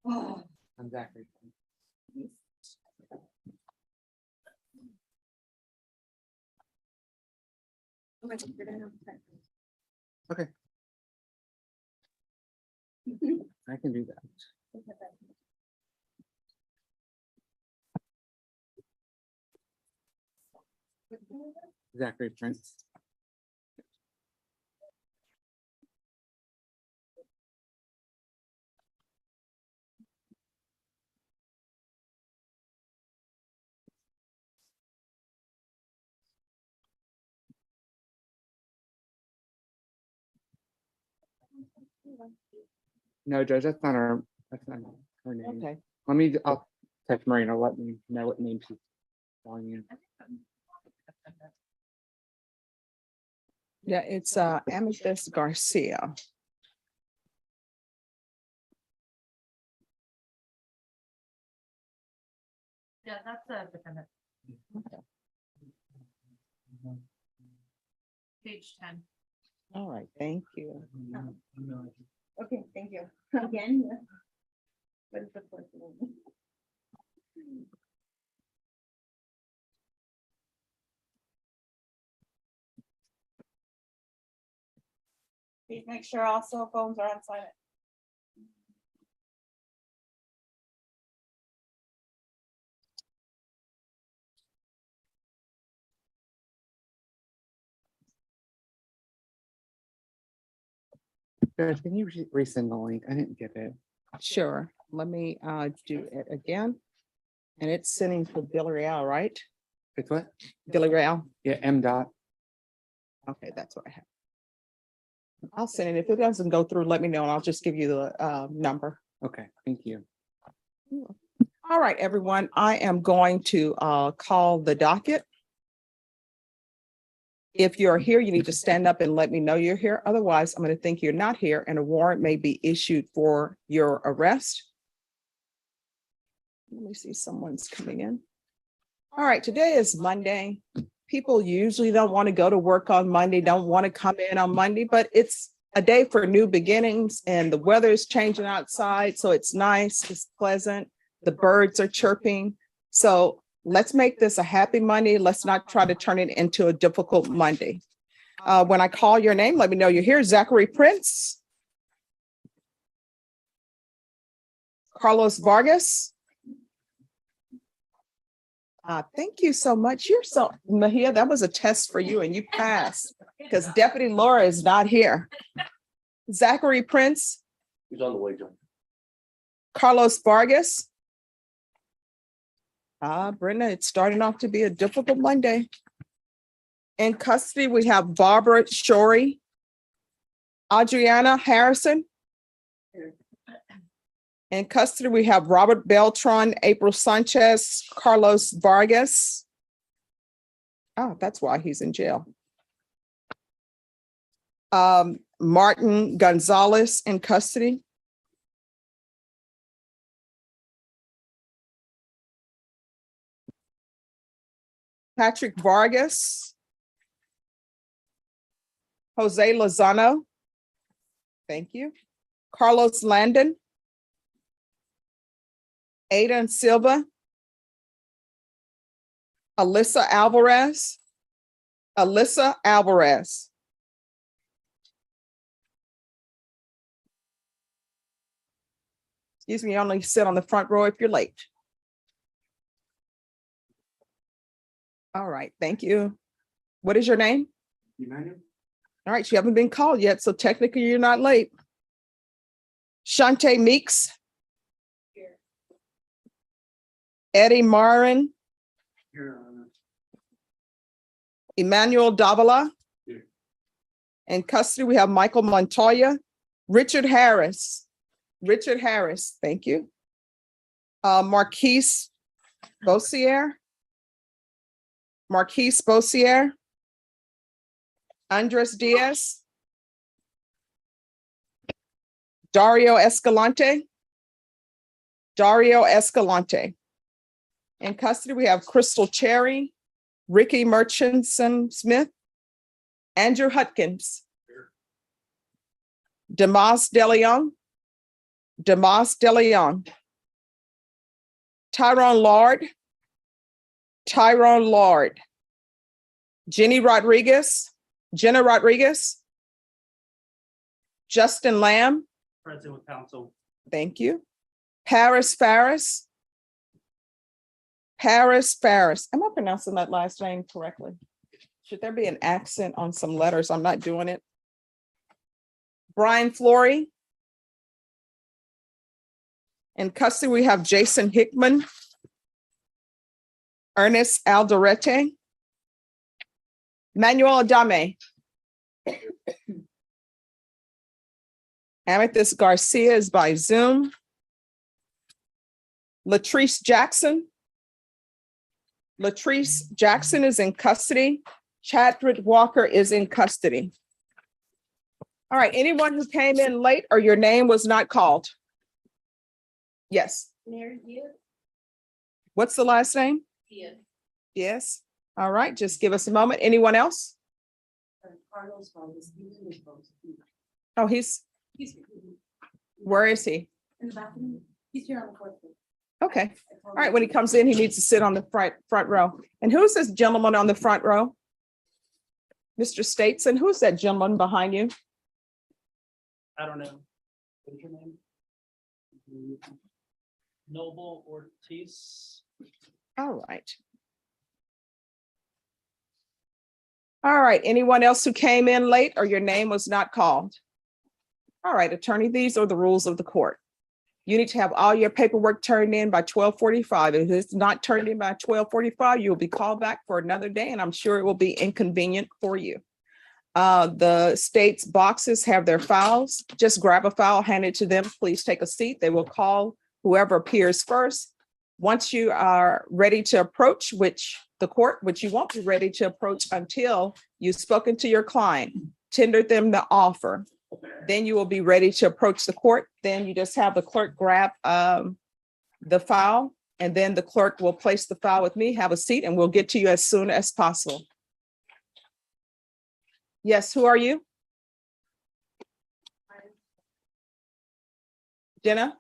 I'm Zachary. Okay. I can do that. Zachary Prince. No, Judge, that's not her name. Okay. I'll text Marina, let me know what name she's calling you. Yeah, it's Amethyst Garcia. Yeah, that's a defendant. Page 10. All right, thank you. Okay, thank you. Again. What is the first one? Please make sure all cell phones are on silent. Judge, can you resend the link? I didn't get it. Sure, let me do it again. And it's sending for Villarreal, right? It's what? Villarreal. Yeah, M. Dot. Okay, that's what I have. I'll send it. If it doesn't go through, let me know and I'll just give you the number. Okay, thank you. All right, everyone, I am going to call the docket. If you're here, you need to stand up and let me know you're here. Otherwise, I'm going to think you're not here and a warrant may be issued for your arrest. Let me see, someone's coming in. All right, today is Monday. People usually don't want to go to work on Monday, don't want to come in on Monday, but it's a day for new beginnings and the weather is changing outside. So it's nice, it's pleasant. The birds are chirping. So let's make this a happy Monday. Let's not try to turn it into a difficult Monday. When I call your name, let me know you're here. Zachary Prince. Carlos Vargas. Thank you so much. You're so, Mahia, that was a test for you and you passed because Deputy Laura is not here. Zachary Prince. He's on the way, John. Carlos Vargas. Brenda, it's starting off to be a difficult Monday. In custody, we have Barbara Shorey, Adriana Harrison. In custody, we have Robert Beltran, April Sanchez, Carlos Vargas. Oh, that's why he's in jail. Martin Gonzalez in custody. Patrick Vargas. Jose Lozano. Thank you. Carlos Landon. Aidan Silva. Alyssa Alvarez. Alyssa Alvarez. Excuse me, only sit on the front row if you're late. All right, thank you. What is your name? Emmanuel? All right, you haven't been called yet, so technically you're not late. Shante Meeks. Here. Eddie Marin. Here. Emmanuel Davila. Here. In custody, we have Michael Montoya. Richard Harris. Richard Harris, thank you. Marquise Beausier. Marquise Beausier. Andres Diaz. Dario Escalante. Dario Escalante. In custody, we have Crystal Cherry, Ricky Murchison Smith, Andrew Hutkins, Demas DeLeon, Demas DeLeon, Tyrone Lord, Jenna Rodriguez, Justin Lamb, Present with counsel. thank you. Paris Farris. Am I pronouncing that last name correctly? Should there be an accent on some letters? I'm not doing it. Brian Flory. In custody, we have Jason Hickman, Ernest Alderete, Manuel Adame, Amethyst Garcia is by Zoom, Latrice Jackson is in custody. Chadwick Walker is in custody. All right, anyone who came in late or your name was not called? Yes. Mary Diaz? What's the last name? Diaz. Yes. All right, just give us a moment. Anyone else? Carlos Valdez. Oh, He's where is he? in the bathroom. He's here on the fourth floor. Okay. All right, when he comes in, he needs to sit on the front row. And who's this gentleman on the front row? Mr. States, and who's that gentleman behind you? I don't know. What is your name? Noble Ortiz. All right. All right, anyone else who came in late or your name was not called? All right, attorney, these are the rules of the court. You need to have all your paperwork turned in by 12:45. If it's not turned in by 12:45, you'll be called back for another day, and I'm sure it will be inconvenient for you. The state's boxes have their files. Just grab a file, hand it to them. Please take a seat. They will call whoever appears first. Once you are ready to approach the court, which you won't be ready to approach until you've spoken to your client, tendered them the offer. Then you will be ready to approach the court. Then you just have the clerk grab the file, and then the clerk will place the file with me, have a seat, and we'll get to you as soon as possible. Yes, who are you? Jenna?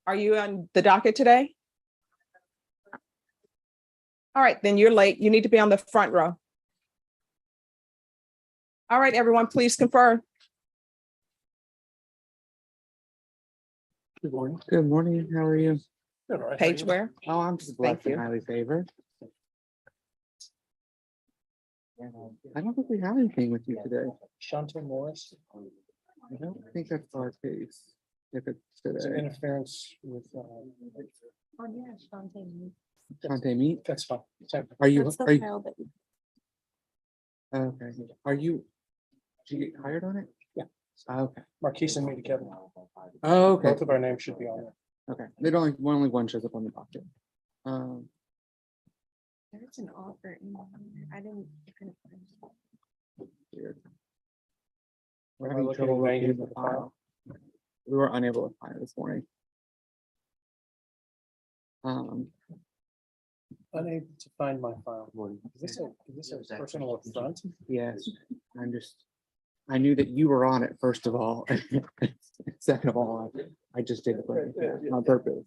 Are you on the docket today? All right, then you're late. You need to be on the front row. All right, everyone, please confirm. Good morning. Good morning, how are you? Page where? Oh, I'm just Thank blessed and you. highly favored. I don't think we have anything with you today. Shante Morris. I don't think that's our case. If it's It's an today. interference with. Oh, yeah, Shante. Conte meet, That's fine. are you, That's the are you, file that okay, are you, did you get hired on it? Yeah. Okay, Marquise and me together. oh, okay, Both of our names should be on there. okay, they don't, only one shows up on the docket. There's an offer in there. I couldn't find it. Weird. We're Am I having looking trouble at locating the the file? file. We were unable to find it this morning. Unable to find my file. Is this a personal affront? Yes, I knew that you were on it, first of all. Second of all, I just did it on purpose.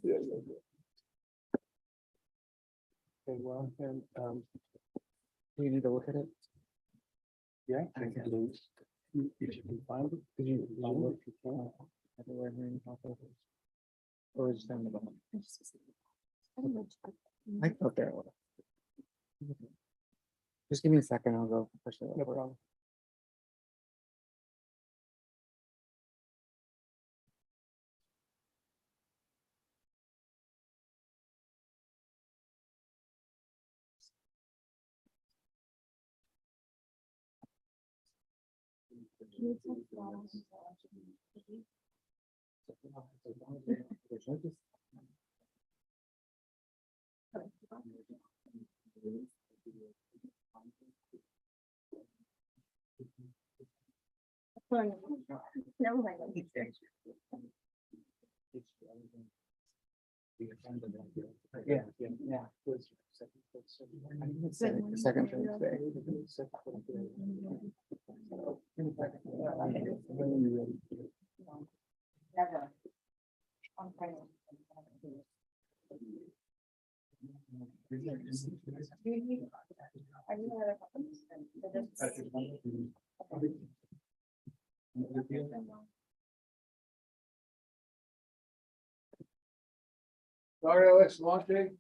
Okay, well, and, Do you need to look at it? yeah. I can. If you can find it. Did you? I'll look if you can. Everywhere here in the office? Or is it down the bottom? I thought there was. Just give me a second, I'll go. push it No over. problem. Never mind. Yeah, yeah. Second Thursday. Sorry, Alex, launching.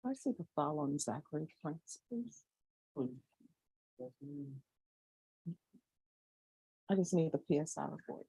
I see the following Zachary Prince, please. I just need the PSI report.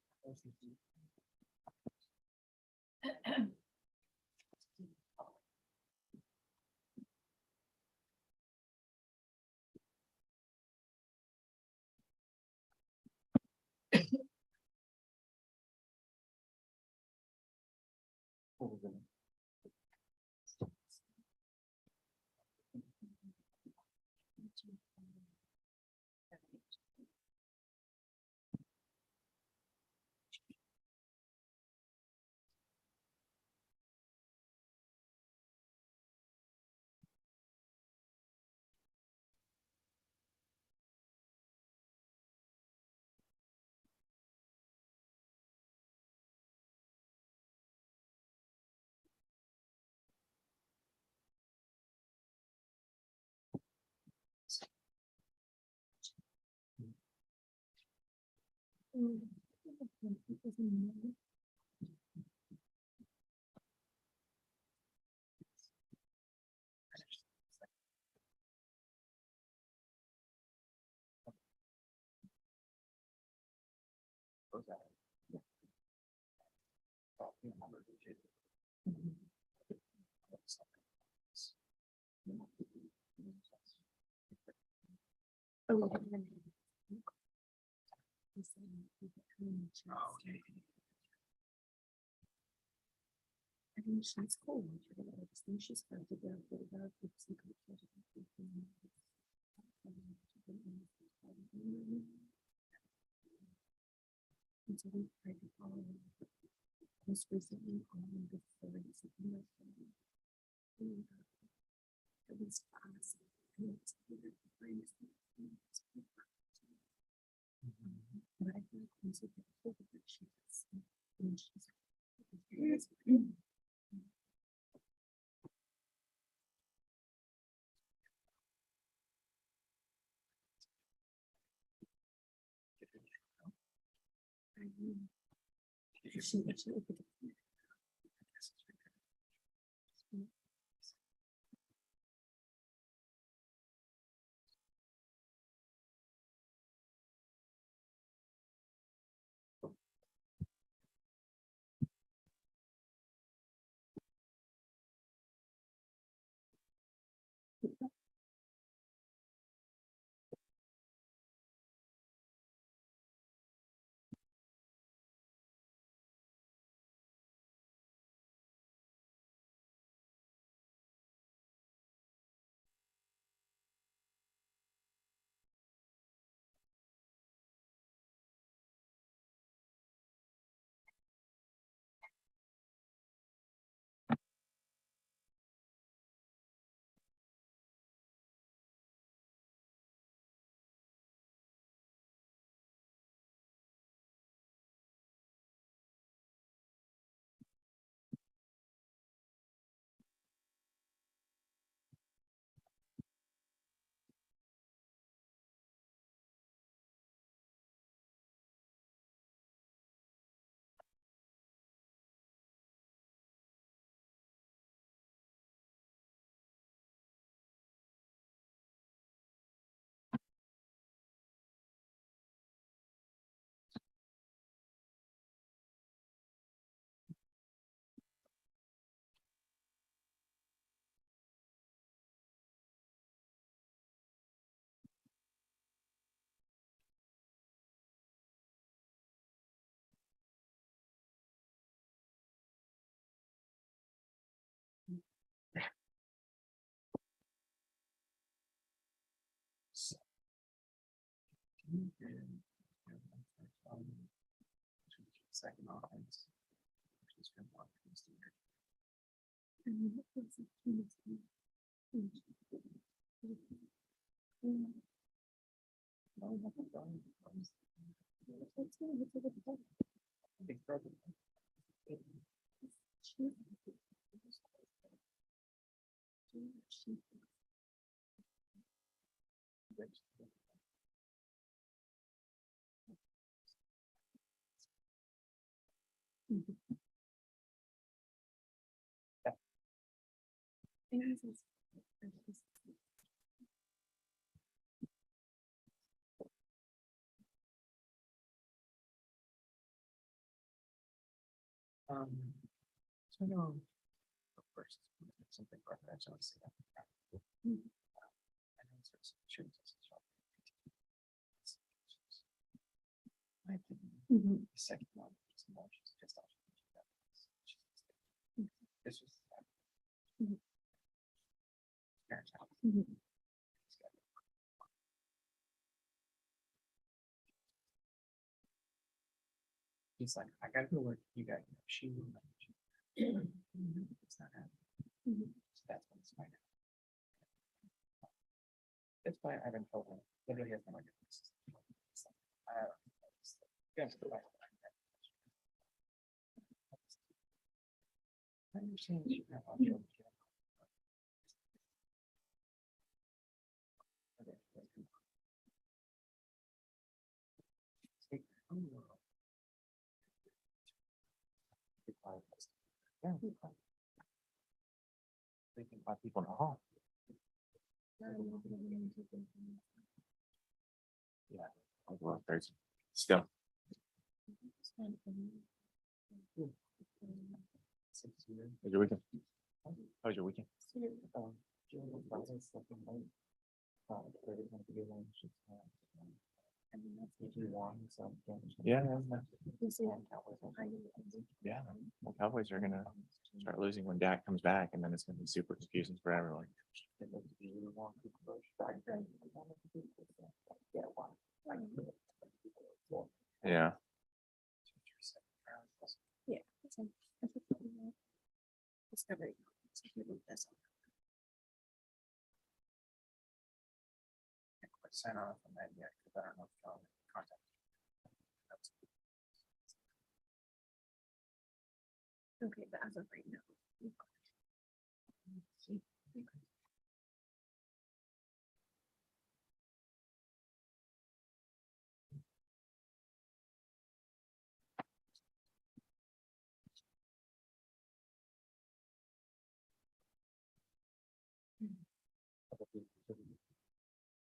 I mean, she's cool. I just think she's going to go for the and so we tried to follow most recently on the forensic investigation. It was fast. And it's clear the forensic investigation. But I think once you get hold of it, she's when she's she Second offense. So no. First, something preferential. See that. My opinion, the second one is more just off. This was. Parents' house. He's like, I gotta go work. You got she will manage. It's not happening. So that's what it's right now. That's why I haven't told him. Literally has no idea. I understand that you have a job. They can find people in the hall. Yeah, well, there's still. How's your weekend? How was your weekend? Yeah. Yeah. Well, Cowboys are gonna start losing when Dak comes back, and then it's gonna be super confusing for everyone. Yeah. Yeah. Discovery. Sign off on that yet, because I don't know if I'll contact. Okay, but as of right now.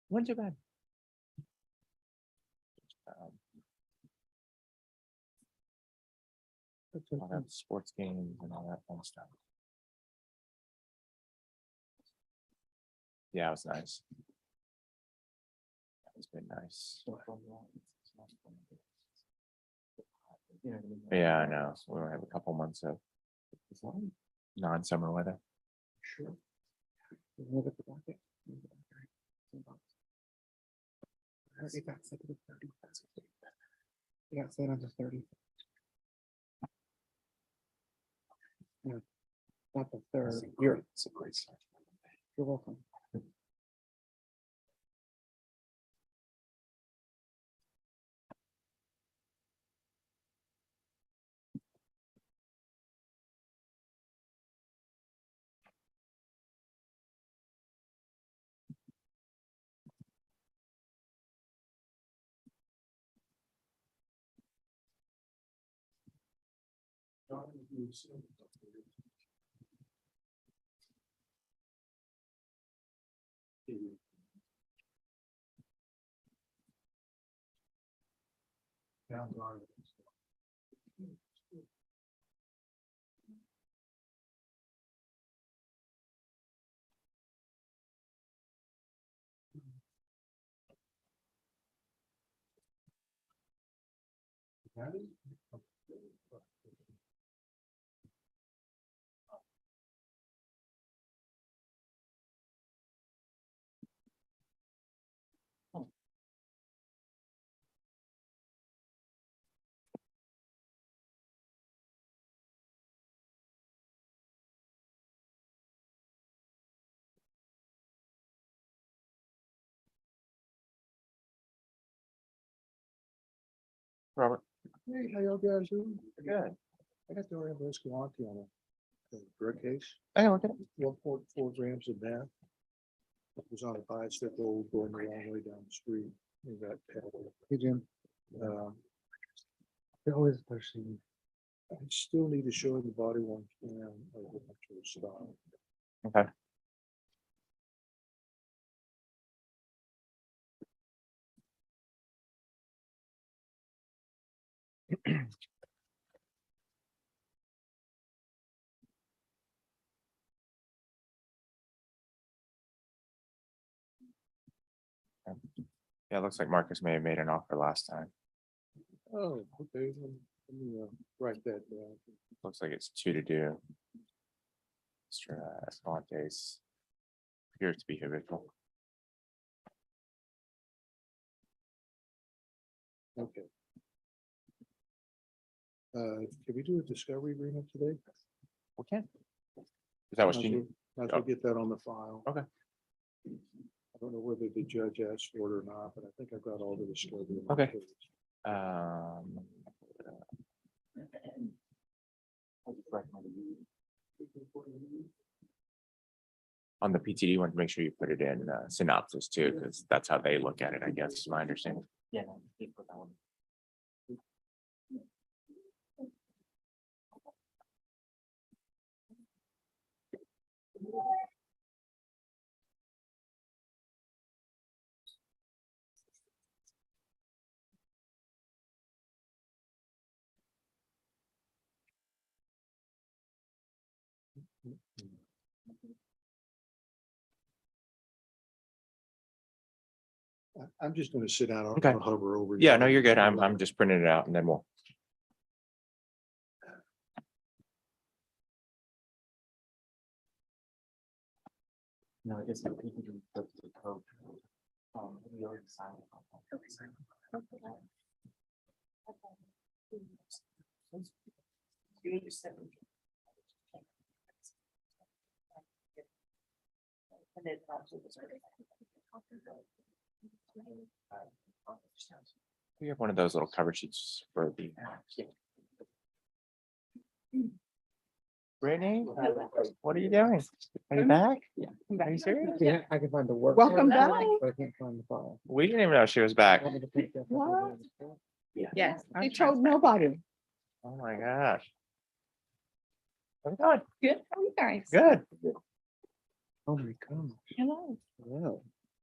When's your bed? All that sports games and all that fun stuff. Yeah, it was nice. It's been nice. Yeah, I know. We don't have a couple months of non-summer weather. Sure. Look at the docket. It got set to the 30. It got set on the 30. No, not the third. It's a great start. You're welcome. Robert. Hey, how y'all guys doing? Good. I got the Oregon Escalante on a drug case, Hey, look at it. 1.4 grams of meth. It was on a bicycle going the wrong way down the street. He got tackled. Hey, Jim. They're always pushing. I still need to show him the body worn cam of the actual stop. Okay. Yeah, it looks like Marcus may have made an offer last time. Oh, okay. Let me write that down. Looks like it's 2 to do. Mr. Escalante's appears to be habitual. Okay. Can we do a discovery agreement today? We can. Is that what Might she as needs? well- might as well get that on the file. Okay. I don't know whether the judge asked for it or not, but I think I've got all the discovery. in my Okay. case. On the PTD one, make sure you put it in synopsis too, because that's how they look at it, I guess, is my understanding. Yeah. I'm just gonna sit down. Okay. I'll hover over. Yeah, no, you're good. I'm just printing it out and then we'll. No, I guess. We already signed it. We have one of those little cover sheets for the. Brittany, what are you doing? Are you back? Yeah. Are you serious? Yeah, I can find the work. Welcome order, back. But I can't find the file. We didn't even know she was back. What? Yes. They told nobody. Oh my gosh. How's it going? Good. How are you guys? Good. Oh my gosh. Hello. Wow.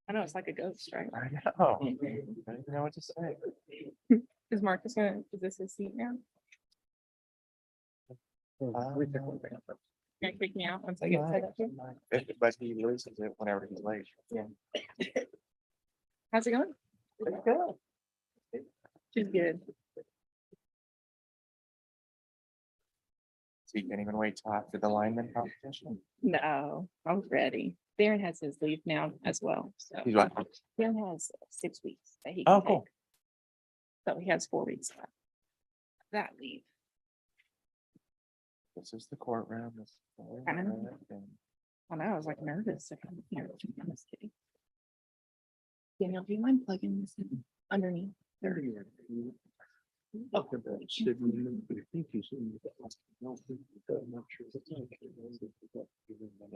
I know it's like a ghost, right? I know. I don't even know what to say. Is Marcus gonna, is this his seat now? We took one back. Gonna kick me out once I get set up here. But he loses it whenever he's late. How's it going? She's good. So you can't even wait till after the lineman competition. No, I'm ready. Darren has his leave now as well, so. He's what? Darren has 6 weeks that he Oh, can cool. take. So he has 4 weeks left. That leave. This is the courtroom. This is the I know. courtroom, and I know, I was like nervous. I'm just kidding. Daniel, do you mind plugging this in underneath? there? I think he's in the- I'm not sure. Yeah,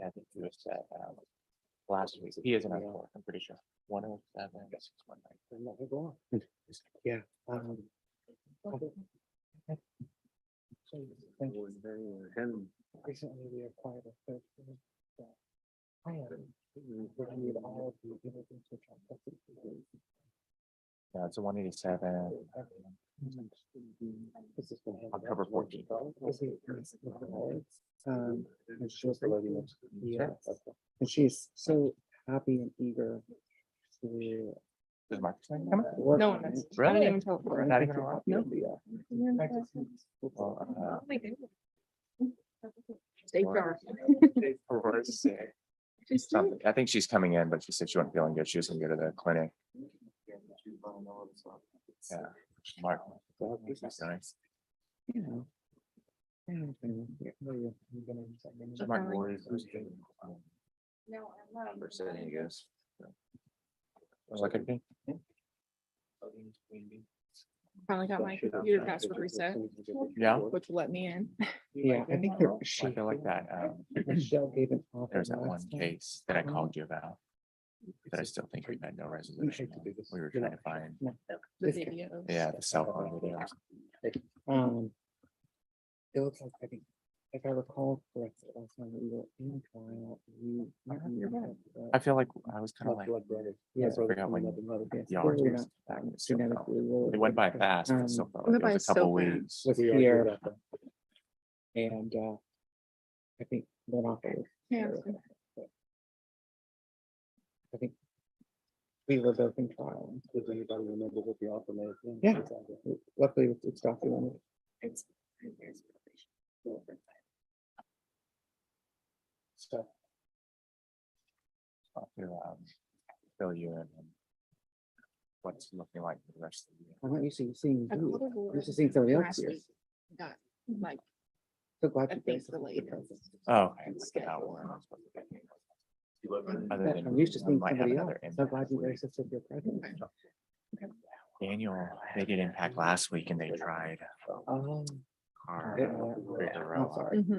I think he was at, last week. He is in our court, I'm pretty sure. 107, 619. Yeah. Recently, we acquired a third. floor, so I need all of the images which are tested. Yeah, it's a 187. October 14th. And she's so happy and eager to Is Mark coming? work. No on one is. it. I didn't even tell her. Not even around? No. Well, Stay sharp. Aurora's sick. Something. I think she's coming in, but she said she wasn't feeling good. She was gonna go to the clinic. Yeah. Mark. That's nice. You know. Mark Warren. I guess. Was that good? Finally got my computer password reset, Yeah, which will let me in. Yeah, I think I feel like that. Michelle gave an offer. There's that one last time. case that I called you about. But I still think we've had no resolution. We were trying to find, The video. yeah, the cell phone videos. It looks like, I think, if I recall correctly, last time we were in trial, you. I feel like I was kind of like, Yeah. I forgot when Yes, the we're orange not, was still felt- genetically, we're- it went by fast, but it still felt like Went it was by a so couple fast. weeks. Was here. And, I think that offer was. Yeah. I think we were both in trial. Does anybody remember what the offer may have been? Yeah. Luckily, it's documented. It's. So, To fill you in on what's looking like for the rest of the year. I'm not used to seeing, A you. court of Used to seeing somebody else last here. week got like So glad a you thing guys. delayed. Oh, okay. That's how we're not supposed to be. Other than I'm used to I seeing might have somebody else. another So impact glad you week. guys have your presence. Daniel, they did impact last week and they tried Oh, hard. didn't know that. Figueroa. I'm sorry. Mhm.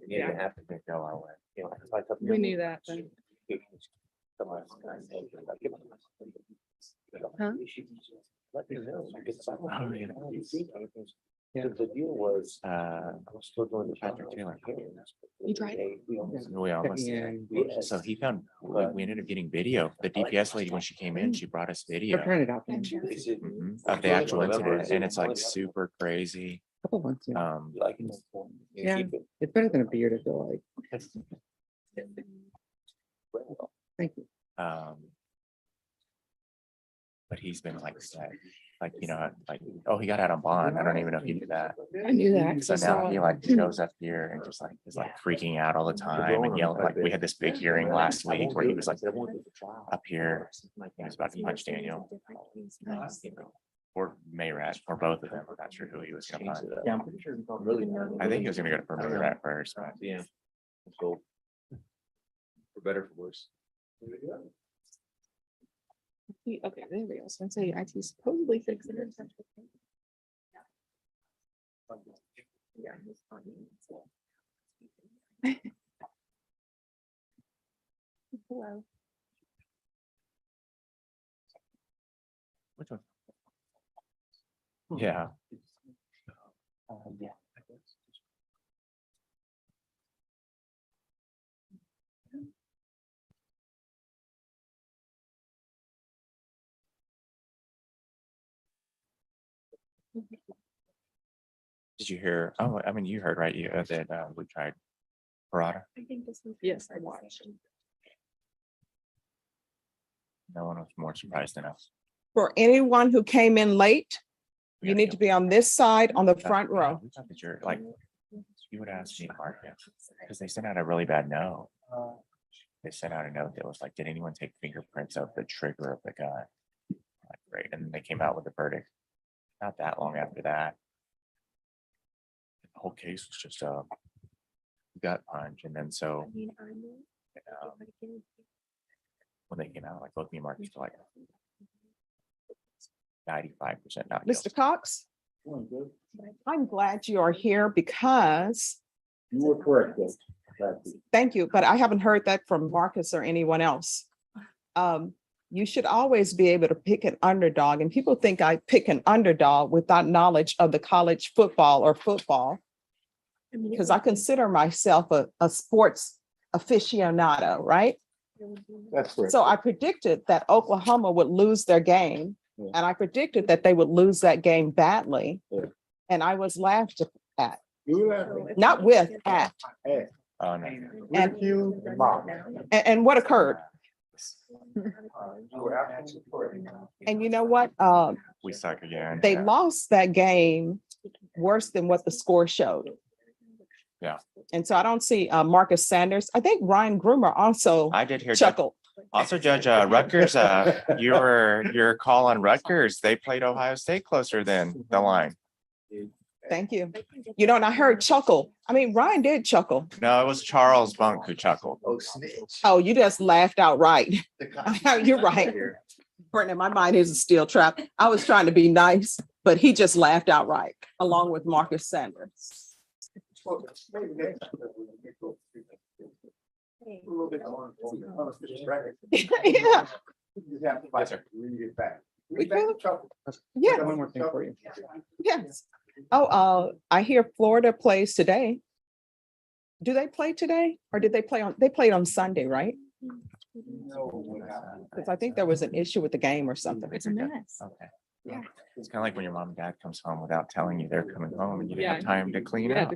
Yeah, Figueroa went. We knew that, but. Huh? Oh, really? Yeah. The deal was, Uh, I was still going to Patrick Taylor. You tried? we almost, And so he found, we ended up getting video. The DPS lady, when she came in, she brought us they're video trying it out. for a mhm, of the actual incident and it's like super crazy. couple months now. Yeah. It's better than a beard, I feel like. Thank you. But he's been like said, like, you know, like, oh, he got out on bond. I don't even know if you knew that. I knew that. So now he like shows up here and just like is like freaking out all the time and yelling. Like we had this big hearing last week where he was like up here. He was about to punch Daniel. Or Mayrat, or both of them. I'm not sure who he was gonna punch. Yeah, I'm pretty sure. Really. I think he was gonna go for Mayrat first, but Yeah. So. For better, for worse. Okay, there we go. So I say IT supposedly fixed it. Yeah. he's fine. Hello. which one? Yeah. Yeah. Did you hear? Oh, I mean, you heard, right? You that we tried Parada. I think this was. Yes, I watched. No one was more surprised than us. For anyone who came in late, We you gotta need go. to be on this side on the We thought- front row. We thought that you're like, you would ask me, Mark, because they sent out a really bad note. They sent out a note that was like, did anyone take fingerprints of the trigger of the gun? Like, great, and then they came out with the verdict. Not that long after that. The whole case was just a gut punch, and then so I mean, I know. um, when they came out, like both me and Mark used to like 95% not guilty. Mr. Cox, I'm glad you are here because, You were correct, though. thank you, but I haven't heard that from Marcus or anyone else. You should always be able to pick an underdog, and people think I pick an underdog without knowledge of the college football or football, because I consider myself a sports aficionado, right? That's correct. So I predicted that Oklahoma would lose their game, Yeah. and I predicted that they would lose that game badly. Yeah. And I was laughed at, You were not with, at. Oh, no. Ridicule and mock. And what occurred? You were absolutely correct. And you know what? We suck again. They yeah. lost that game worse than what the score showed. Yeah. And so I don't see Marcus Sanders. I think Ryan Groomer also I did hear. chuckled. Also, Judge Rutgers, your call on Rutgers, they played Ohio State closer than the line. Thank you. You know, and I heard chuckle. I mean, Ryan did chuckle. No, it was Charles Bunk who chuckled. Oh, snitch. Oh, you just laughed outright. You're right. Brendan, my mind is a steel trap. I was trying to be nice, but he just laughed outright, along with Marcus Sanders. A little bit more. Yeah, You have to Yes, sir. read it back. We Read back could. the trouble. yeah, Got one more thing for you. yes. Oh, I hear Florida plays today. Do they play today or did they played on Sunday, right? Because I think there was an issue with the game or something. It's a mess. Okay. Yeah. It's kind of like when your mom and dad comes home without telling you they're coming home and you didn't have time to clean up.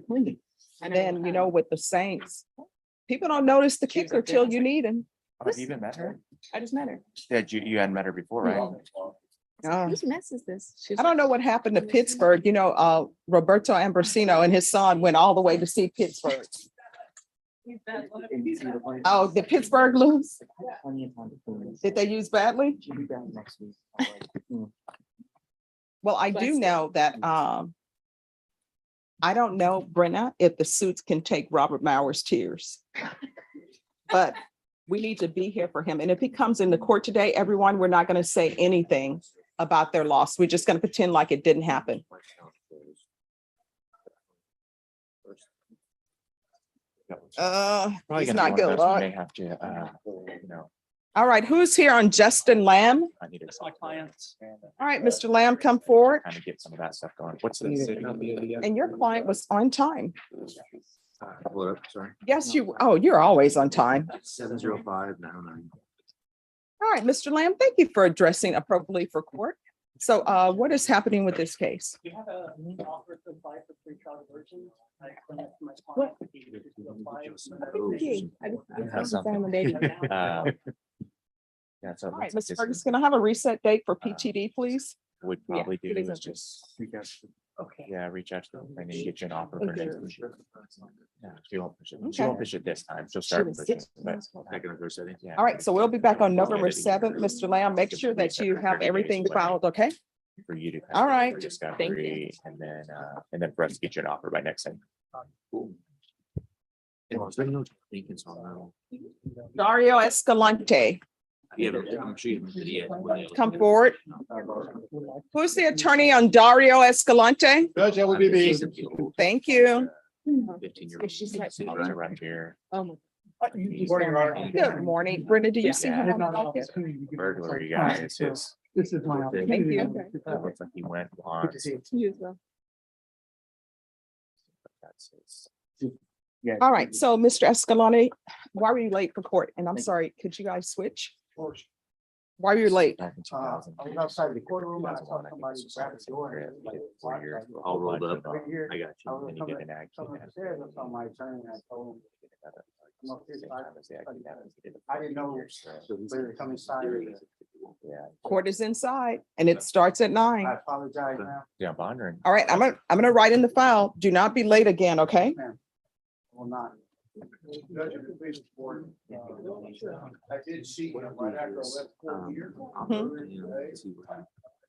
And then, you know, with the Saints, people don't notice the kicker till you need him. Oh, have you even met her? I just met her. Yeah, you hadn't met her before, right? Whose mess is this? I don't know what happened to Pittsburgh. You know, Roberto Ambrosino and his son went all the way to see Pittsburgh. Oh, did Pittsburgh lose? Did they use badly? She'll be back next week. Well, I do know that, I don't know, Brenna, if the suits can take Robert Mauer's tears. But we need to be here for him. And if he comes into court today, everyone, we're not going to say anything about their loss. We're just going to pretend like it didn't happen. Probably He's gonna not be one good. of those we may have to, All right, who's here on Justin Lamb? I need to My clients. All right, Mr. Lamb, come forward. kind of get some of that stuff going. What's the city? And your client was on time. What, sorry, Yes, you're always on time. 70599. All right, Mr. Lamb, thank you for addressing appropriately for court. So what is happening with this case? Do you have a new offer to apply for pre-trial diversion? I explained that to my What? client. He needed to apply. Have something. Yeah, so All right, let's- Mr. Ferguson, can I have a reset date for PTD, please? would probably do is just, Okay. yeah, reach out to them and then get you an offer for Okay. next week. Yeah, she won't push it. She Okay. won't push it this time. She'll start pushing, but yeah. All right, so we'll be back on November 7th. Mr. Lamb, make sure that you have everything filed, okay? For you to. kind All of right. for Thank you. Discovery and then for us to get you an offer by next time. Dario Escalante, come forward. Who's the attorney on Dario Escalante? Judge, that would be me. Thank you. Around here. Good morning. Brenda, do you see him on the docket? Burglary guy, it's his. This is my. Thank you. Looks like he went on. That's his. Yeah. All right, so Mr. Escalante, why were you late for court? And I'm sorry, could you guys switch? Why were you late? Back in I 2000. was outside the courtroom. I saw 2001, I think somebody this was grab the door. He did 4 years, All rolled up. up. Right here. I got I you. was And you get an coming ag. upstairs, I saw my attorney and I told him I didn't know. They come inside. Yeah, Court is inside and it starts at 9. I apologize now. yeah, Bonding. All right, I'm gonna write in the file. Do not be late again, okay? Will not. Judge of the police report, I did see him right after I left court here. I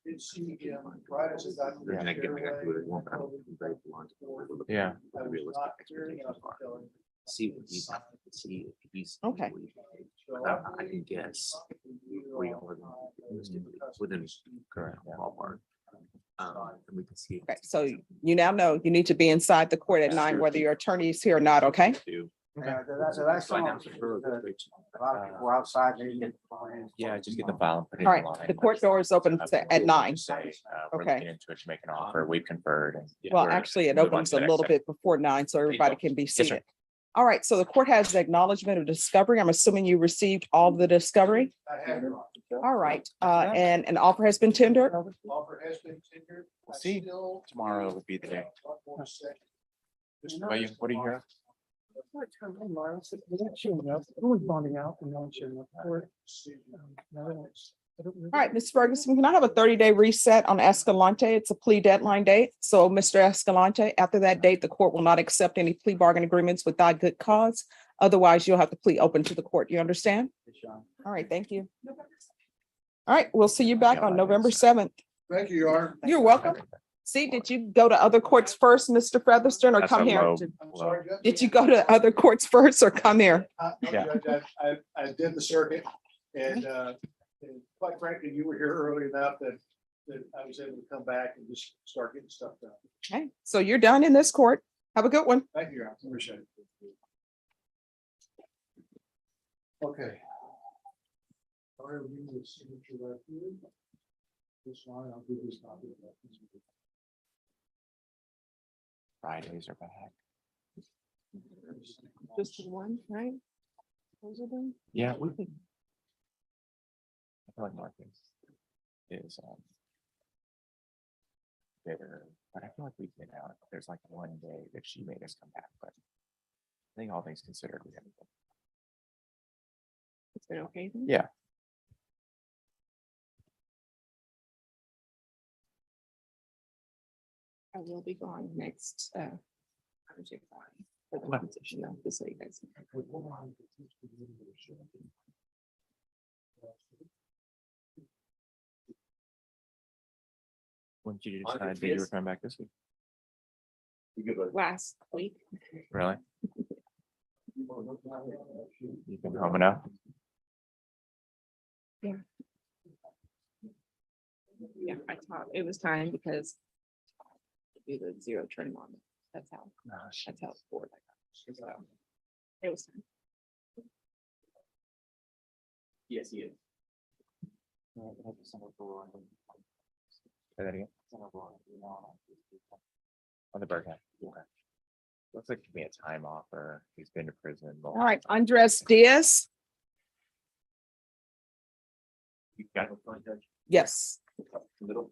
did see him right as I got. to the stairway. Yeah. I was not hearing enough to tell him. See what he's, see if he's. Okay. I can guess. Within Correct, yeah. ballpark. And we can see. Okay, so you now know you need to be inside the court at 9, whether your attorney is here or not, okay? So that's a lot of people outside. Yeah, just get the file. and put it All in right, line. the court door is open at 9. Say, we're Okay. looking into it to make an offer. We've conferred. and Well, we're- actually, it move on opens to a the next little step. bit before 9, so everybody can be sir. seated. All right, so the court has the acknowledgement of discovery. I'm assuming you received all the discovery. I have, All right, and an offer has been tendered. offer has been tendered. I We'll see. still- Tomorrow would be the day. One more second. What do you hear? Always bonding out and not showing up for All right, Ms. Ferguson, can I have a 30-day reset on Escalante? It's a plea deadline date. So, Mr. Escalante, after that date, the court will not accept any plea bargain agreements without good cause. Otherwise, you'll have to plea open to the court. You understand? All right, thank you. All right, we'll see you back on November 7th. Thank you, Your Honor. You're welcome. See, did you go to other courts first, Mr. Featherston, or That's a come here? low- I'm sorry, Judge. Did you go to other courts first or come here? No, Yeah. Judge, I did the circuit and quite frankly, you were here early enough that I was able to come back and just start getting stuff done. Okay, so you're done in this court. Have a good one. Thank you, Your Honor. Appreciate it. Okay. All right, we need a signature right here. This one, I'll do this copy of that. Fridays are back. Just one, right? Yeah, we could. I feel like Marcus is bitter, but I feel like we get out. There's like one day that she made us come back, but I think all things considered, we haven't. It's been okay. Yeah. I will be gone next. Thursday, Friday, for the Okay. position, though, just so you guys know. When did you decide that you were coming back this week? Last week. Really? You've been home enough? Yeah, I taught, it was time because do the zero turn on. That's how it's board. So it was time. Yes, he is. Say that again. On the bird. Okay. Looks like give me a time offer. He's been to prison. All right, Andres Diaz. You got it, Judge? Yes, Little.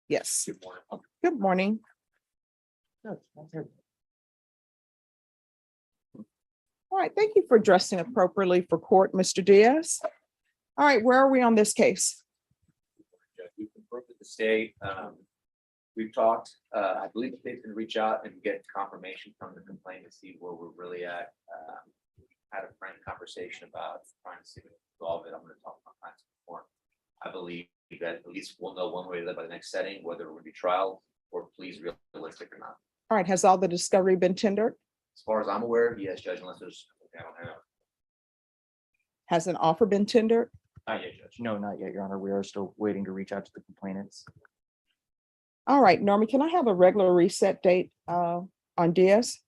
yes. Good morning. Good morning. All right, thank you for dressing appropriately for court, Mr. Diaz. All right, where are we on this case? Judge, we've confirmed with the state. We've talked, I believe the state's gonna reach out and get confirmation from the complaint to see where we're really at. Had a frank conversation about trying to see if we can resolve it. I'm gonna talk about clients before. I believe that at least we'll know one way or the other by the next setting, whether it would be trial or pleas realistic or not. All right, has all the discovery been tendered? As far as I'm aware, yes, Judge, unless there's, I don't have. Has an offer been tendered? Not yet, Judge. No, not yet, Your Honor. We are still waiting to reach out to the complainants. All right, Norma, can I have a regular reset date on Diaz?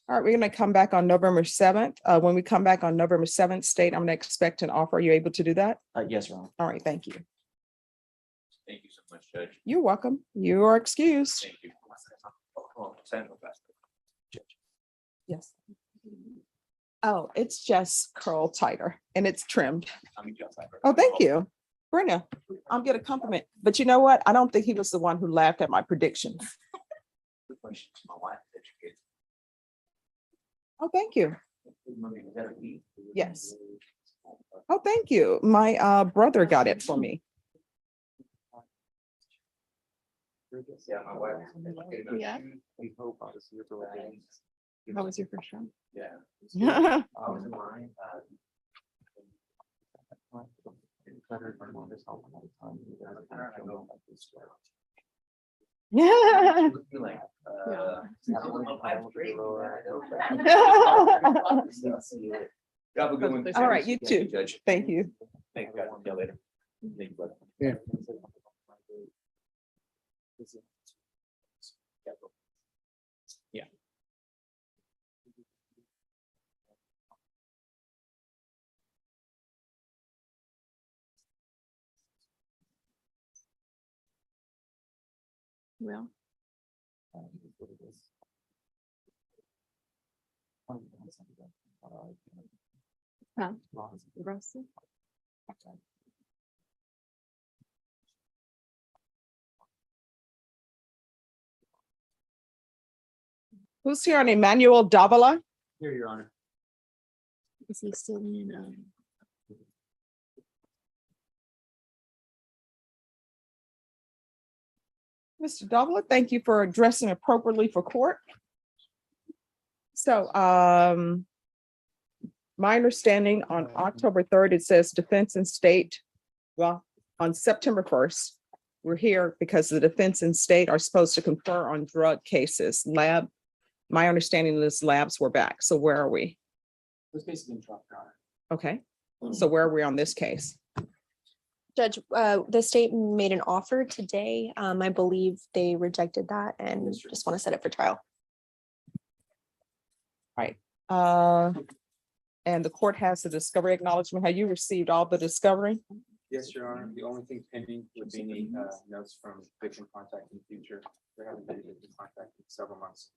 All right, we're gonna come back on November 7th. When we come back on November 7th, state, I'm gonna expect an offer. Are you able to do that? Yes, Your Honor. All right, thank you. Thank you so much, Judge. You're welcome. You are excused. Thank you. Oh, send it back. Yes. Oh, it's just curled tighter and it's trimmed. I'll meet you outside. Oh, thank you. Brenda, I'm get a compliment, but you know what? I don't think he was the one who laughed at my prediction. Good question to my wife, educated. Oh, thank you. Is that a plea? Yes. Oh, thank you. My brother got it for me. Yeah, my wife. Yeah. We hope obviously you're providing. How was your first round? Yeah. Yeah. I was in line. Like, Have a good one. All right, you too. Judge. Thank you. Thank you. See you later. Thank you, brother. Yeah. Yeah. Well, huh? Russell? Who's here on Emmanuel Davila? Here, Your Honor. Is he still in, Mr. Davila, thank you for addressing appropriately for court. So, my understanding on October 3rd, it says defense and state. Well, on September 1st, we're here because the defense and state are supposed to confer on drug cases. My understanding is labs were back. So where are we? This case has been dropped, Your Honor. Okay. So where are we on this case? Judge, the state made an offer today. I believe they rejected that and just want to set it for trial. And the court has the discovery acknowledgement. Have you received all the discovery? Yes, Your Honor. The only thing pending would be any notes from victim contact in the future. There haven't been victim contact in several months.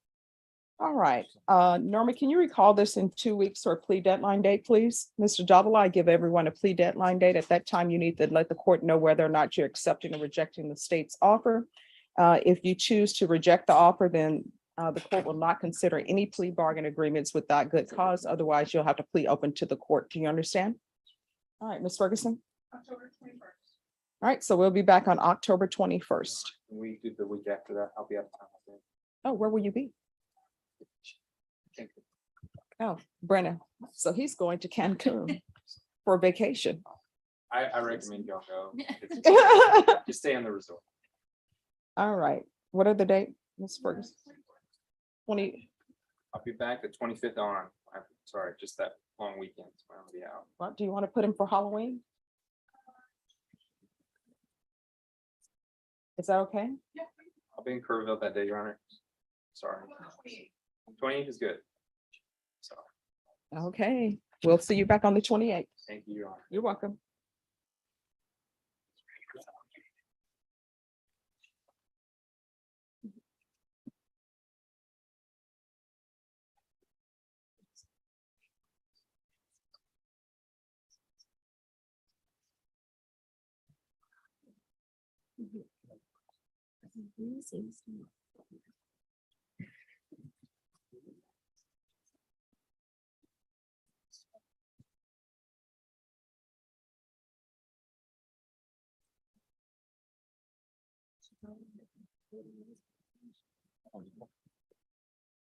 All right. Norma, can you recall this in 2 weeks or plea deadline date, please? Mr. Davila, I give everyone a plea deadline date. At that time, you need to let the court know whether or not you're accepting or rejecting the state's offer. If you choose to reject the offer, then the court will not consider any plea bargain agreements without good cause. Otherwise, you'll have to plea open to the court. Do you understand? All right, Ms. Ferguson. October 21st. All right, so we'll be back on October 21st. We do the week after that. I'll be out of town. I think. Oh, where will you be? Thank you. Oh, Brennan. So he's going to Cancun for vacation. I recommend y'all go. Just stay on the resort. All right. What are the date, Ms. Ferguson? 20, I'll be back the 25th on. I'm sorry, just that long weekend. When I'll be out. what, do you want to put him for Halloween? Is that okay? I'll be in Kerrville that day, Your Honor. Sorry. 28th is good. So, Okay, we'll see you back on the 28th. thank you, Your Honor. You're welcome.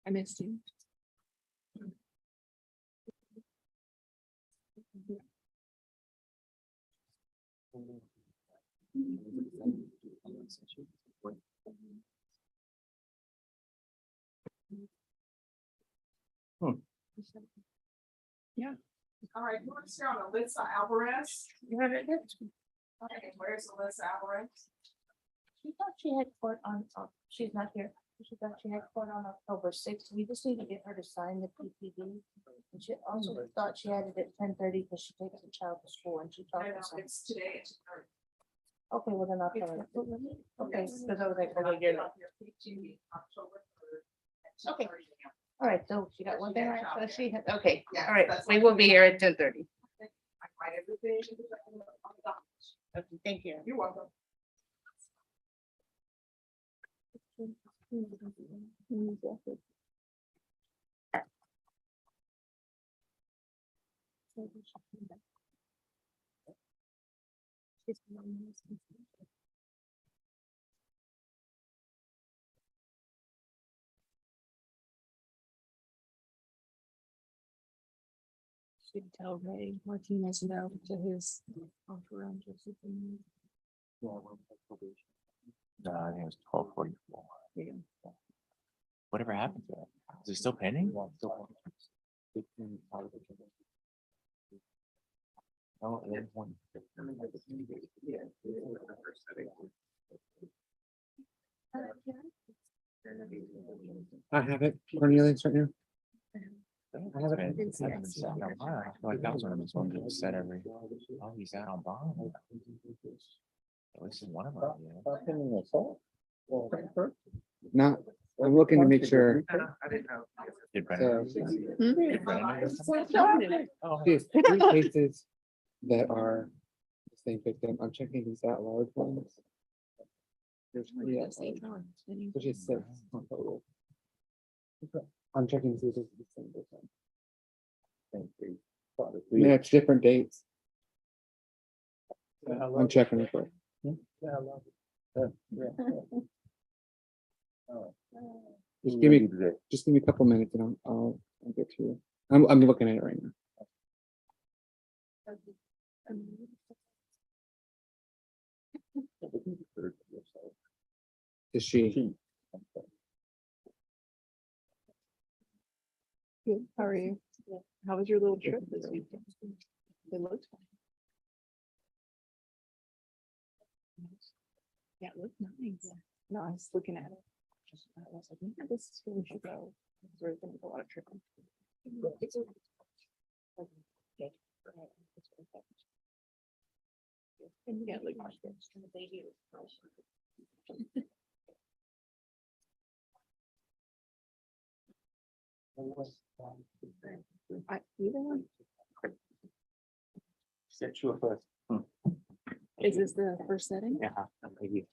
I missed you. Yeah. All right, who is here on Alyssa Alvarez? You have it. Okay, where's Alyssa Alvarez? She thought she had court on, she's not here. She thought she had court on October 6th. We just need to get her to sign the PPD. And she also thought she had it at 10:30 because she takes the child to school and she thought. It's today. Okay, well then I'll tell her. Okay, because I was like, oh, you're not. Okay. All right, so she got one thing right. So she had, okay, all right, we will be here at 10:30. Okay, thank you. You're welcome. Should tell Ray Martinez no to his offer on Joseph. I think it was 12:44. Yeah. Whatever happened to it? Is it still pending? I have it. Cornelius right now. I haven't been sat in a while. I feel like that was one of those ones that was set every, oh, he's out on bond. At least in one of them, yeah. Not, I'm looking to make sure. Did Brennan- So, did Brennan- Oh, There's 3 cases that are the same victim. I'm checking these at large ones. There's 3 at large. There's just 6 on total. I'm checking to see if it's the same victim. Yeah, it's different dates. I'm checking it. quick. Just give me a couple minutes and I'll get to you. I'm looking at it right now. Is she? Good. How are you? How was your little trip this weekend? It looked fun. Yeah, it looked nice. No, I was looking at it. I was like, yeah, this is where we should go. We're gonna go on a trip. Yeah, like. Either one. Set you up first. Is this the first setting? Yeah. Maybe.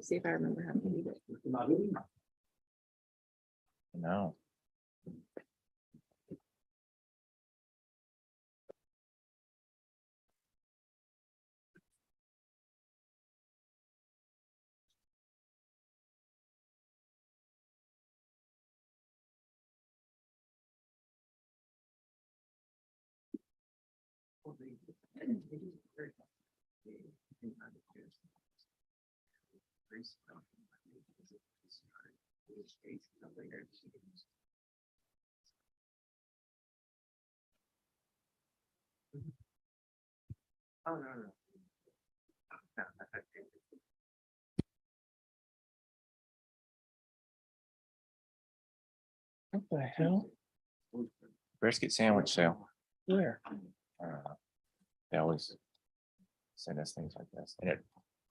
See if I remember how to do it. No. Oh, no. What the hell? Brisket sandwich sale. Where? They always send us things like this. And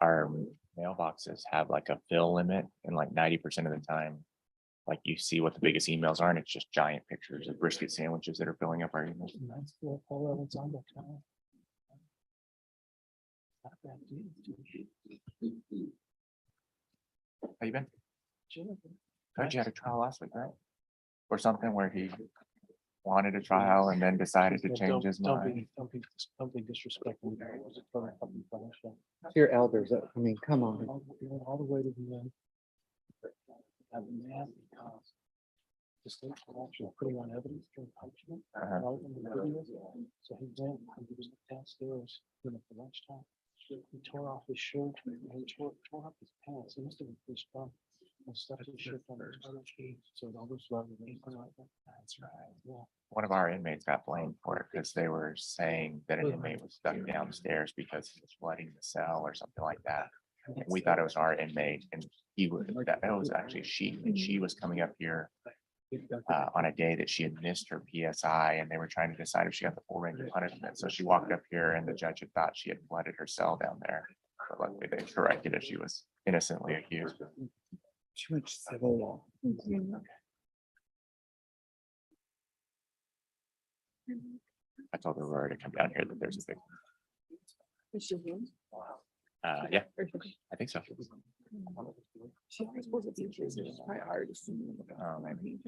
our mailboxes have like a fill limit, and like 90% of the time, like you see what the biggest emails are, and it's just giant pictures of brisket sandwiches that are filling up our emails. How you been? Heard you had a trial last week, right? Or something where he wanted a trial and then decided to change his mind. Don't be disrespectful. To your elders, I mean, come on. All the way to the end. I'm mad because the state actually putting on evidence during punishment. Right, in the videos. So he went, and he was downstairs, for lunchtime. He tore off his shirt, and he tore off his pants. He must have been pretty strong. And stuffed his shirt on his toilet seat, so it always like that. That's right. Yeah. One of our inmates got blamed for it because they were saying that an inmate was stuck downstairs because he was flooding the cell or something like that. And we thought it was our inmate, and that was actually she, and she was coming up here on a day that she had missed her PSI, and they were trying to decide if she got the full range of punishment. So she walked up here, and the judge had thought she had flooded her cell down there. But luckily they corrected it. She was innocently accused. Too much civil law. I told Aurora to come down here that there's a big, yeah, I think so. She always was a teacher, so it's probably hard to see. Oh, maybe.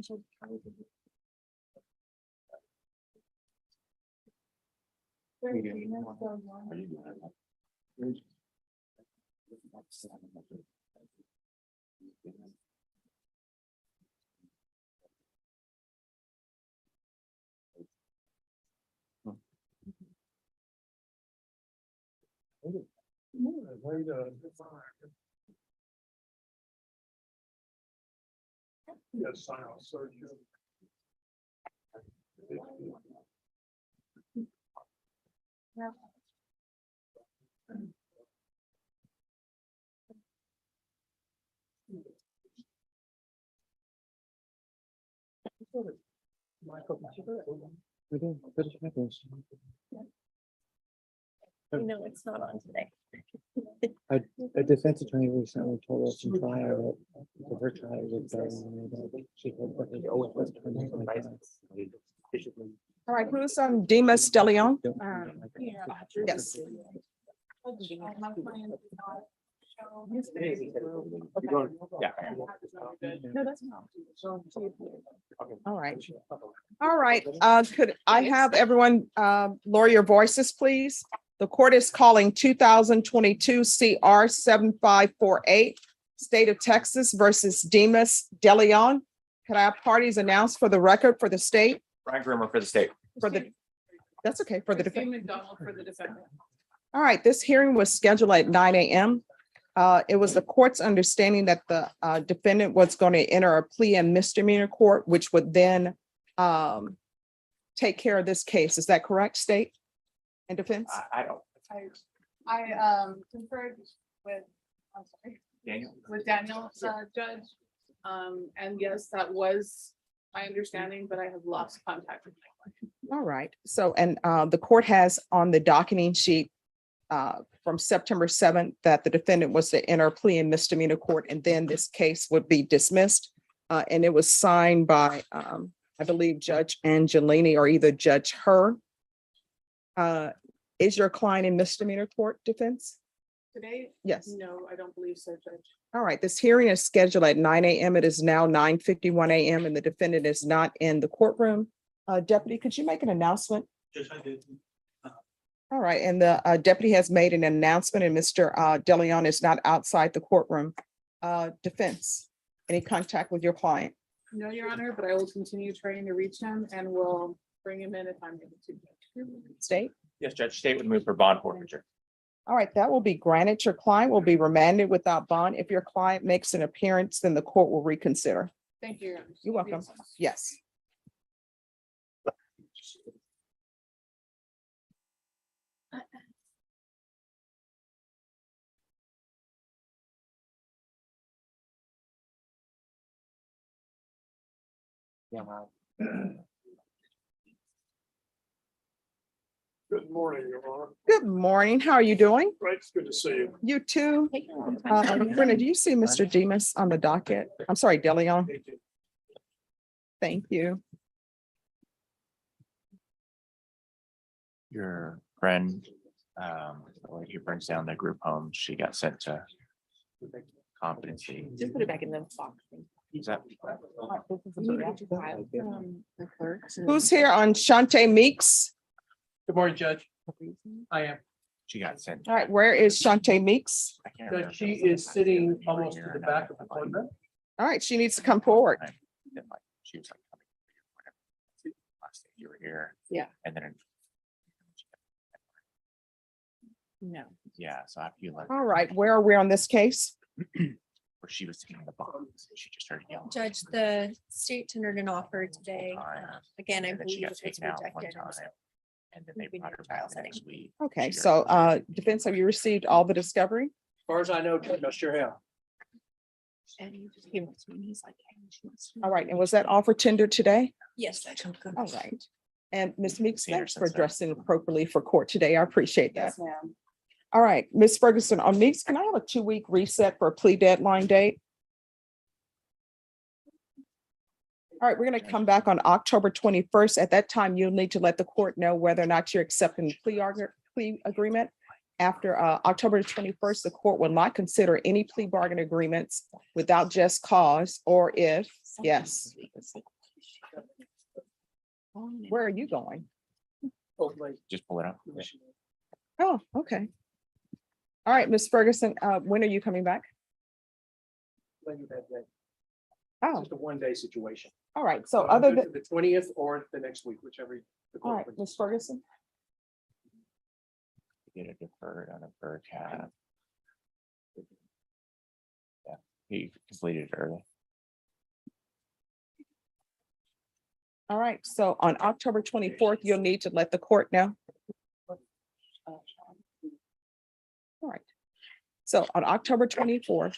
Yes, I know, sir. We didn't put it together. No, it's not on today. A defense attorney recently told us in trial that for her trial was that she had what they always was. All right, who's on Demas De Leon? Yes. Yeah. No, that's not. All right. All right, could I have everyone lower your voices, please? The court is calling 2022 CR 7548, State of Texas versus Demas De Leon. Could I have parties announced for the record for the state? Brian Grimmer for the state. For the, that's okay, for the defense. McDonald for the defendant. All right, this hearing was scheduled at 9 a.m. It was the court's understanding that the defendant was going to enter a plea in misdemeanor court, which would then take care of this case. Is that correct, state and defense? I don't. I conferred with, I'm sorry, Daniel? with Daniel, judge. And yes, that was my understanding, but I have lost contact with my client. All right, so, and the court has on the docketing sheet from September 7th that the defendant was to enter a plea in misdemeanor court, and then this case would be dismissed. And it was signed by, I believe, Judge Angelini or either Judge Her. Is your client in misdemeanor court, defense? Today? Yes. No, I don't believe so, Judge. All right, this hearing is scheduled at 9 a.m. It is now 9:51 a.m. and the defendant is not in the courtroom. Deputy, could you make an announcement? Yes, I did. All right, and the deputy has made an announcement and Mr. De Leon is not outside the courtroom. Defense, any contact with your client? No, Your Honor, but I will continue trying to reach him and will bring him in if I'm able to. State? Yes, Judge, state would move for bond forfeiture. All right, that will be granted. Your client will be remanded without bond. If your client makes an appearance, then the court will reconsider. Thank you, Your Honor. You're welcome. Yes. Good morning, Your Honor. Good morning. How are you doing? Right, it's good to see you. You too. Brenda, do you see Mr. Demas on the docket? I'm sorry, De Leon. Thank you. Your friend, who brings down the group home, she got sent to competency. Just put it back in the box. Is that? Who's here on Shante Meeks? Good morning, Judge. I am. She got sent. All right, where is Shante Meeks? I can't remember Judge, if she it was is last sitting year or almost to year the and back a of the half, like, courtroom. All right, she needs to come forward. then, like, she was like, coming for you, whatever. Last day you were here. Yeah. And then. No. Yeah, so after you left. All right, where are we on this case? Where she was taking the box, she just started yelling. Judge, the state tendered an offer today. Again, I And then she believe got it's taken out one rejected. time. And then they brought her back the next week. Okay, She so got- defense, have you received all the discovery? As far as I know, Judge, I sure have. And he just came up to me and he's like, hey, she wants to know. All right, and was that offer tendered today? Yes, Judge. All right. And Ms. Meeks, Seen her thanks for since then. dressing appropriately for court today. I appreciate that. Yes, ma'am. All right, Ms. Ferguson, on Meeks, can I have a 2-week reset for a plea deadline date? All right, we're going to come back on October 21st. At that time, you'll need to let the court know whether or not you're accepting the plea agreement. After October 21st, the court will not consider any plea bargain agreements without just cause, or if, yes. Where are you going? Just pull it up. Oh, okay. All right, Ms. Ferguson, when are you coming back? Oh, Just a one-day situation. all right. So other than, The 20th or the next week, whichever. the all court right, brings. Ms. Ferguson. Get a deferred on a bird cat. Yeah, he completed it early. All right, so on October 24th, you'll need to let the court know. All right. So on October 24th,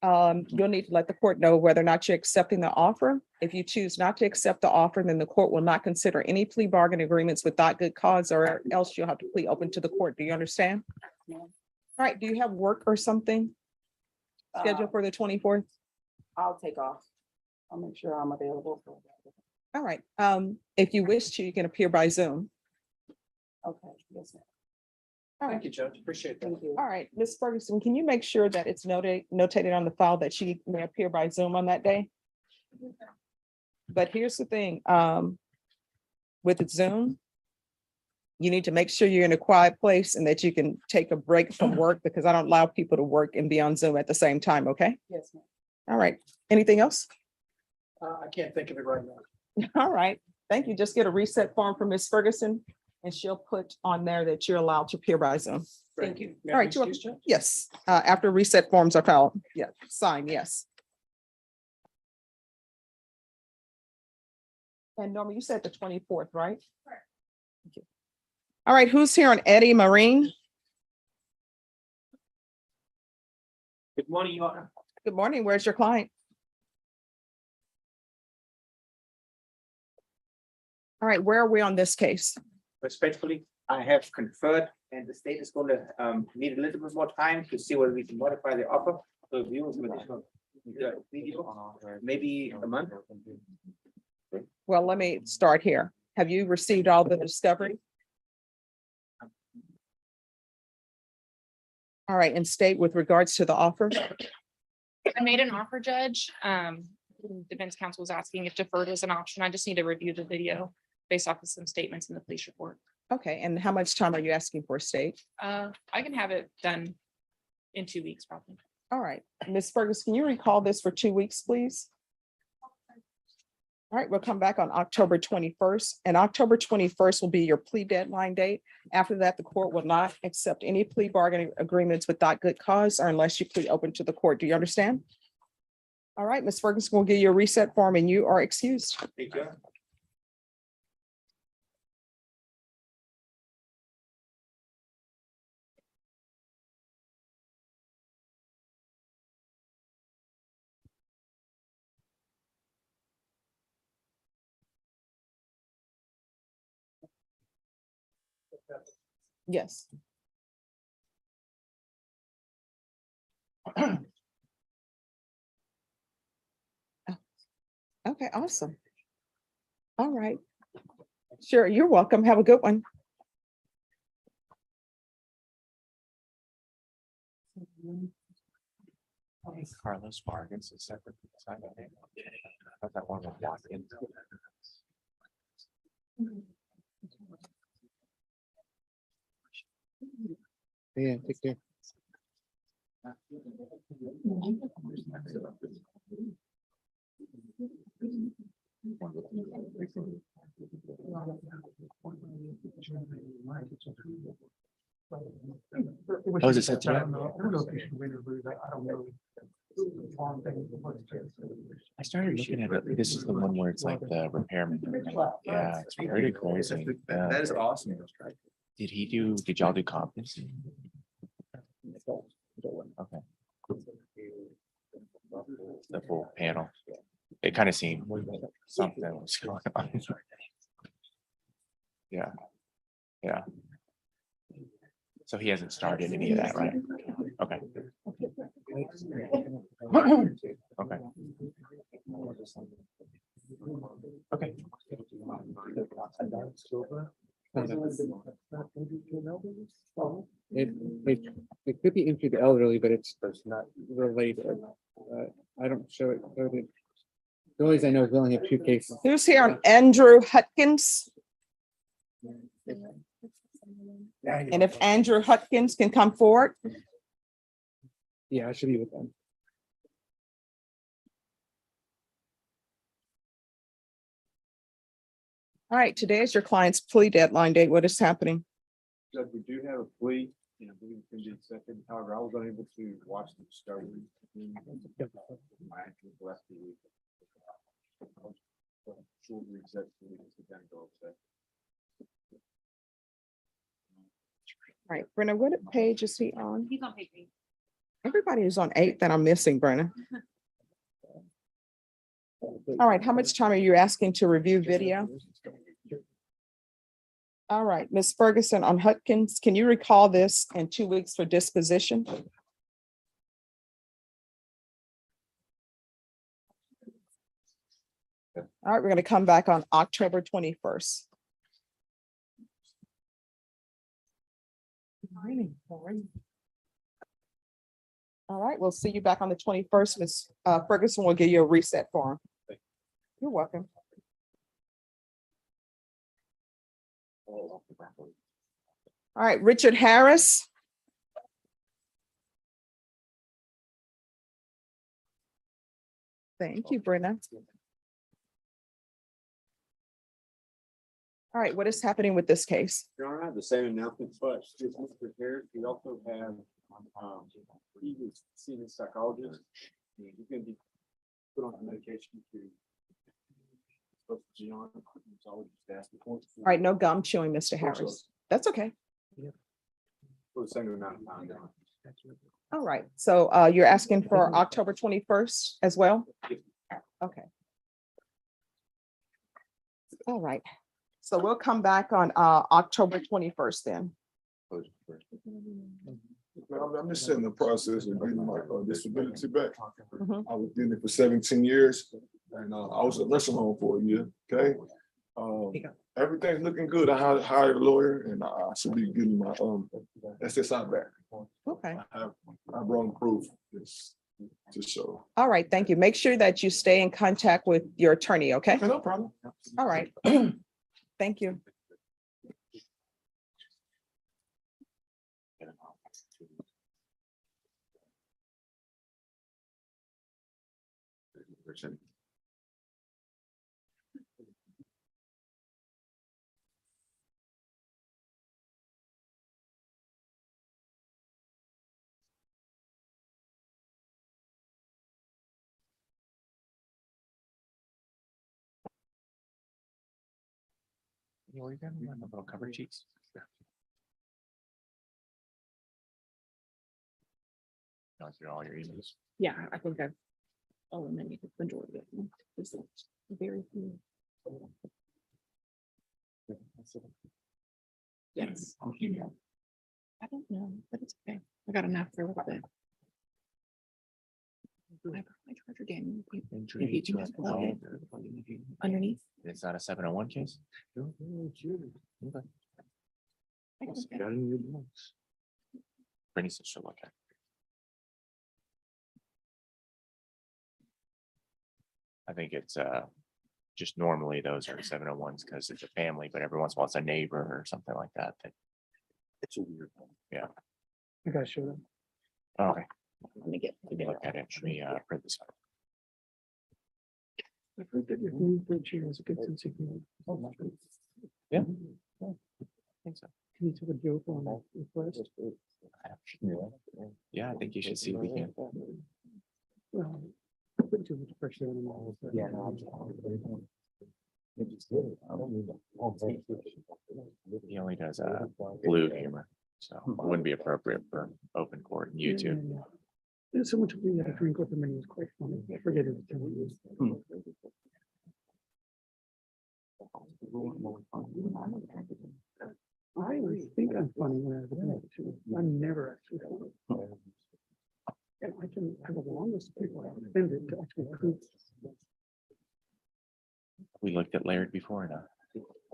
you'll need to let the court know whether or not you're accepting the offer. If you choose not to accept the offer, then the court will not consider any plea bargain agreements without good cause, or else you'll have to plead open to the court. Do you understand? All right, do you have work or something scheduled for the 24th? I'll take off. I'll make sure I'm available for that. All right, if you wish to, you can appear by Zoom. Okay, yes, ma'am. All Thank right. you, Judge. Appreciate that. Thank you. All right, Ms. Ferguson, can you make sure that it's notated on the file that she may appear by Zoom on that day? But here's the thing, with Zoom, you need to make sure you're in a quiet place and that you can take a break from work, because I don't allow people to work and be on Zoom at the same time, okay? Yes, ma'am. All right, anything else? I can't think of it right now. All right, thank you. Just get a reset form from Ms. Ferguson and she'll put on there that you're allowed to appear by Zoom. Thank you. May I All right, be you're excused, Judge? Yes, after reset forms are filed, yeah, sign, yes. And Norma, you said the 24th, right? Thank you. All right, who's here on Eddie Marine? Good morning, Your Honor. Good morning, where's your client? All right, where are we on this case? Respectfully, I have conferred and the state is going to need a little bit more time to see whether we can modify the offer. Review some additional, maybe a month. Well, let me start here. Have you received all the discovery? All right, and state with regards to the offer. I made an offer, Judge. Defense counsel was asking if deferred is an option. I just need to review the video based off of some statements in the police report. Okay, and how much time are you asking for, state? I can have it done in 2 weeks, probably. All right, Ms. Fergus, can you recall this for 2 weeks, please? All right, we'll come back on October 21st, and October 21st will be your plea deadline date. After that, the court will not accept any plea bargaining agreements without good cause or unless you plead open to the court. Do you understand? All right, Ms. Ferguson will give you a reset form and you are excused. Thank you. Yes. Okay, awesome. All right. Sure, you're welcome. Have a good one. Carlos Vargas is separate. From the side. I thought that one was locked in. Yeah, take care. Oh, is it set today? I started looking at it. This is the one where it's like the repairman. Yeah, it's pretty crazy. That is awesome. Did y'all do competency? Okay. The full panel. It kind of seemed something was going on. Yeah. Yeah. So he hasn't started any of that, right? Okay. Okay. Okay. It could be into the elderly, but it's not related. I don't show it coded. The only I know is we only have 2 cases. Who's here on Andrew Hutkins? And if Andrew Hutkins can come forward. Yeah, I should be with them. All right, today is your client's plea deadline date. What is happening? Judge, we do have a plea, and I believe it's gonna be accepted. However, I was unable to watch the discovery. My actual last 2 weeks. Short recess, so we can sit down and go upset. All right, Brenna, what page is he on? He's on page 8. Everybody is on 8 that I'm missing, Brenna. All right, how much time are you asking to review video? All right, Ms. Ferguson on Hutkins, can you recall this in 2 weeks for disposition? All right, we're going to come back on October 21st. All right, we'll see you back on the 21st. Ms. Ferguson will give you a reset form. You're welcome. All right, Richard Harris. Thank you, Brenna. All right, what is happening with this case? Your Honor, I have the same announcement, but just prepared. We also have, he was seeing a psychologist. And he's gonna be put on medication to. Supposed to be on. So I would just ask the court. All right, no gum chewing, Mr. Harris. That's okay. For the same amount of time. Your Honor. All right, so you're asking for October 21st as well? Okay. All right, so we'll come back on October 21st then. I'm just in the process of getting my disability back. Mhm. I was in it for 17 years and I was at nursing home for a year, okay? Everything's looking good. I hired a lawyer and I should be getting my SSI back. Okay. I brought proof to show. All right, thank you. Make sure that you stay in contact with your attorney, okay? Okay, no problem. All right. Thank you. You already got the little cover sheets. Going through all your emails. Yeah, I think I've. Eliminated the majority of them. There's very few. Yes. I don't know, but it's okay. I got enough for a little bit. I brought my charger down. Maybe you guys can plug it underneath. It's not a 701 case? Okay. I can get it. Brittany said she'll look at it. I think it's just normally those are 701s because it's a family, but every once in a while it's a neighbor or something like that. It's a weird one. Yeah. I gotta show them. Okay. Let me get. Let me look at it. Let me print this out. I heard that your new chair has a good sense of humor. Yeah. I think so. Can you tell a joke on that request? Yeah, I think you should see if we can. Well, put too much pressure on them all. But Yeah. He only does blue humor, so it wouldn't be appropriate for open court and YouTube. Yeah. There's someone told me that a drink with them and it was quite funny. I forget it. I always think I'm funny when I was too. I'm never actually funny. And I can have a long list of people I've offended to actually prove. We looked at Laird before and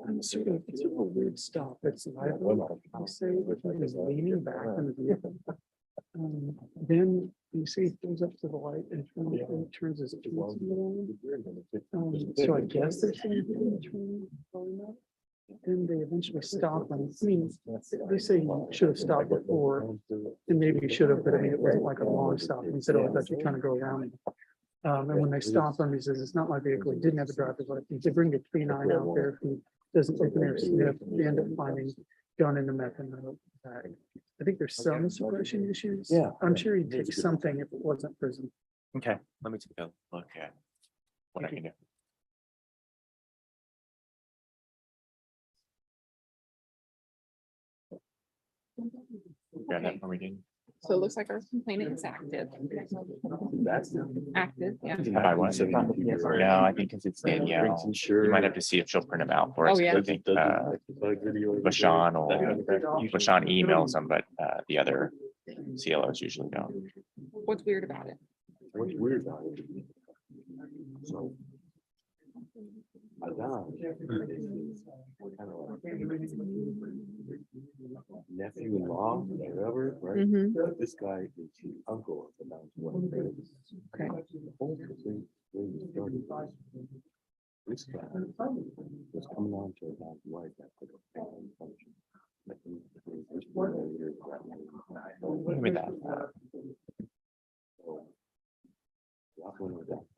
I'm sort of, it's a little weird stuff. It's lively. You say if he is leaning back on the vehicle. Then you see it goes up to the light and turns his keys around. So I guess there's something in turn. then they eventually stop them. I mean, they say you should have stopped before, and maybe you should have, but I mean, it wasn't like a long stop. He said, oh, I thought you're trying to go around me. And when they stop him, he says, it's not my vehicle. He didn't have a driver's license. They bring the canine out there. If he doesn't open their sniff, they end up finding gun in the methamphetamine bag. I think there's some suppression issues. Yeah. I'm sure he'd take something if it wasn't prison. Okay, let me take a look at what I can do. Grab that for me, Dean. So it looks like our complainant is active. Active, yeah. Have I what? No, I think because it's Danielle. You might have to see if she'll print them out for us. Oh, yeah. 'Cause I think Bashan emails them, but the other CLOs usually don't. What's weird about it? What's weird about it? So. I got nephew-in-law, whatever, right? Mhm. This guy is his uncle. About Okay. This guy was coming on to about wife that put a family function. Give me that.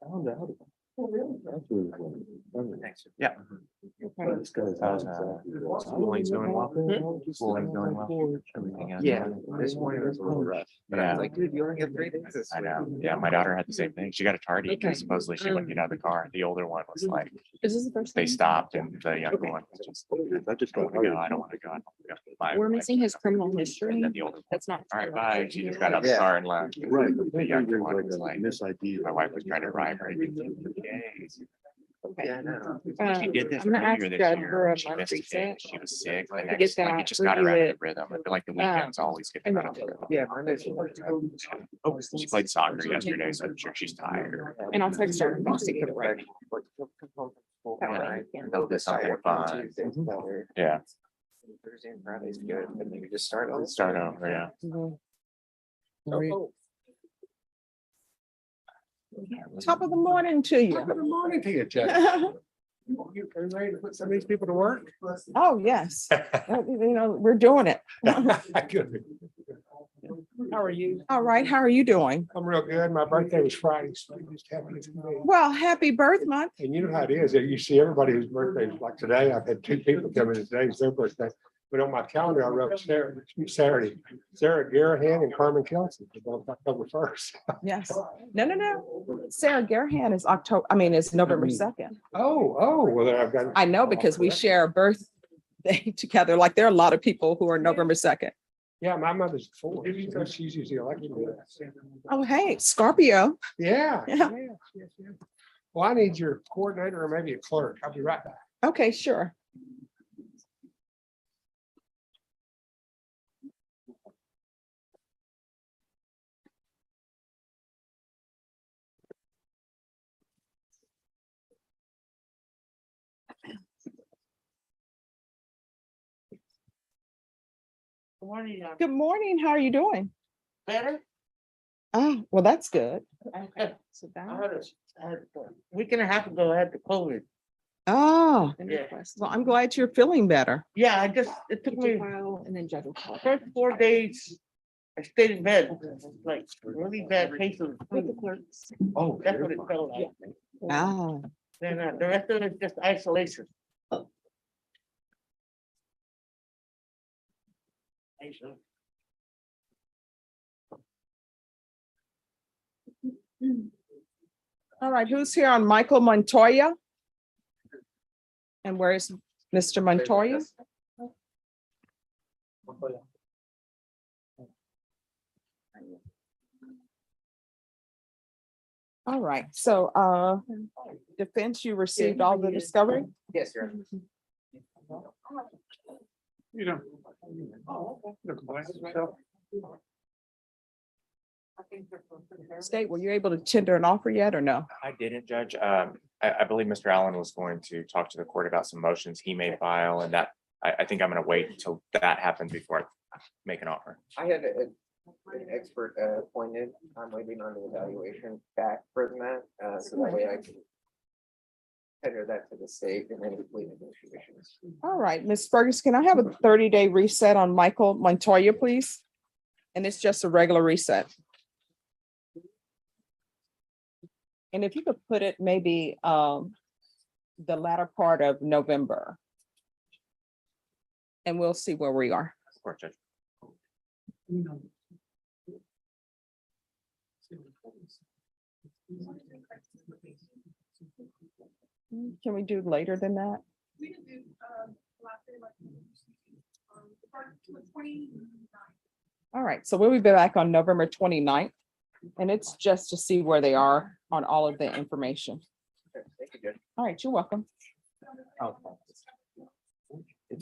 Found out. That's really funny. Thanks. Yeah. This guy's Schooling's going well. Schooling's going well. Everything else. Yeah, this morning was a little rough. But I Yeah. was like, dude, you only have 3 days this I week. know. Yeah, my daughter had the same thing. She got a tardy Okay. because supposedly she wouldn't get out of the car. The older one was like, Is this the first? they time? stopped and the younger one was just, I just I don't want to go, I don't want to go. I don't wanna go. We're My- missing his criminal history. And then the older one, That's not. all right, bye. She just got out of the car and left. Right. The younger one was like, Miss idea. my wife was trying to ride her. Days. Okay. Yeah, I know. She did this I'm gonna ask earlier this Judge year. for a She month missed a day. reset. She was sick. The To next, get like, that, it just got her out review of it. the rhythm. I feel like the weekends always get her out of the rhythm. Yeah, Monday's. Oh, she played soccer yesterday, so I'm sure she's tired. And I'll text her. I'll see her right. That way you can- They'll do something fun. Yeah, Thursday and Friday's good, and maybe just start over. start over, yeah. Oh, Top of the morning to you. Good morning to you, Judge. You ready to put some of these people to work? Oh, yes. You know, we're doing it. Good. How are you? All right, how are you doing? I'm real good. My birthday was Friday, so I'm just happy to be. Well, happy birth month. And you know how it is, that you see everybody whose birthday is like today. I've had 2 people come in today, it's their birthday. But on my calendar, I wrote Saturday, Sarah Garahan and Carmen Kelsey, both October 1st. Yes. No. Sarah Garahan is is November 2nd. Well, then I've got. I know because we share a birthday together. Like there are a lot of people who are November 2nd. Yeah, my mother's 4. She's usually election day. Oh, hey, Scorpio. Yeah. Yeah. Yes. Well, I need your coordinator or maybe a clerk. I'll be right back. Okay, sure. Morning. Good morning. How are you doing? Better? Oh, well, that's good. Okay. Sit I down. had a week and a half ago, I had the COVID. Oh, Then Yeah. request. well, I'm glad you're feeling better. Yeah, it took Put your me file and then judge will call. first 4 days. I stayed in bed, like really bad case of With the flu. clerks. Oh, That's what it felt like. Ah, Then the rest of it is just isolation. all right. Who's here on Michael Montoya? And where's Mr. Montoya? All right, so defense, you received all the discovery? Yes, sir. You know. State, were you able to tender an offer yet or no? I didn't, Judge. I believe Mr. Allen was going to talk to the court about some motions he may file, and that, I think I'm gonna wait until that happens before I make an offer. I had an expert appointed. I'm waiting on the evaluation back for that, so that way I can tender that to the state and then plea negotiations. All right, Ms. Fergus, can I have a 30-day reset on Michael Montoya, please? And it's just a regular reset. And if you could put it maybe the latter part of November. And we'll see where we are. Of course, Judge. Can we do later than that? All right, so we'll be back on November 29th. And it's just to see where they are on all of the information. Thank you, Judge. All right, you're welcome.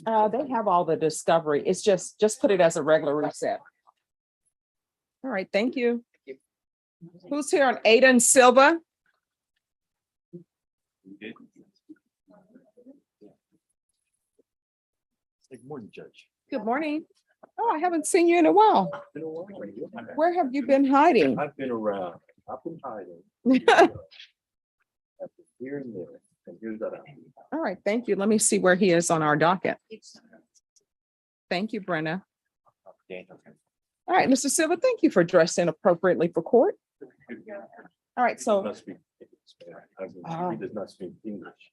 They have all the discovery. It's just put it as a regular reset. All right, thank you. Who's here on Aiden Silva? Good morning, Judge. Good morning. Oh, I haven't seen you in a while. Where have you been hiding? I've been around, I've been hiding. I've been here and there, and here's that. All right, thank you. Let me see where he is on our docket. Thank you, Brenna. All right, Mr. Silva, thank you for dressing appropriately for court. All right, so. He does not speak English.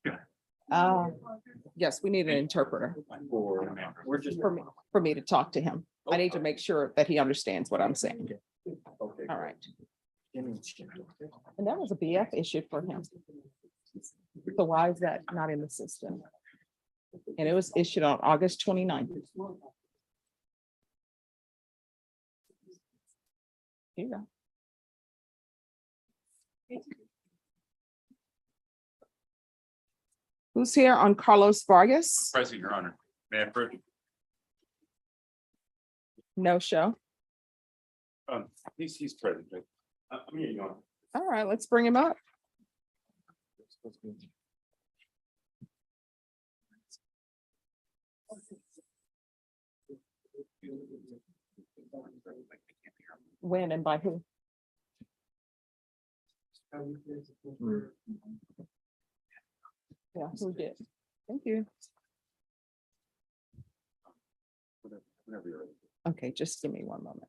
Yes, we need an interpreter We're just. for me to talk to him. I need to make sure that he understands what I'm saying. Okay. All right. And that was a BF issued for him. So why is that not in the system? And it was issued on August 29th. Here you go. Who's here on Carlos Vargas? Present, Your Honor. May I approach? No show. He's present. I'm here, Your Honor. All right, let's bring him up. When and by who? Yeah, who did? Thank you. Whenever you're ready. Okay, just give me one moment.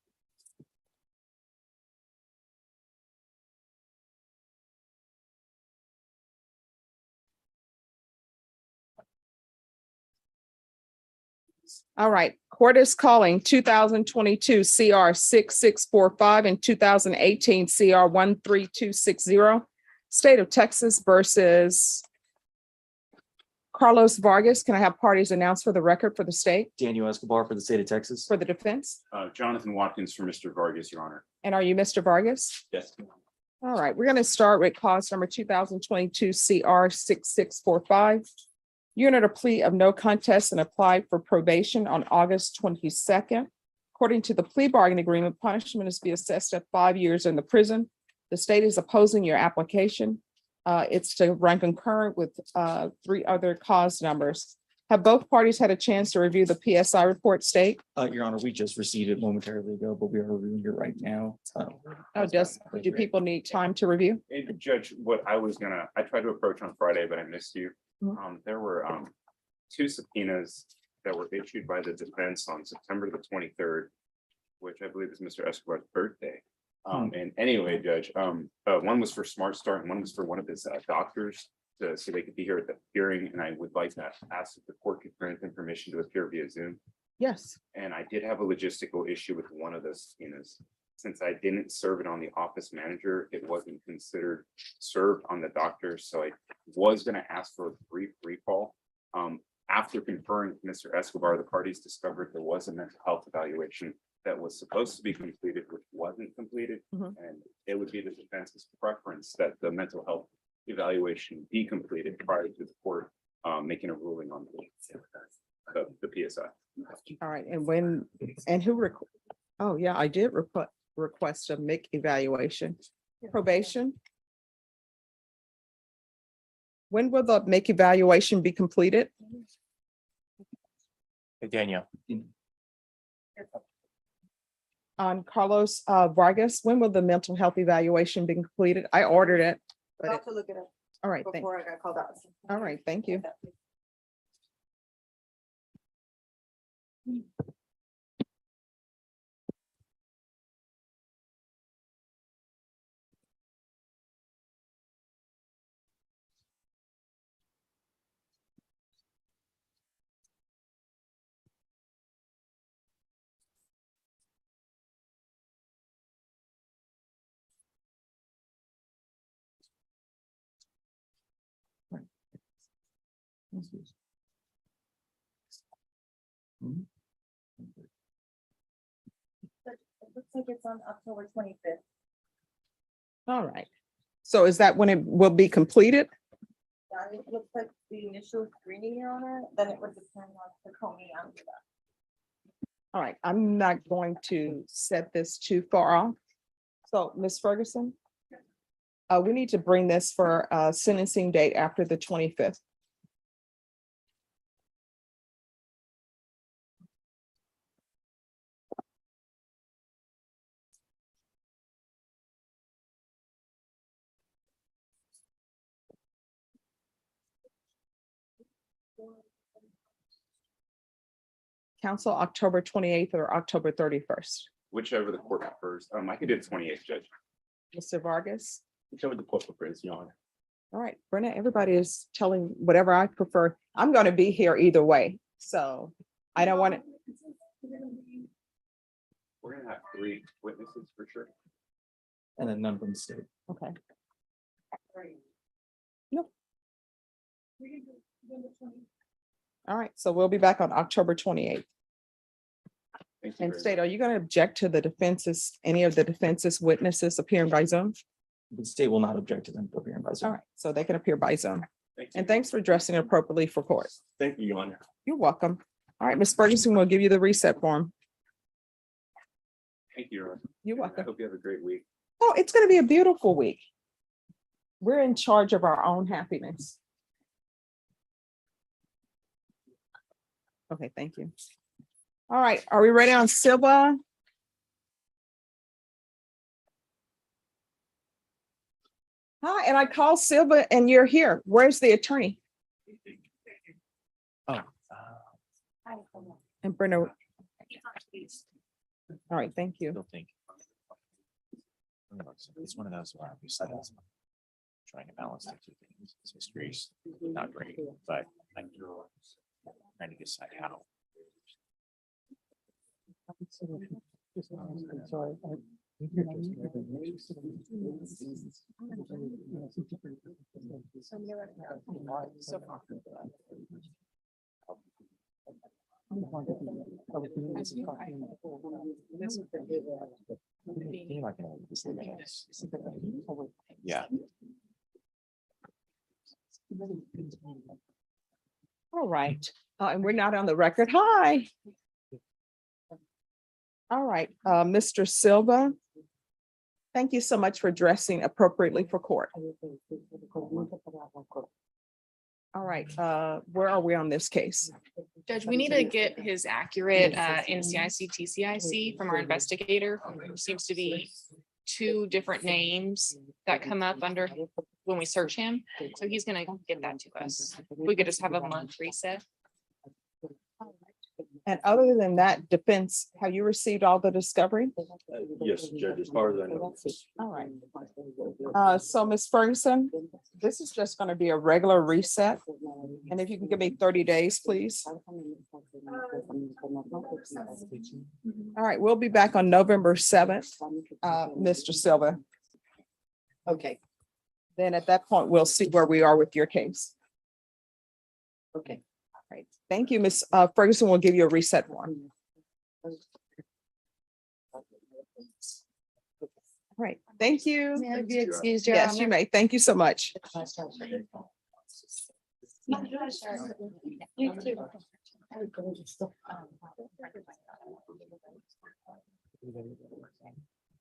All right, court is calling 2022 CR 6645 and 2018 CR 13260. State of Texas versus Carlos Vargas. Can I have parties announced for the record for the state, Daniel Escobar for the state of Texas. for the defense? Jonathan Watkins for Mr. Vargas, Your Honor. And are you Mr. Vargas? Yes. All right, we're going to start with cause number 2022 CR 6645. You entered a plea of no contest and applied for probation on August 22nd. According to the plea bargaining agreement, punishment is to be assessed at 5 years in the prison. The state is opposing your application. It's to run concurrent with 3 other cause numbers. Have both parties had a chance to review the PSI report, state? Your Honor, we just received it momentarily ago, but we are reviewing it right now. Do people need time to review? And Judge, I tried to approach on Friday, but I missed you. There were 2 subpoenas that were issued by the defense on September the 23rd, which I believe is Mr. Escobar's birthday. And anyway, Judge, one was for Smart Start and one was for one of his doctors so they could be here at the hearing. And I would like to ask if the court could grant them permission to appear via Zoom. Yes. And I did have a logistical issue with one of those subpoenas. Since I didn't serve it on the office manager, it wasn't considered served on the doctor. So I was going to ask for a brief recall. After conferring with Mr. Escobar, the parties discovered there was a mental health evaluation that was supposed to be completed, which wasn't completed. And it would be the defense's preference that the mental health evaluation be completed prior to the court making a ruling on the PSI. All right, and who, oh yeah, I did request a MIC evaluation. Probation. When will the MIC evaluation be completed? Hey, Daniel. On Carlos Vargas, when will the mental health evaluation be completed? I ordered it. But look it up. All right, before I got called out. all right, thank you. It looks like it's on October 25th. All right. So is that when it will be completed? It looks like the initial screening, Your Honor, then it would depend on the Coney after that. All right, I'm not going to set this too far off. So, Ms. Ferguson? We need to bring this for a sentencing date after the 25th. Council, October 28th or October 31st. Whichever the court prefers. I could do the 28th, Judge. Mr. Vargas? Whichever the court prefers, Your Honor. All right, Brenda, everybody is telling whatever I prefer. I'm going to be here either way. So I don't want to. We're gonna have 3 witnesses for sure. And then none from the state. Okay. Nope. All right, so we'll be back on October 28th. Thank you And very state, are you going to object to the defense's, any of the defense's witnesses appearing by Zoom? The state will not object to them appearing by Zoom. All right, so they can appear by Zoom. Thank you. And thanks for dressing appropriately for court. Thank you, Your Honor. You're welcome. All right, Ms. Ferguson will give you the reset form. Thank you, Your Honor. You're I welcome. hope you have a great week. Oh, it's going to be a beautiful week. We're in charge of our own happiness. Okay, thank you. All right, are we ready on Silva? Hi, and I called Silva and you're here. Where's the attorney? Oh, And Brenda. All right, thank you. still think. It's one of those where obviously that's trying to balance the two things. This history's not great, but I'm trying to decide how. Yeah. All right, and we're not on the record. Hi. All right, Mr. Silva. Thank you so much for dressing appropriately for court. All right, where are we on this case? Judge, we need to get his accurate NCIC, TCIC from our investigator. There seems to be 2 different names that come up under when we search him. So he's gonna get that to us. We could just have a month reset. And other than that, defense, have you received all the discovery? Yes, Judge, as far as I know. All right. So Ms. Ferguson, this is just going to be a regular reset. And if you can give me 30 days, please. All right, we'll be back on November 7th, Mr. Silva. Okay. Then at that point, we'll see where we are with your case. Okay. All right. Thank you, Ms. Ferguson. We'll give you a reset form. All right. Thank you. May I be excused, Your Yes, Honor? you may. Thank you so much. You too.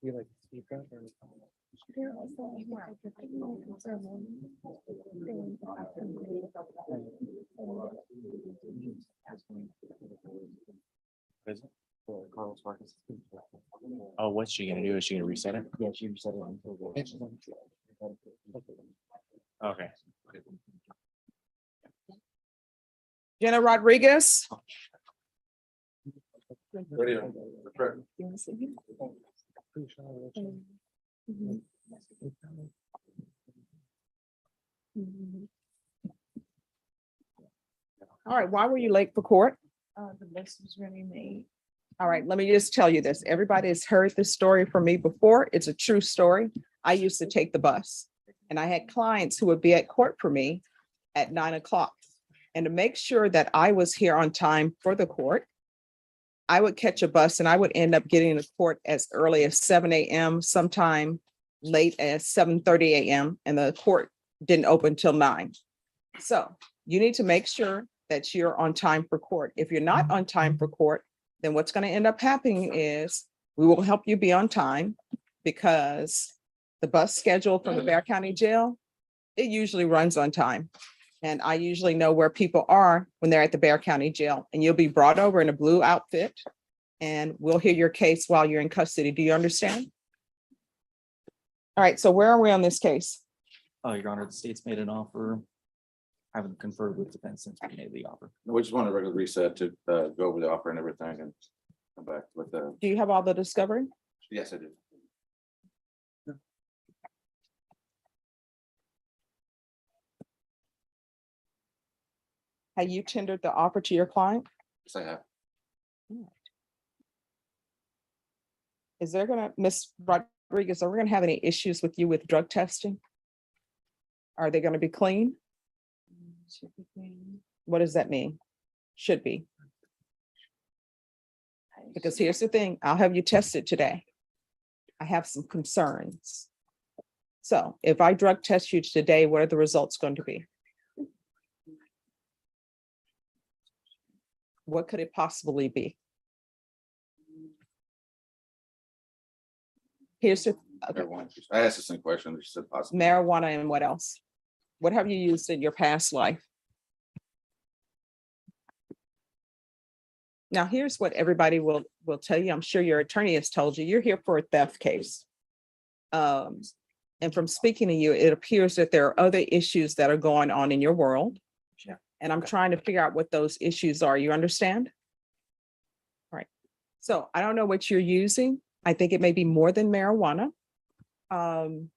You like to speak up or? Carlos Marcus. Oh, what's she gonna do? Is she gonna reset it? Yeah, she said it until. Okay. Jenna Rodriguez. All right, why were you late for court? The list was really made. All right, let me just tell you this. Everybody has heard this story from me before. It's a true story. I used to take the bus and I had clients who would be at court for me at 9 o'clock. And to make sure that I was here on time for the court, I would catch a bus and I would end up getting to court as early as 7 a.m., sometime late as 7:30 a.m. And the court didn't open till 9. So you need to make sure that you're on time for court. If you're not on time for court, then what's going to end up happening is we will help you be on time because the bus schedule from the Bexar County Jail, it usually runs on time. And I usually know where people are when they're at the Bexar County Jail, and you'll be brought over in a blue outfit and we'll hear your case while you're in custody. Do you understand? All right, so where are we on this case? Your Honor, the state's made an offer. I haven't conferred with defense since we made the offer. We just want a regular reset to go over the offer and everything and come back with the. Do you have all the discovery? Yes, I do. Have you tendered the offer to your client? Yes, I have. Is there gonna, Ms. Rodriguez, are we gonna have any issues with you with drug testing? Are they gonna be clean? What does that mean? Should be. Because here's the thing, I'll have you tested today. I have some concerns. So if I drug test you today, what are the results going to be? What could it possibly be? Here's the, okay. I asked the same question. She said possible. Marijuana and what else? What have you used in your past life? Now, here's what everybody will tell you. I'm sure your attorney has told you. You're here for a theft case. And from speaking to you, it appears that there are other issues that are going on in your world. Yeah. And I'm trying to figure out what those issues are. You understand? All right. So I don't know what you're using. I think it may be more than marijuana. I'm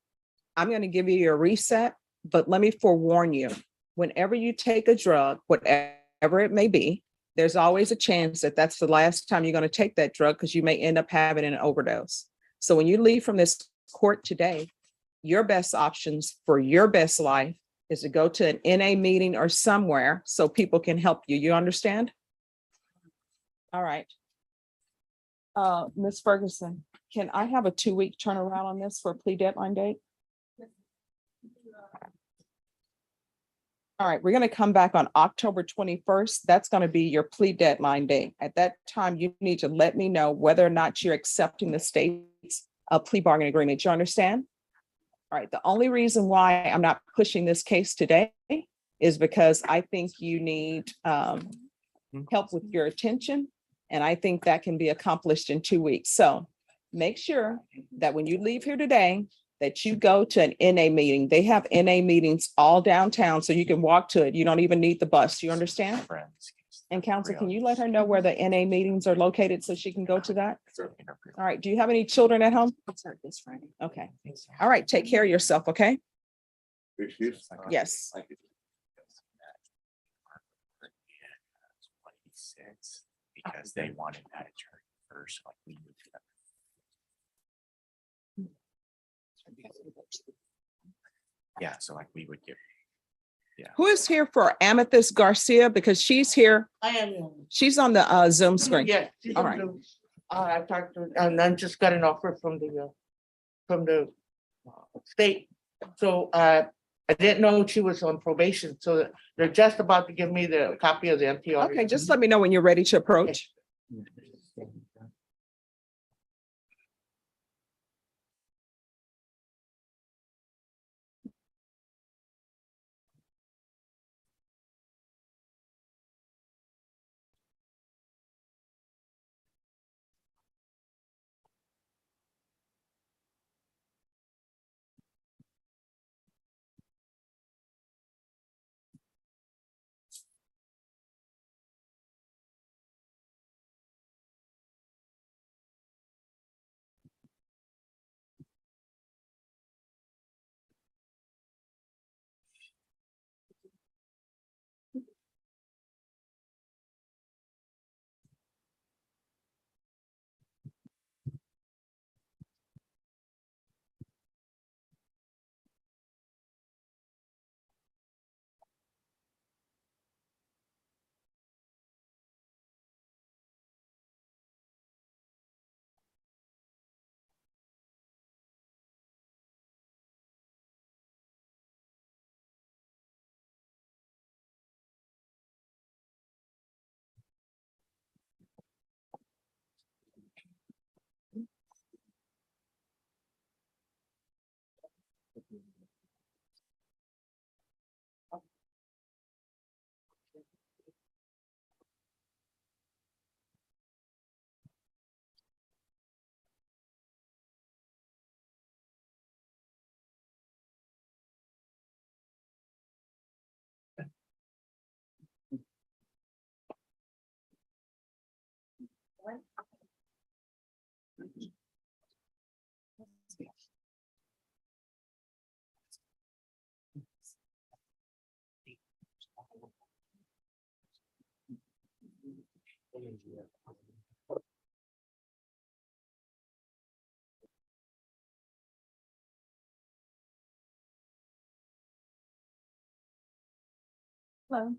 going to give you a reset, but let me forewarn you. Whenever you take a drug, whatever it may be, there's always a chance that that's the last time you're going to take that drug because you may end up having an overdose. So when you leave from this court today, your best options for your best life is to go to an NA meeting or somewhere so people can help you. You understand? All right. Ms. Ferguson, can I have a 2-week turnaround on this for a plea deadline date? All right, we're going to come back on October 21st. That's going to be your plea deadline date. At that time, you need to let me know whether or not you're accepting the state's plea bargaining agreement. You understand? All right, the only reason why I'm not pushing this case today is because I think you need help with your attention. And I think that can be accomplished in 2 weeks. So make sure that when you leave here today, that you go to an NA meeting. They have NA meetings all downtown, so you can walk to it. You don't even need the bus. You understand? And counsel, can you let her know where the NA meetings are located so she can go to that? All right. Do you have any children at home? This Friday. Okay. All right. Take care of yourself. Okay. Excuse? Yes. Because they wanted that attorney first, like we moved it up. Yeah, so like we would give. Yeah. Who is here for Amethyst Garcia? Because she's here. I am. She's on the Zoom screen. Yeah. All right. I talked to, and I just got an offer from the state. So I didn't know she was on probation, so they're just about to give me the copy of the MTR. Okay, just let me know when you're ready to approach. Hello.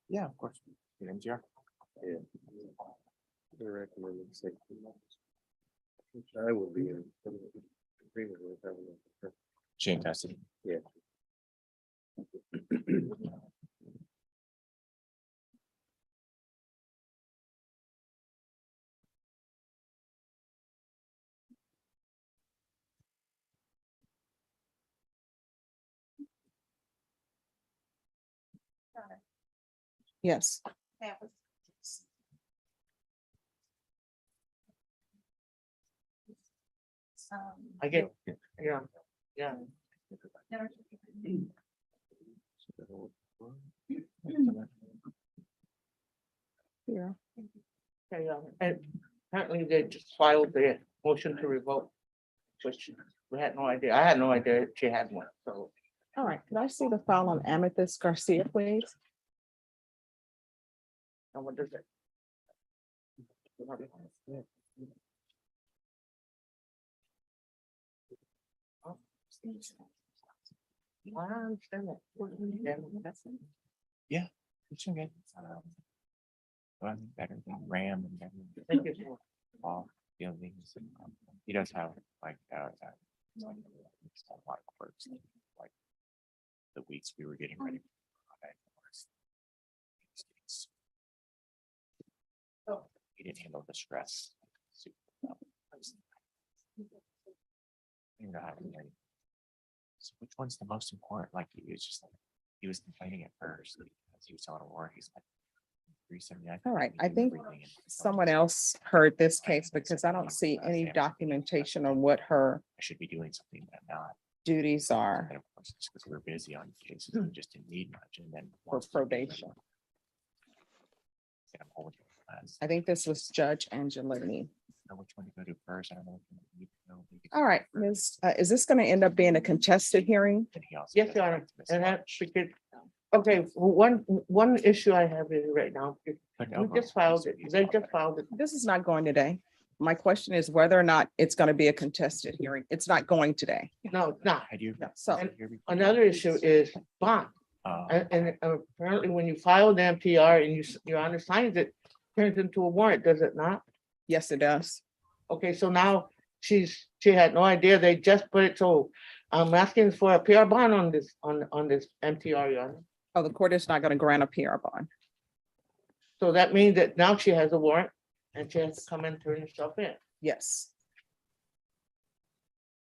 Yeah, of course. MTR. Yeah. They're recommending 60 months. Which I would be in agreement with having. Chain custody. Yeah. Yes. I get, yeah, yeah. Yeah. Okay, and apparently they just filed the motion to revoke, which we had no idea. I had no idea she had one, so. All right, could I see the file on Amethyst Garcia, please? And what does it? I understand that. Yeah. It's okay. Well, better than RAM and better Thank you. than all buildings. He does have like a lot of quirks, like the weeks we were getting ready. He didn't handle the stress. super well. You know, so which one's the most important? Like he was just like, he was complaining at first because he was telling Aurora, he's like, 379. All right, I think someone else heard this case because I don't see any documentation on what her I should be doing something that not. duties are And of course, it's because we're busy on cases, we just didn't need much, and then. for probation. Yeah, I'm holding class. I think this was Judge Angelini. I don't know which one to go to first. I don't know. Which one to need to know. All right, Ms., is this going to end up being a contested hearing? And he also Yes, does Your Honor, like to miss and that lunch. because, okay, one issue I have is right now, is But we overall, just filed it, he's they a lot just better. filed it. This is not going today. My question is whether or not it's going to be a contested hearing. It's not going today. No, it's not. Had you? So And another issue is bond. And apparently when you file the MTR and Your Honor signs it, turns into a warrant, does it not? yes, it does. Okay, so now she had no idea, they just put it, so I'm asking for a PR bond on this MTR, Your Honor. Oh, the court is not going to grant a PR bond. So that means that now she has a warrant and she has to come and turn herself in. Yes.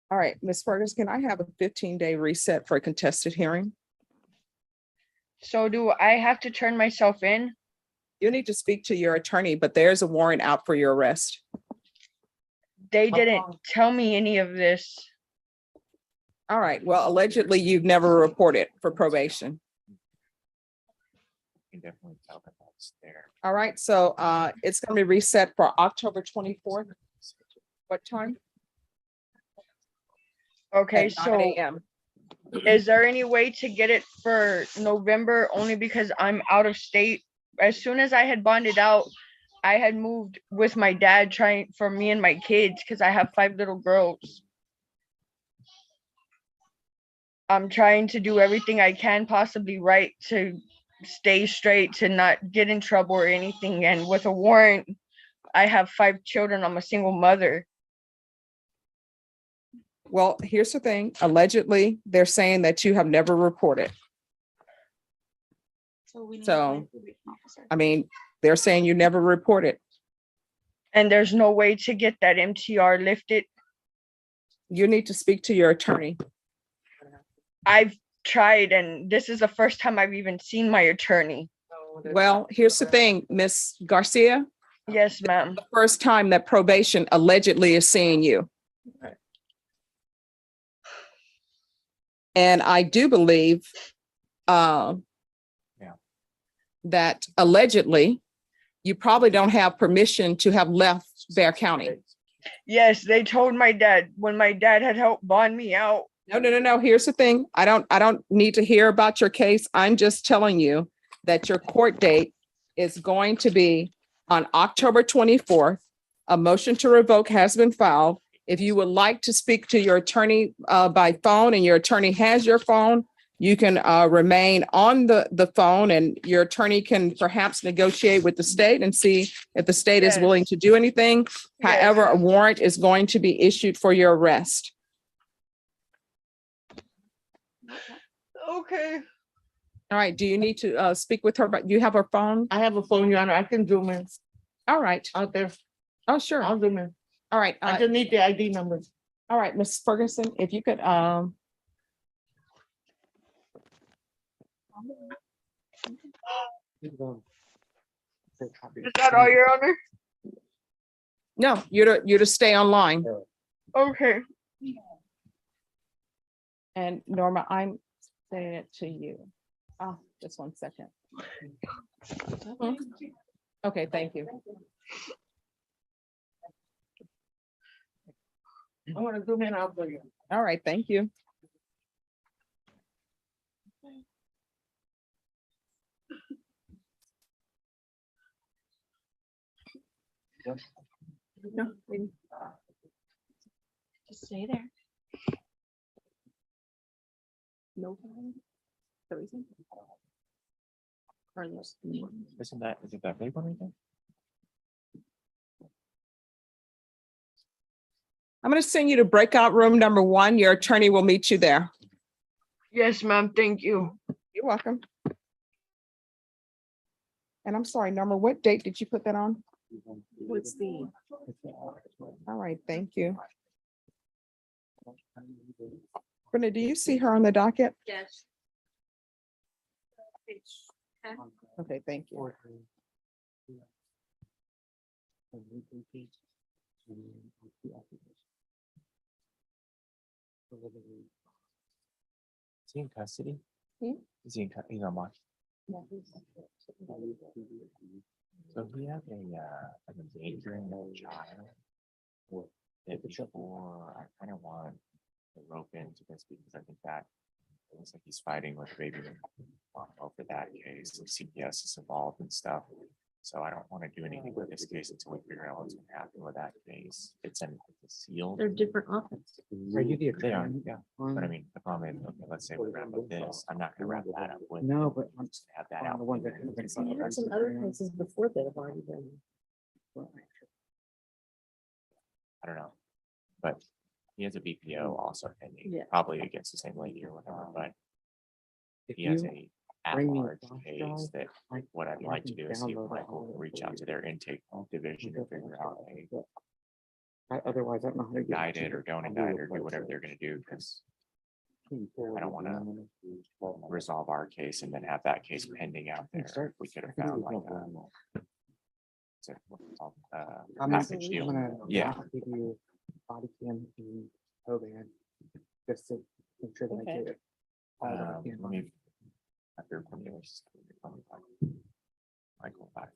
All right, Ms. Fergus, can I have a 15-day reset for a contested hearing? So do I have to turn myself in? You need to speak to your attorney, but there's a warrant out for your arrest. They didn't tell me any of this. All right, well, allegedly, you've never reported for probation. You can definitely tell that that's there. All right, so it's going to be reset for October 24th. What time? Okay, At 9 so a.m. is there any way to get it for November? Only because I'm out of state. As soon as I had bonded out, I had moved with my dad trying for me and my kids because I have 5 little girls. I'm trying to do everything I can possibly right to stay straight, to not get in trouble or anything. And with a warrant, I have 5 children. I'm a single mother. Well, here's the thing. Allegedly, they're saying that you have never reported. So, I mean, they're saying you never reported. And there's no way to get that MTR lifted. You need to speak to your attorney. I've tried, and this is the first time I've even seen my attorney. Well, here's the thing, Miss Garcia. Yes, ma'am. The first time that probation allegedly is seeing you. And I do believe that allegedly you probably don't have permission to have left Bear County. Yes, they told my dad when my dad had helped bond me out. No. Here's the thing. I don't need to hear about your case. I'm just telling you that your court date is going to be on October 24th. A motion to revoke has been filed. If you would like to speak to your attorney by phone and your attorney has your phone, you can remain on the phone and your attorney can perhaps negotiate with the state and see if the state is willing to do anything. However, a warrant is going to be issued for your arrest. Okay. All right. Do you need to speak with her? But you have her phone? I have a phone, Your Honor. I can zoom in All right. out there. Oh, sure. I'll zoom in. All right. I just need the ID number. All right, Ms. Ferguson, if you could, Is that all, Your Honor? no, you're to stay online. Okay. And Norma, I'm saying it to you. Oh, just 1 second. Okay, thank you. I want to zoom in out there. All right, thank you. No, just stay there. No. Isn't is it that big one right there? I'm going to send you to breakout room number 1. Your attorney will meet you there. Yes, ma'am. Thank you. You're welcome. And I'm sorry, Norma, what date did you put that on? What's the? All right, thank you. Brenda, do you see her on the docket? Yes. Okay, thank you. Is he in custody? Hmm? Is he he's on watch? So he had an endangering of a child. That before I kind of want to rope into this because I think that it looks like he's fighting with baby over that case. So CPS is involved and stuff. So I don't want to do anything with this case until we figure out what's going to happen with that case. It's sealed. They're different offenses. Are you the They are, attorney? yeah. But I mean, the problem is, okay, let's say we wrap up this. I'm not gonna wrap that up with. No, but I'm just have that on out. the ones that haven't been You had some other cases before that have already been. I don't know. But he has a BPO also pending, Yeah. probably against the same lady or whatever, but If he has you a bring me a at-large flash case drive, that I what I'd like to do is see if download Michael all can of reach it. out to their intake division and figure out a Otherwise, I don't know how to get. guide it or don't indict or do whatever they're gonna do, because I don't wanna resolve our case and then have that case pending out there. We could have found like a I'm package deal. gonna Yeah. give you body cam and Hoban just to make sure that I Okay. get it. all that I Let can. me. After Michael back.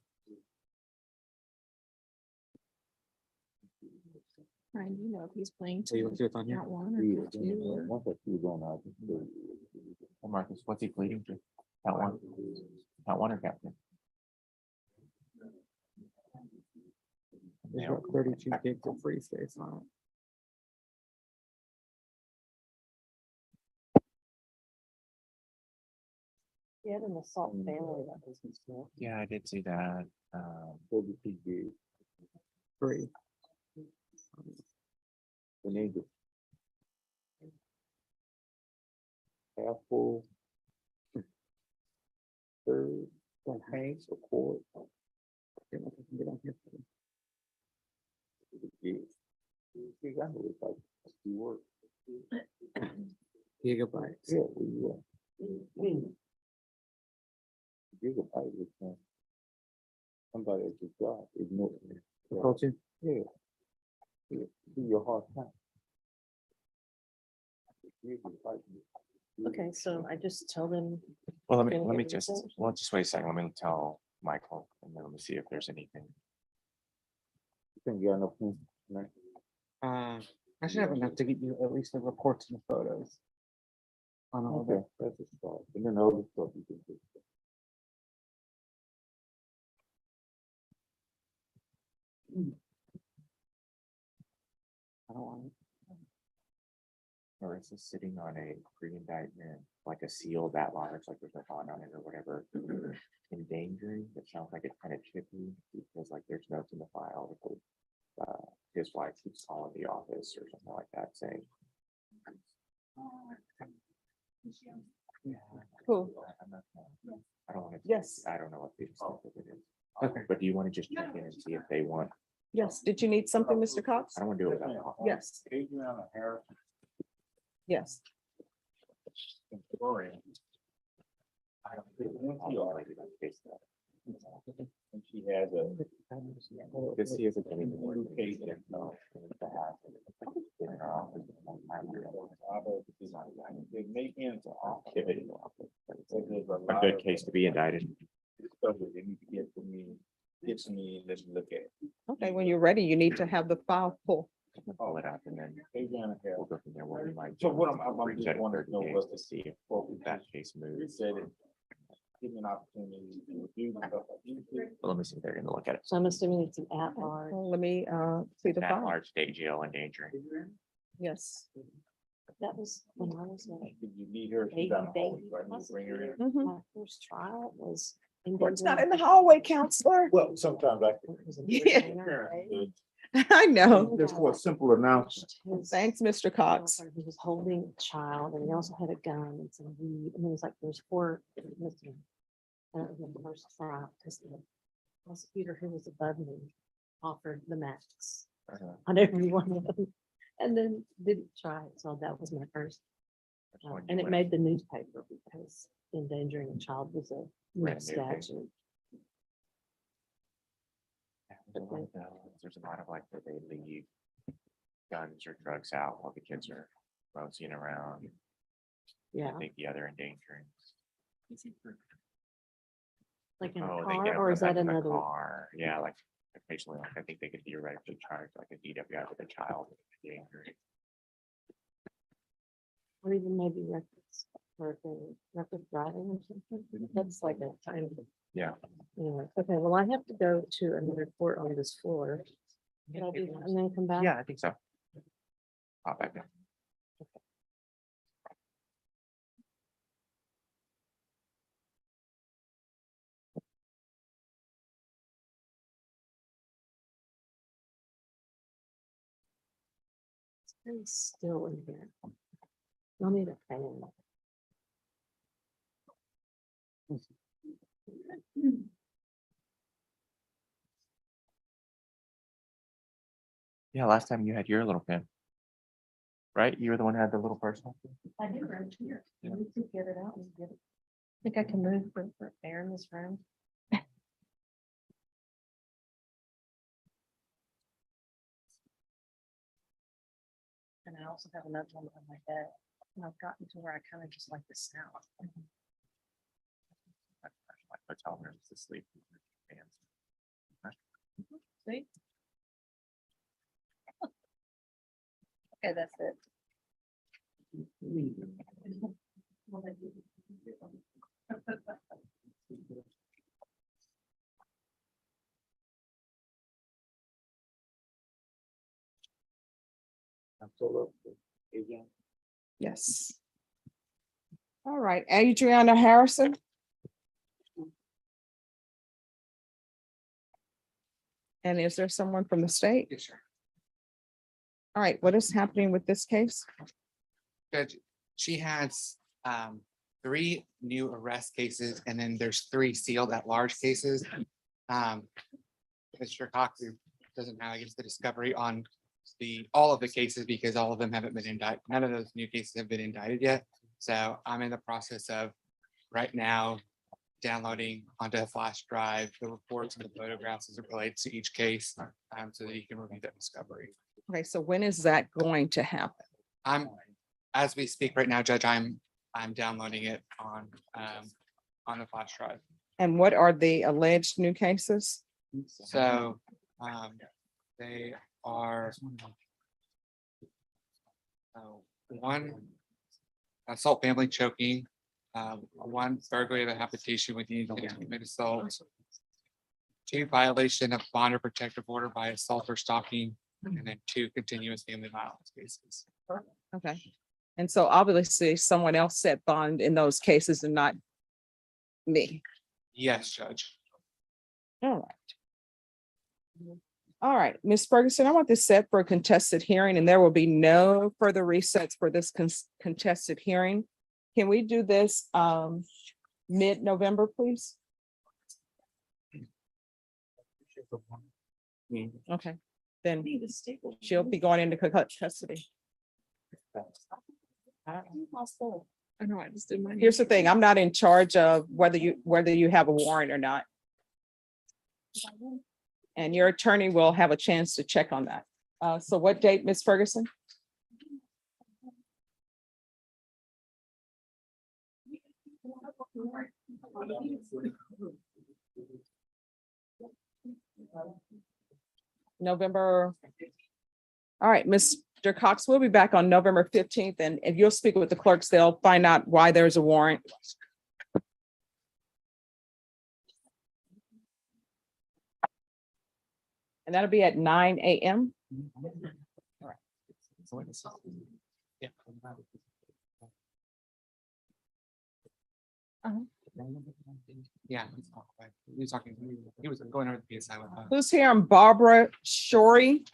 Ryan, do you know if he's playing So you want to see what's on here? count 1 or count 2 or? Well, Marcus, what's he pleading to? Count one? Count one or count two? There's about 32 gigs of free space on it. He had an assault family that was his fault. Yeah, I did see that. Free. We need to. Half full. Third, one half, a quart. See if I can get on here for you. You got it, like, you work. Gigabytes. Yeah, gigabyte is, somebody at your job, ignore it. Culture. Yeah. Yeah, do your hard time. Gigabyte. Okay, so I just tell them. Well, let Can we me get just, results? well, just wait a second. Let me tell Michael and then let me see if there's anything. Think you got enough room tonight? I should have enough to get you at least the reports and the photos. On all of Okay, it. that's a start. And then the other stuff you can do. I don't want it. Or is this sitting on a pre-indictment, like a seal that large, like there's no bond on it or whatever? Endangering, it sounds like it's kind of chippy because like there's notes in the file. Because, his wife keeps calling the office or something like that saying. Cool. I don't want to. Yes. I don't know what the extent of it is. Okay. But do you want to just check in and see if they want? Yes. Did you need something, Mr. Cox? I don't want to do it without. Yes. Adriana Harris. Yes. Gloria. I don't think. And she has a. Because he has a. Case that, no. They make ends off. A good case to be indicted. Stuff that they need to get to me, let's look at it. Okay, when you're ready, you need to have the file full. Pull it up and then Adriana Harris. we'll go from there. Where we might. So what I'm reach just out in wanting to 30 know days was to see if what that case you moves. said it. Give me an opportunity to review the stuff. But let me see if they're gonna look at it. So I'm assuming it's an at large. Let me see the At file. large state jail endangering. Yes. That was when I was like If you need her, she's baby, down the baby. hallway, right? You bring her in. Mhm. My first trial was. It's not in the hallway, counselor. Well, sometimes I. Yeah. Good. I know. Just for a simple announcement. Thanks, Mr. Cox. He was holding a child and he also had a gun and some weed. And it was like, there's 4 missing. And it was the first trial because the prosecutor who was above me offered the max on every one of them. And then didn't try it. So that was my first. And it made the newspaper because endangering a child was a Brand new thing. statute. There's a lot of like that they leave guns or drugs out while the kids are moseying around. Yeah. I think the other endangering. Like in a Oh, they car, get or is them that in a another? car. Yeah, like occasionally, like I think they could theoretically charge like a DWI with a child. Endangering. Or even maybe records, or record driving or something. That's like a time. Yeah. Anyway, okay, well, I have to go to another court on this floor. Can I do that and then come back? Yeah, I think so. Pop back in. It's very still in here. I'll need a fan. Yeah, last time you had your little pen. Right? You were the one who had the little personal. I did right here. You need to get it out and get it. Think I can move for air in this room? And I also have another one on my bed. And I've gotten to where I kind of just like the sound. Like hotel rooms to sleep. See? Okay, that's it. Yes. All right, Adriana Harrison. And is there someone from the state? Yes, sir. All right, what is happening with this case? Judge, she has 3 new arrest cases and then there's 3 sealed at large cases. Mr. Cox doesn't have, I guess, the discovery on all of the cases because all of them haven't been indicted. None of those new cases have been indicted yet. So I'm in the process of right now downloading onto a flash drive the reports and the photographs as it relates to each case, so that you can review that discovery. Okay, so when is that going to happen? As we speak right now, Judge, I'm I'm downloading it on the flash drive. And what are the alleged new cases? So they are one assault, family choking, one burglary of a habitation with the intent to commit assault, two violation of bond or protective order by assault or stalking, and then two continuous family violence cases. Okay. And so obviously someone else set bond in those cases and not me. Yes, Judge. All right. All right, Ms. Ferguson, I want this set for a contested hearing and there will be no further resets for this contested hearing. Can we do this mid-November, please? Okay, then she'll be going into custody. I know, I just did mine. Here's the thing, I'm not in charge of whether you have a warrant or not. And your attorney will have a chance to check on that. So what date, Ms. Ferguson? November. All right, Mr. Cox, we'll be back on November 15th, and if you'll speak with the clerks, they'll find out why there's a warrant. And that'll be at 9 a.m. All right. So what is yeah. Yeah, he was going over the PSI with us. Who's here? I'm Barbara Shorey.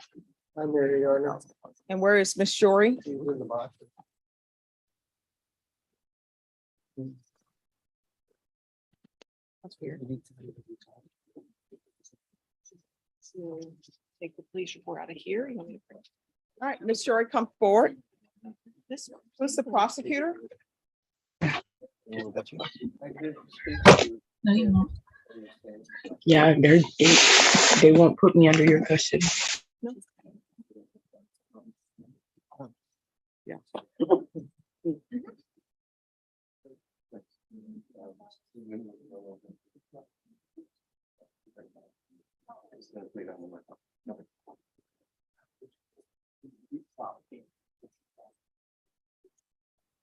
I'm ready to go now. And where is Miss Shorey? She's in the box. That's weird. So take the police report out of here. You want me to print All right, Miss Shorey, come forward. this one? Who's the prosecutor? No, you won't. Yeah, they won't put me under your custody. No. Yeah.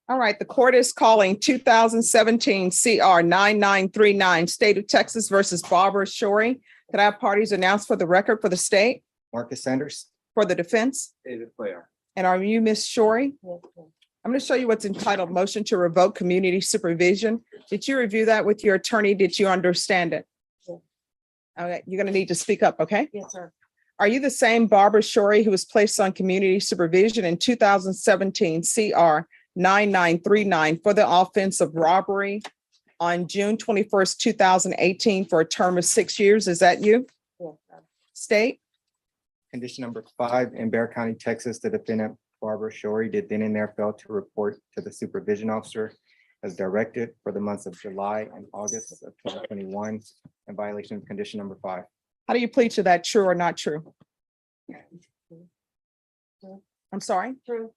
All right, the court is calling 2017 CR 9939, State of Texas versus Barbara Shorey. Could I have parties announced for the record for the state, Marcus Sanders. for the defense? David Player. And are you Miss Shorey? I'm going to show you what's entitled motion to revoke community supervision. Did you review that with your attorney? Did you understand it? Okay, you're going to need to speak up, okay? Yes, sir. Are you the same Barbara Shorey who was placed on community supervision in 2017 CR 9939 for the offense of robbery on June 21st, 2018 for a term of 6 years? Is that you? State? Condition number 5 in Bexar County, Texas, the defendant Barbara Shorey did then and there fail to report to the supervision officer as directed for the months of July and August of 2021 in violation of condition number 5. How do you plead to that, true or not true? I'm sorry? True.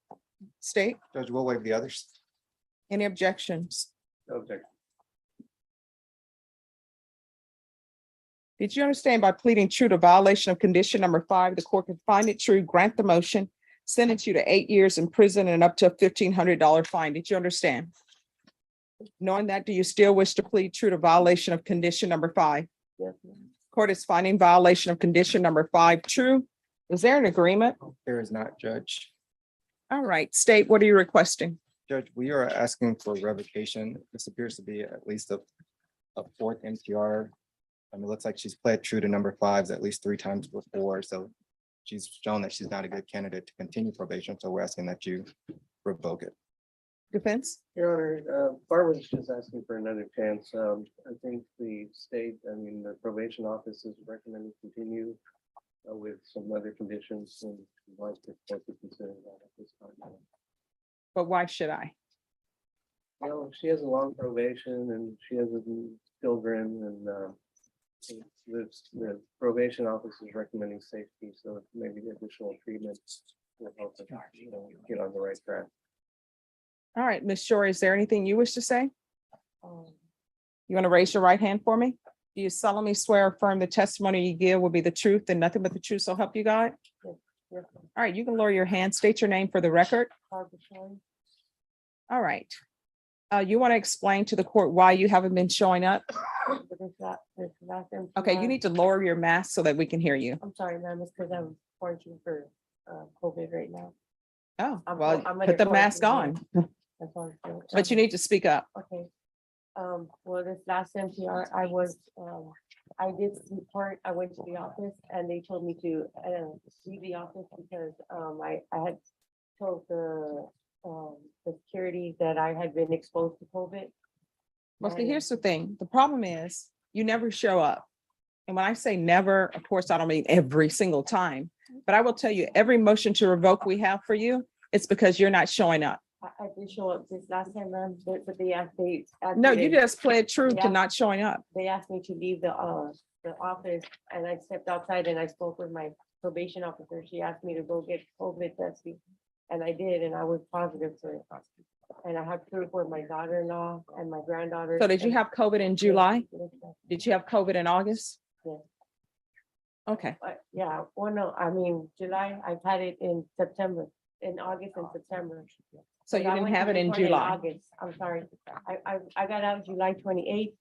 State? Judge, we'll waive the others. Any objections? Okay. Did you understand by pleading true to violation of condition number 5, the court can find it true, grant the motion, sentence you to 8 years in prison and up to a $1,500 fine? Did you understand? Knowing that, do you still wish to plead true to violation of condition number 5? Yes. Court is finding violation of condition number 5 true. Is there an agreement? There is not, Judge. All right, state, what are you requesting? Judge, we are asking for revocation. This appears to be at least a fourth MTR. I mean, it looks like she's pled true to number 5s at least 3 times before, so she's shown that she's not a good candidate to continue probation, so we're asking that you revoke it. Defense? Your Honor, Barbara's just asking for another chance. I think the state, the probation office is recommending continue with some other conditions and I'd like to consider that at this time. But why should I? Well, she has a long probation and she has children and the probation office is recommending safety, so maybe additional treatment will help her, get on the right track. All right, Ms. Shore, is there anything you wish to say? Um, You want to raise your right hand for me? Do you solemnly swear or affirm the testimony you give will be the truth and nothing but the truth, so help you God? yes, yes, All right, you can lower your hand, state your name for the record. Barbara Shore. All right. You want to explain to the court why you haven't been showing up? This last Okay, you need to lower your mask so that we can hear you. I'm sorry, ma'am, it's because I'm quarantined for COVID right now. Oh, I'm well, I'm put under the mask quarantine, on, That's all. I'm saying. but you need to speak up. Okay. Well, this last MPR, I did report, I went to the office and they told me to leave the office because I had told the security that I had been exposed to COVID. Well, see, here's the thing. The problem is you never show up. And when I say never, of course, I don't mean every single time, but I will tell you, every motion to revoke we have for you, it's because you're not showing up. I did show up this last time, ma'am, but they No, you just pled true to Yeah. not showing up. they asked me to leave the office and I stepped outside and I spoke with my probation officer. She asked me to go get COVID testing. And I did, and I was positive for it. And I have proof with my daughter-in-law and my granddaughter. So did you have COVID in July? Did you have COVID in August? Yes. Okay, Yeah, well, no, I mean, July, I've had it in September, in August and September. so you But I didn't went to have it in report July. August, I'm sorry. I got out July 28th.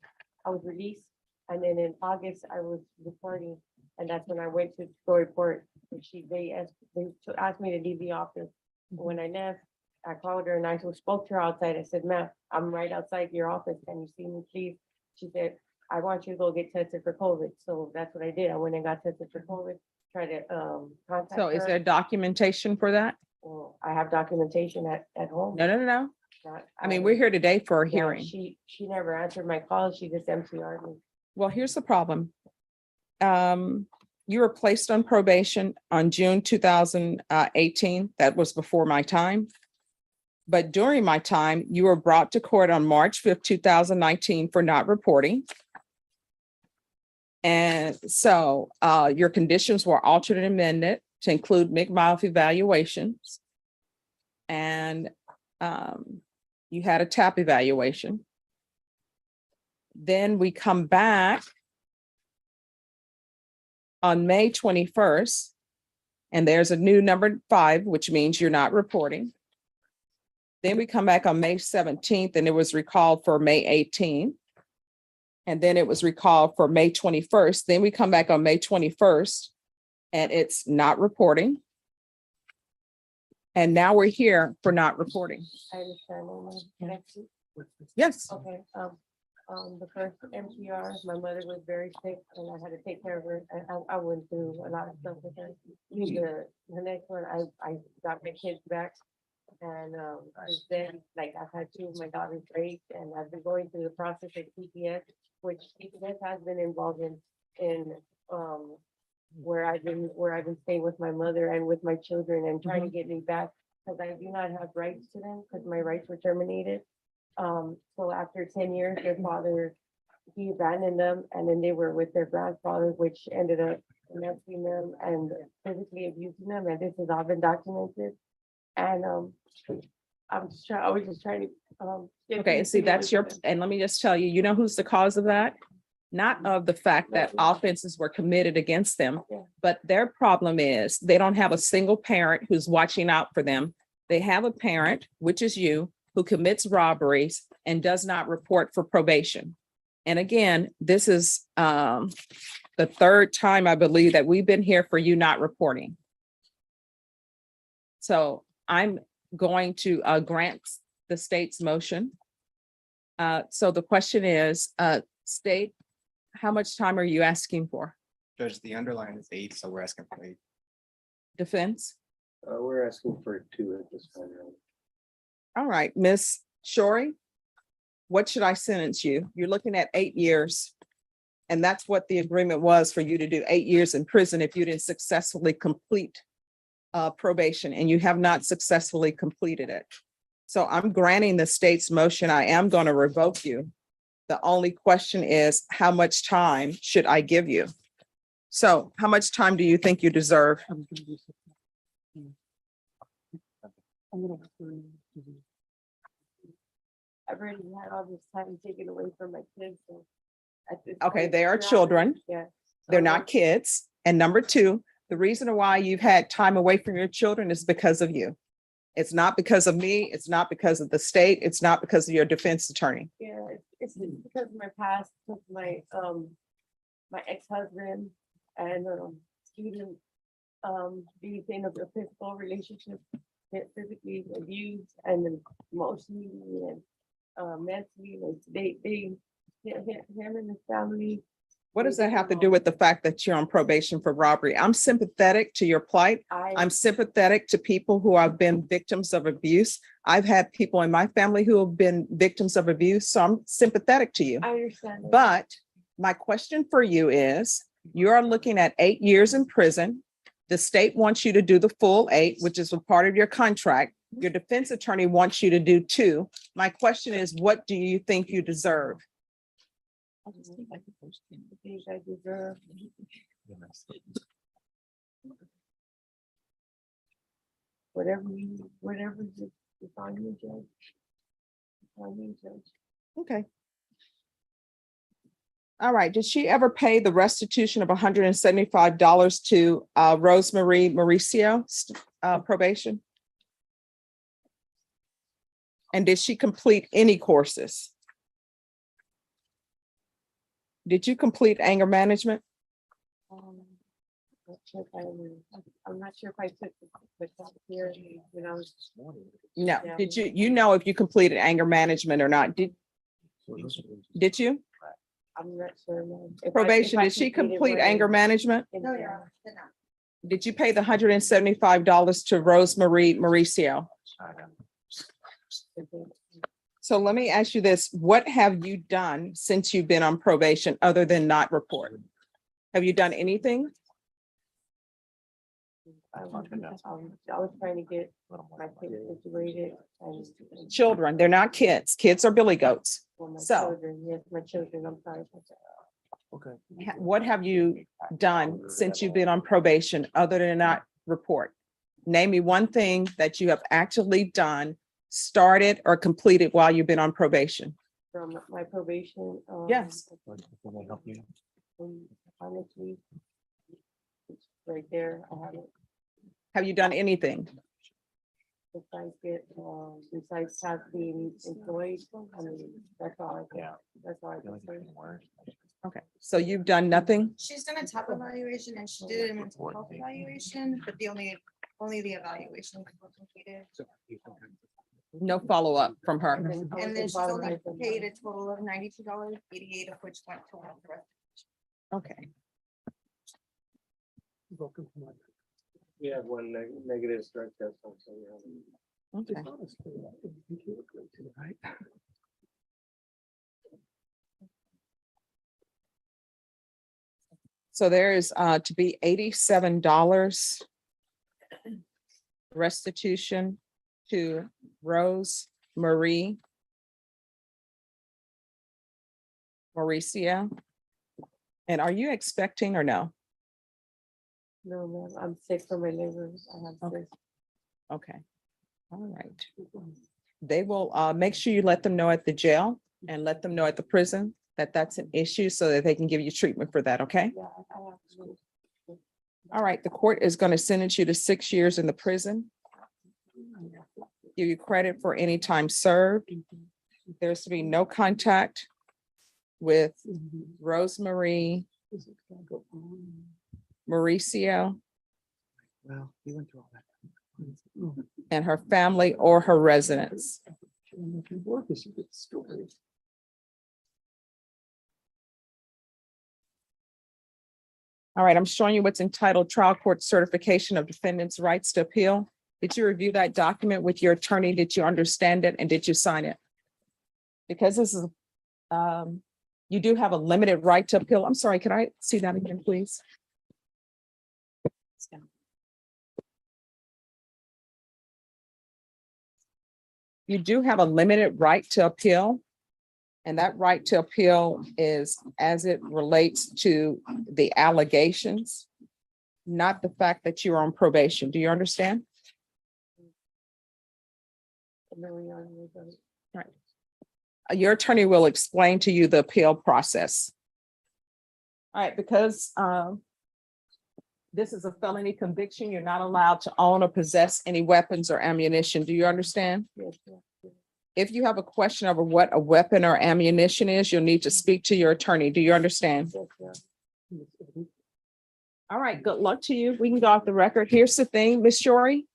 I was released. And then in August, I was reporting. And that's when I went to go report. And they asked me to leave the office. When I left, I called her and I spoke to her outside. I said, ma'am, I'm right outside your office. Can you see me, please? She said, I want you to go get tested for COVID. So that's what I did. I went and got tested for COVID, tried to contact So is her. there documentation for that? Well, I have documentation at home. No, no, no, no. Not- I mean, we're here today for a Yeah, hearing. She never answered my call. She just MCR'd me. Well, here's the problem. You were placed on probation on June 2018. That was before my time. But during my time, you were brought to court on March 5th, 2019 for not reporting. And so your conditions were altered and amended to include mid-mouth evaluations. And you had a TAP evaluation. Then we come back on May 21st, and there's a new number 5, which means you're not reporting. Then we come back on May 17th, and it was recalled for May 18th. And then it was recalled for May 21st. Then we come back on May 21st, and it's not reporting. And now we're here for not reporting. I understand. Mama. Can I see? Yes. Okay, the first MTR, my mother was very sick and I had to take care of her. I went through a lot of stuff with her. The next one, I got my kids back. And since then, like I've had 2 of my daughters raped and I've been going through the process of TPS, which TPS has been involved in where I've been staying with my mother and with my children and trying to get me back because I do not have rights to them because my rights were terminated. So after 10 years, their father, he abandoned them and then they were with their grandfather, which ended up molesting them and physically abusing them. And this has all been documented. And I was just trying to. Okay, see, that's your, and let me just tell you, you know who's the cause of that? Not of the fact that offenses were committed against them, but their problem is they don't have a single parent who's watching out for them. They have a parent, which is you, who commits robberies and does not report for probation. And again, this is the 3rd time I believe that we've been here for you not reporting. So I'm going to grant the state's motion. So the question is, state, how much time are you asking for? Judge, the underline is 8, so we're asking for 8. Defense? We're asking for 2 at this point. All right, Miss Shorey, what should I sentence you? You're looking at 8 years. And that's what the agreement was for you to do, 8 years in prison if you didn't successfully complete probation, and you have not successfully completed it. So I'm granting the state's motion. I am going to revoke you. The only question is, how much time should I give you? So how much time do you think you deserve? I've already had all this time taken away from my kids, so. at this Okay, point, they are yeah, children. Yeah. They're So, not kids. And number two, the reason why you've had time away from your children is because of you. It's not because of me. It's not because of the state. It's not because of your defense attorney. Yeah, it's just because of my past, with my ex-husband and, student, being in a physical relationship, get physically abused and then emotionally and, mentally, like, him and his family. What does that have to do with the fact that you're on probation for robbery? I'm sympathetic to your plight. I'm sympathetic to people who have been victims of abuse. I've had people in my family who have been victims of abuse, so I'm sympathetic to you. I understand. it. But my question for you is, you are looking at 8 years in prison. The state wants you to do the full 8, which is a part of your contract. Your defense attorney wants you to do 2. My question is, what do you think you deserve? I think I deserve. Whatever you define me, Judge. Define me, Judge. Okay. All right. Did she ever pay the restitution of $175 to Rosemarie Mauricio probation? And did she complete any courses? Did you complete anger management? Not sure if I'm not sure if I took the class here when I was. No. Yeah. Did you know if you completed anger management or not? Did you? I'm not sure. no. If I- Probation, if I did she completed complete what I- anger management? No, yeah. Did you pay the $175 to Rosemarie Mauricio? So let me ask you this, what have you done since you've been on probation other than not report? Have you done anything? I was trying to get my kids situated and. Children, they're not kids. Kids are billy goats. Well, my So children, yes, my children, I'm sorry. what have you done since you've been on probation other than not report? Name me one thing that you have actually done, started or completed while you've been on probation. From my probation. Yes. Honestly. It's right there, I haven't, Have you done anything? besides have being employed, I mean, that's all I can, that's all I can say. Okay, so you've done nothing? She's done a top evaluation and she did a mental health evaluation, but only the evaluation was completed. No follow-up from her. And then she's only paid a total of $92.88, of which went to the rest. Okay. We have one negative drug test. Also, Okay. So there is to be $87 restitution to Rose Marie Mauricio. And are you expecting or no? No, ma'am, I'm sick from my liver. I have this. Okay, all right. They will make sure you let them know at the jail and let them know at the prison that that's an issue so that they can give you treatment for that, okay? Yeah, I have to. All right, the court is going to sentence you to 6 years in the prison. Give you credit for any time served. There's to be no contact with Rosemarie Mauricio Well, he went through all that. and her family or her residence. All right, I'm showing you what's entitled Trial Court Certification of Defendant's Rights to Appeal. Did you review that document with your attorney? Did you understand it and did you sign it? Because this is, you do have a limited right to appeal. I'm sorry, could I see that again, please? You do have a limited right to appeal. And that right to appeal is as it relates to the allegations, not the fact that you're on probation. Do you understand? Right. Your attorney will explain to you the appeal process. All right, because this is a felony conviction, you're not allowed to own or possess any weapons or ammunition. Do you understand? If you have a question over what a weapon or ammunition is, you'll need to speak to your attorney. Do you understand? All right, good luck to you. We can go off the record. Here's the thing, Ms. Shorey.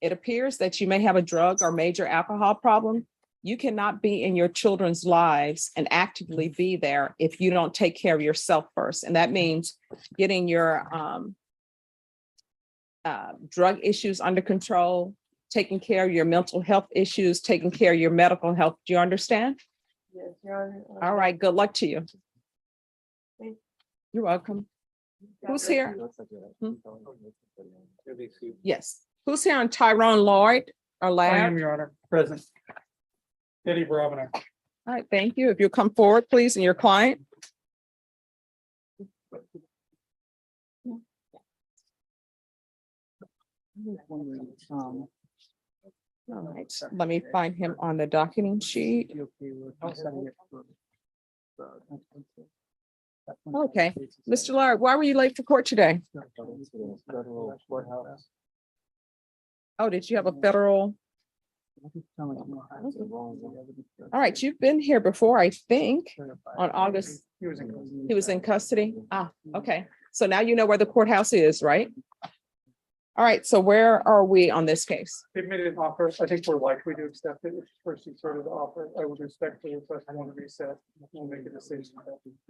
It appears that you may have a drug or major alcohol problem. You cannot be in your children's lives and actively be there if you don't take care of yourself first. And that means getting your drug issues under control, taking care of your mental health issues, taking care of your medical health. Do you understand? Yes, Your Honor. All right, good luck to you. Thank- You're welcome. Who's here? Yes. Who's here on Tyrone Lloyd or Lab? Your Honor, present. Eddie Bravino. All right, thank you. If you'll come forward, please, and your client. All right, let me find him on the docketing sheet. Okay, Mr. Lard, why were you late for court today? Oh, did you have a federal? All right, you've been here before, I think, on August. He was in custody. Ah, okay. So now you know where the courthouse is, right? All right, so where are we on this case? They've made an offer. I think we're likely to accept it. If first you started the offer, I would respectfully request I want to reset. We'll make a decision.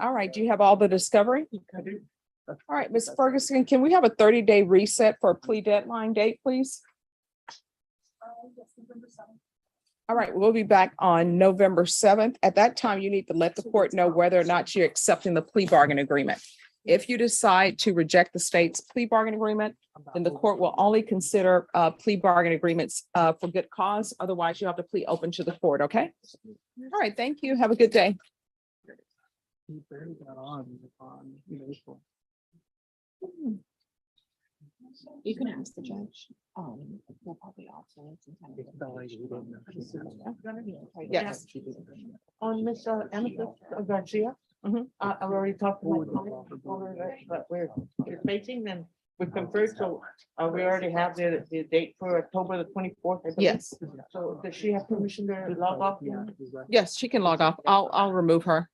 All right, do you have all the discovery? I do. All right, Ms. Ferguson, can we have a 30-day reset for a plea deadline date, please? All right, we'll be back on November 7th. At that time, you need to let the court know whether or not you're accepting the plea bargain agreement. If you decide to reject the state's plea bargain agreement, then the court will only consider plea bargain agreements for good cause. Otherwise, you have to plea open to the court, okay? All right, thank you. Have a good day. You can ask the judge. We'll probably also. Yes. On Miss Amethyst Garcia. I've already talked to my colleague, but we're facing them. We conferred, so we already have the date for October the 24th. Yes. So does she have permission to log off? Yes, she can log off. I'll remove her.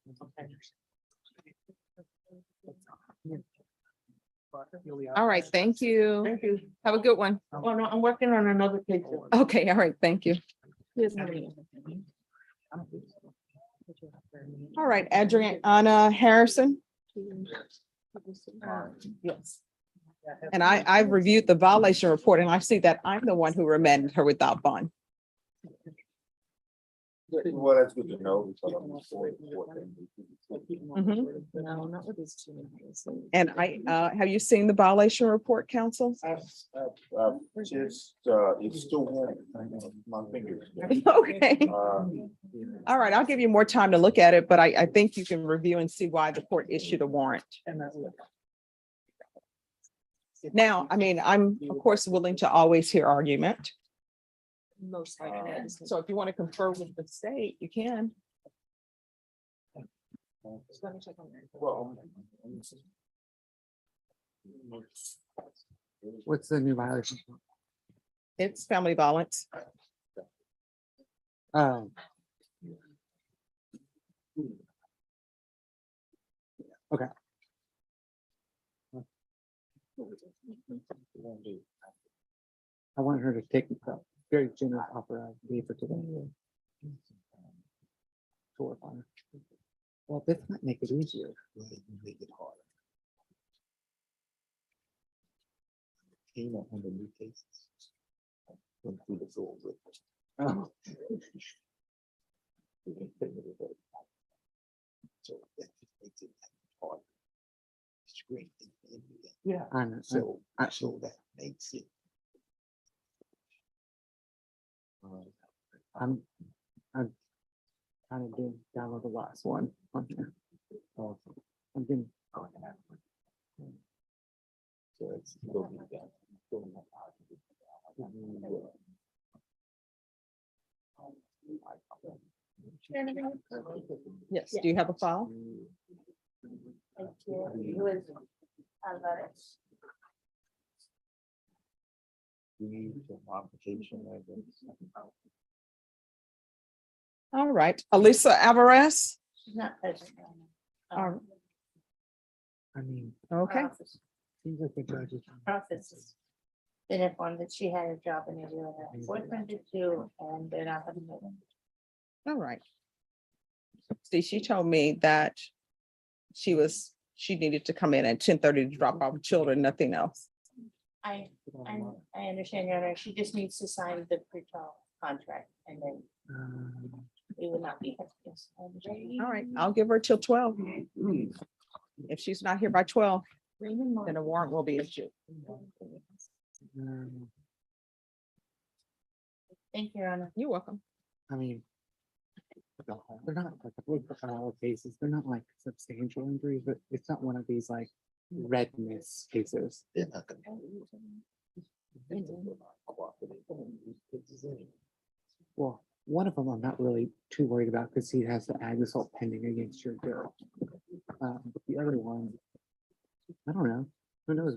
All right, thank you. Thank you. Have a good one. Oh, no, I'm working on another case. Okay, all right, thank you. All right, Adriana Harrison. Yes. And I've reviewed the violation report and I see that I'm the one who remanded her without bond. Well, that's good to know. Mhm. No, not with these two. And have you seen the violation report, counsel? Just, it's still warm. My fingers. Okay. All right, I'll give you more time to look at it, but I think you can review and see why the court issued a warrant. Now, I mean, I'm of course willing to always hear argument. Most likely. So if you want to confer with the state, you can. What's the new violation? It's family violence. Okay. I want her to take the very generous offer I gave her today. To work on it. Well, this might make it easier. Make it harder. On the new cases. Went through the door with it. Oh. So that just makes it harder. Straight. Yeah. I know. So that makes it. I'm kind of doing download the last one on here. I'm getting. So it's. Yes, do you have a file? Thank you. It was, I love it. All right, Elisa Alvarez. She's not present. Um, I mean, Okay, seems like the judge is. Processes. Been informed that she had a job interview and her boyfriend did too, and they're not gonna move. all right. See, she told me that she needed to come in at 10:30 to drop off children, nothing else. I understand, Your Honor. She just needs to sign the pre-trial contract and then it would not be. All right, I'll give her till 12. If she's not here by 12, then a warrant will be issued. Thank you, Your Honor. You're welcome. I mean. They're not like, if we look at all cases, they're not like substantial injuries, but it's not one of these like redness cases. Well, one of them I'm not really too worried about because he has the ag assault pending against your girl. But the other one, I don't know. Who knows?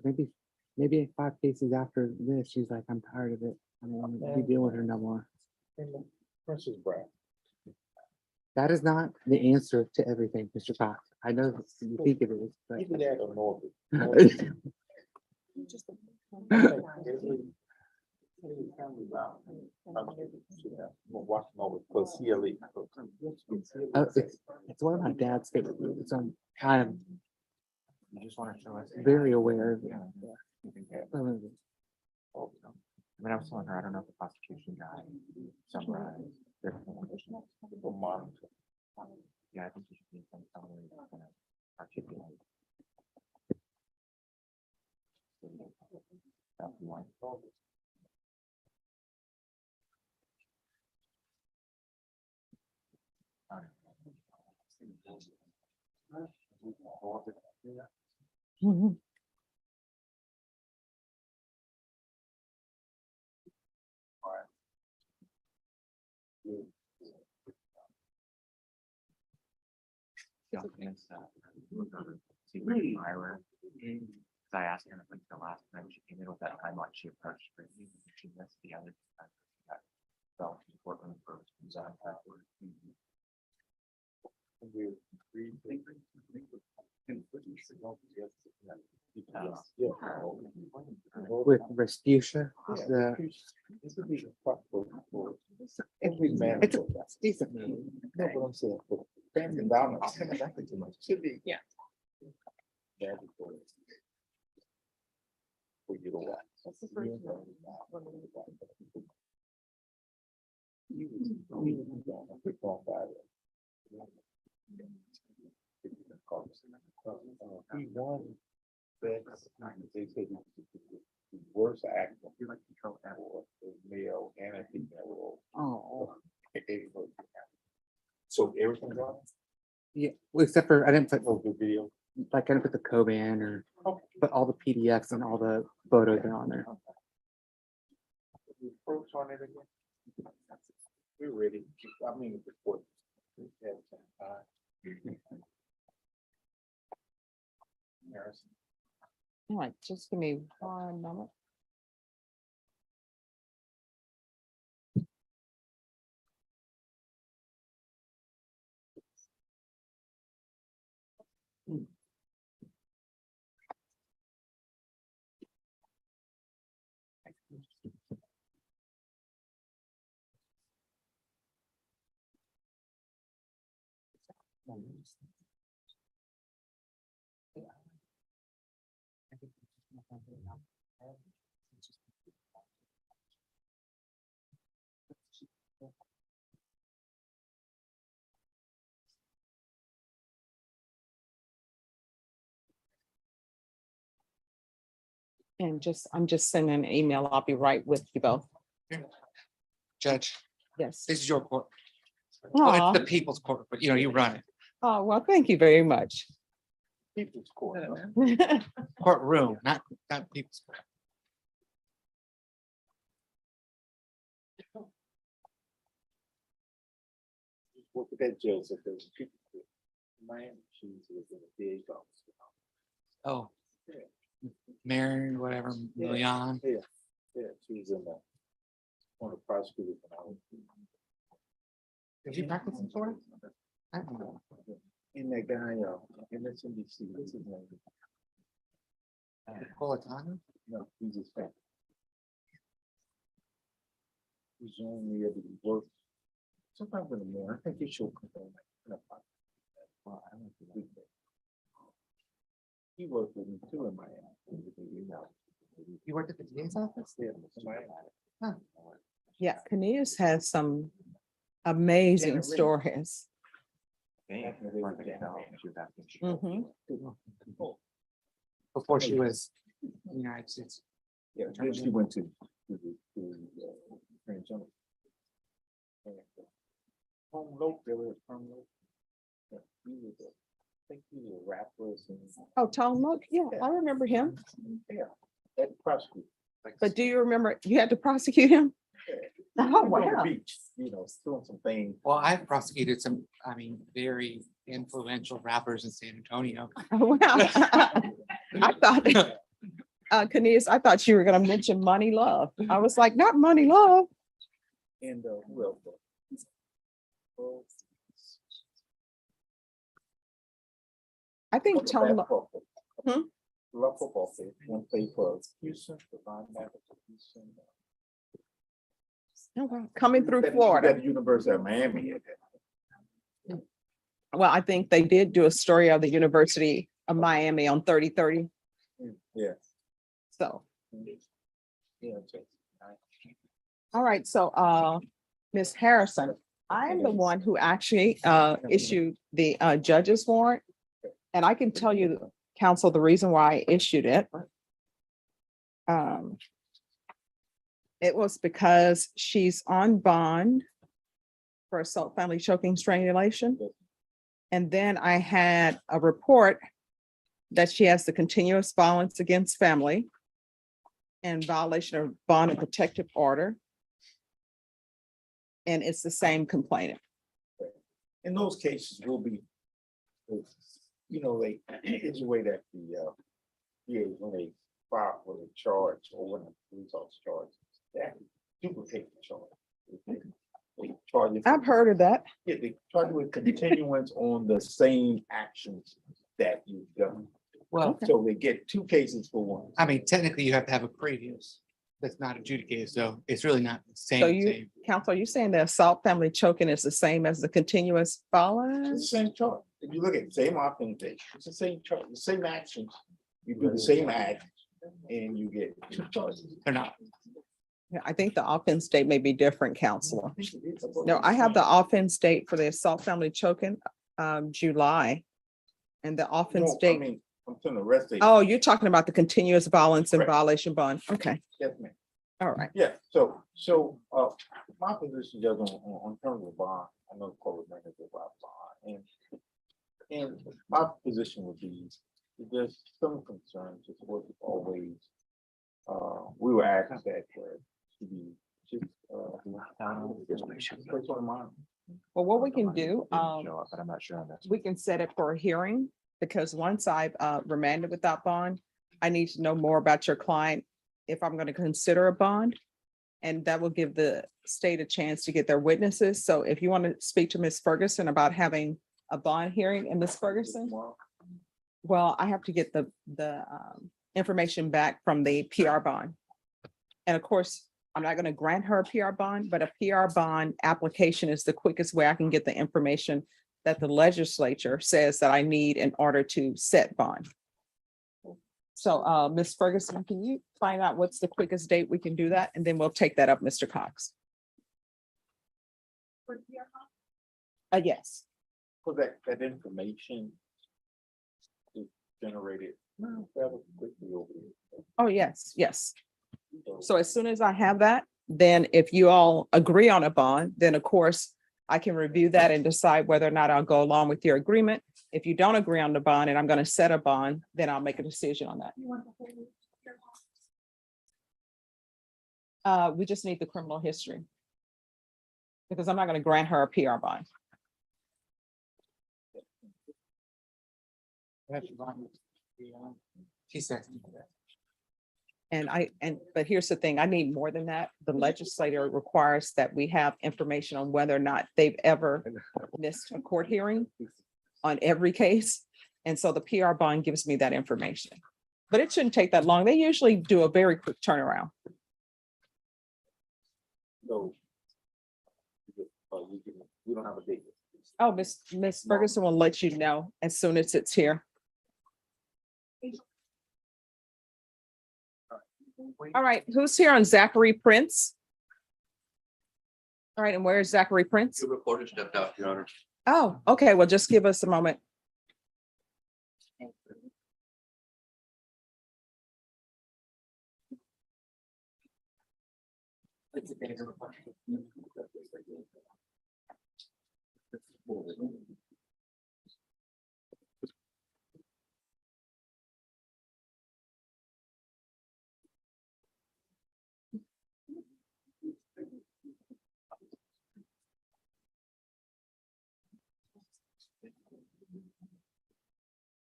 Maybe 5 cases after this, she's like, I'm tired of it. I don't want to be dealing with her no more. Princess Brad. That is not the answer to everything, Mr. Cox. I know that you think it is, but. Either that or Norbert. Watching over plus CLE. It's one of my dad's favorite movies. So I'm kind of You just want to show us. very aware of it. I mean, I was telling her, I don't know if the prosecution guy summarized their. Yeah, I think you should be some summary that's gonna articulate. Stuff you want. Mhm. Documents that. See where the Myra. Cause I asked her, like the last time she came in with that time, like she approached for you, she missed the other. time. So she's working for. With Respucia, it's a decent movie. No, but I'm saying, for family violence, exactly too much. Should be. Yeah. For you to watch. That's the first one. He won. They said he worst actor. You like control that male and a female role. Oh. So everything's on? Yeah, well, except for I didn't put The video. like I didn't put the Coban or but all the PDFs and all the photos are on there. Approach on it again. We're ready. I mean, before. Harrison. All right, just give me 1 moment. And I'm just sending an email. I'll be right with you both. Judge, Yes. this is your court. Well, Aw. it's the people's court, but you run it. Oh, well, thank you very much. People's court. Courtroom, not people's court. What did that jail said there was people in Miami, she was in the DA's office. Oh, Yeah. Mary, whatever, Leon. Yeah, yeah, she was in the, one of the prosecutors. Did you practice in Florida? I don't know. And that guy, MSNBC, what's his name? Politano? No, he's his friend. He's only able to work sometimes in the morning. I think he should come home. He worked with me too in Miami. You worked at the DA's office? Yeah, in Miami. Huh. Yeah, Cornelius has some amazing Janet Ring. stories. Mhm. Before she was United States. Yeah, then she went to Grand Junction. Home Lope, there was Home Lope. Yeah, he was a, I think he was a rapper or something. Oh, Tom Look, yeah, I remember him. Yeah, that prosecutor. But do you remember you had to prosecute him? Oh, He was on wow. the beach, doing some things. Well, I've prosecuted some, I mean, very influential rappers in San Antonio. Wow. I thought, Cornelius, I thought you were gonna mention Money Love. I was like, not Money Love. And who else? I think Tom, Hmm? Love football player, one play for Houston, the linebacker for Houston. Oh, wow. Coming through That- Florida. that University of Miami. Well, I think they did do a story of the University of Miami on 3030. Yeah. So, Yeah. all right, so Ms. Harrison, I am the one who actually issued the judge's warrant. And I can tell you, counsel, the reason why I issued it. It was because she's on bond for assault, family choking, strangulation. And then I had a report that she has the continuous violence against family and violation of bond and protective order. And it's the same complainant. In those cases will be, like, it's a way that the when they file for the charge or when the police officer charge, that duplicate the charge. They charge it. I've heard of that. Yeah, they charge you with continuance on the same actions that you've done. Well, So they get two cases for one. I mean, technically you have to have a previous that's not adjudicated, so it's really not the So same. you, counsel, are you saying the assault, family choking is the same as the continuous It's violence? the same charge. If you look at the same authenticity, it's the same charge, the same actions. You do the same act and you get two charges. They're not. Yeah, I think the offense date may be different, counselor. No, I have the offense date for the assault, family choking, July. And the offense No, I date, mean, I'm saying the rest. oh, you're talking about the continuous violence and Correct. violation bond. Okay, Yes, ma'am. all right. Yeah, so, my position does on terms of bond, I know the court members about bond, and my position would be, if there's some concerns, it's worth it always. We were asked that to be just, first on mine. Well, what we can do, Show up, but I'm not sure on that. we can set it for a hearing, because once I've remanded without bond, I need to know more about your client if I'm going to consider a bond. And that will give the state a chance to get their witnesses. So if you want to speak to Ms. Ferguson about having a bond hearing, and Ms. Ferguson, well, I have to get the information back from the PR bond. And of course, I'm not going to grant her a PR bond, but a PR bond application is the quickest way I can get the information that the legislature says that I need in order to set bond. So, Ms. Ferguson, can you find out what's the quickest date we can do that? And then we'll take that up, Mr. Cox. Yes. So that information is generated rather quickly over here. Oh, yes, yes. So as soon as I have that, then if you all agree on a bond, then of course I can review that and decide whether or not I'll go along with your agreement. If you don't agree on the bond and I'm going to set a bond, then I'll make a decision on that. We just need the criminal history. Because I'm not going to grant her a PR bond. She said. But here's the thing, I need more than that. The legislator requires that we have information on whether or not they've ever missed a court hearing on every case. And so the PR bond gives me that information. But it shouldn't take that long. They usually do a very quick turnaround. So. We don't have a date. Oh, Miss Ferguson will let you know as soon as it's here. All right, who's here on Zachary Prince? All right, and where is Zachary Prince? The reporter stepped out, Your Honor. Oh, okay, well, just give us a moment.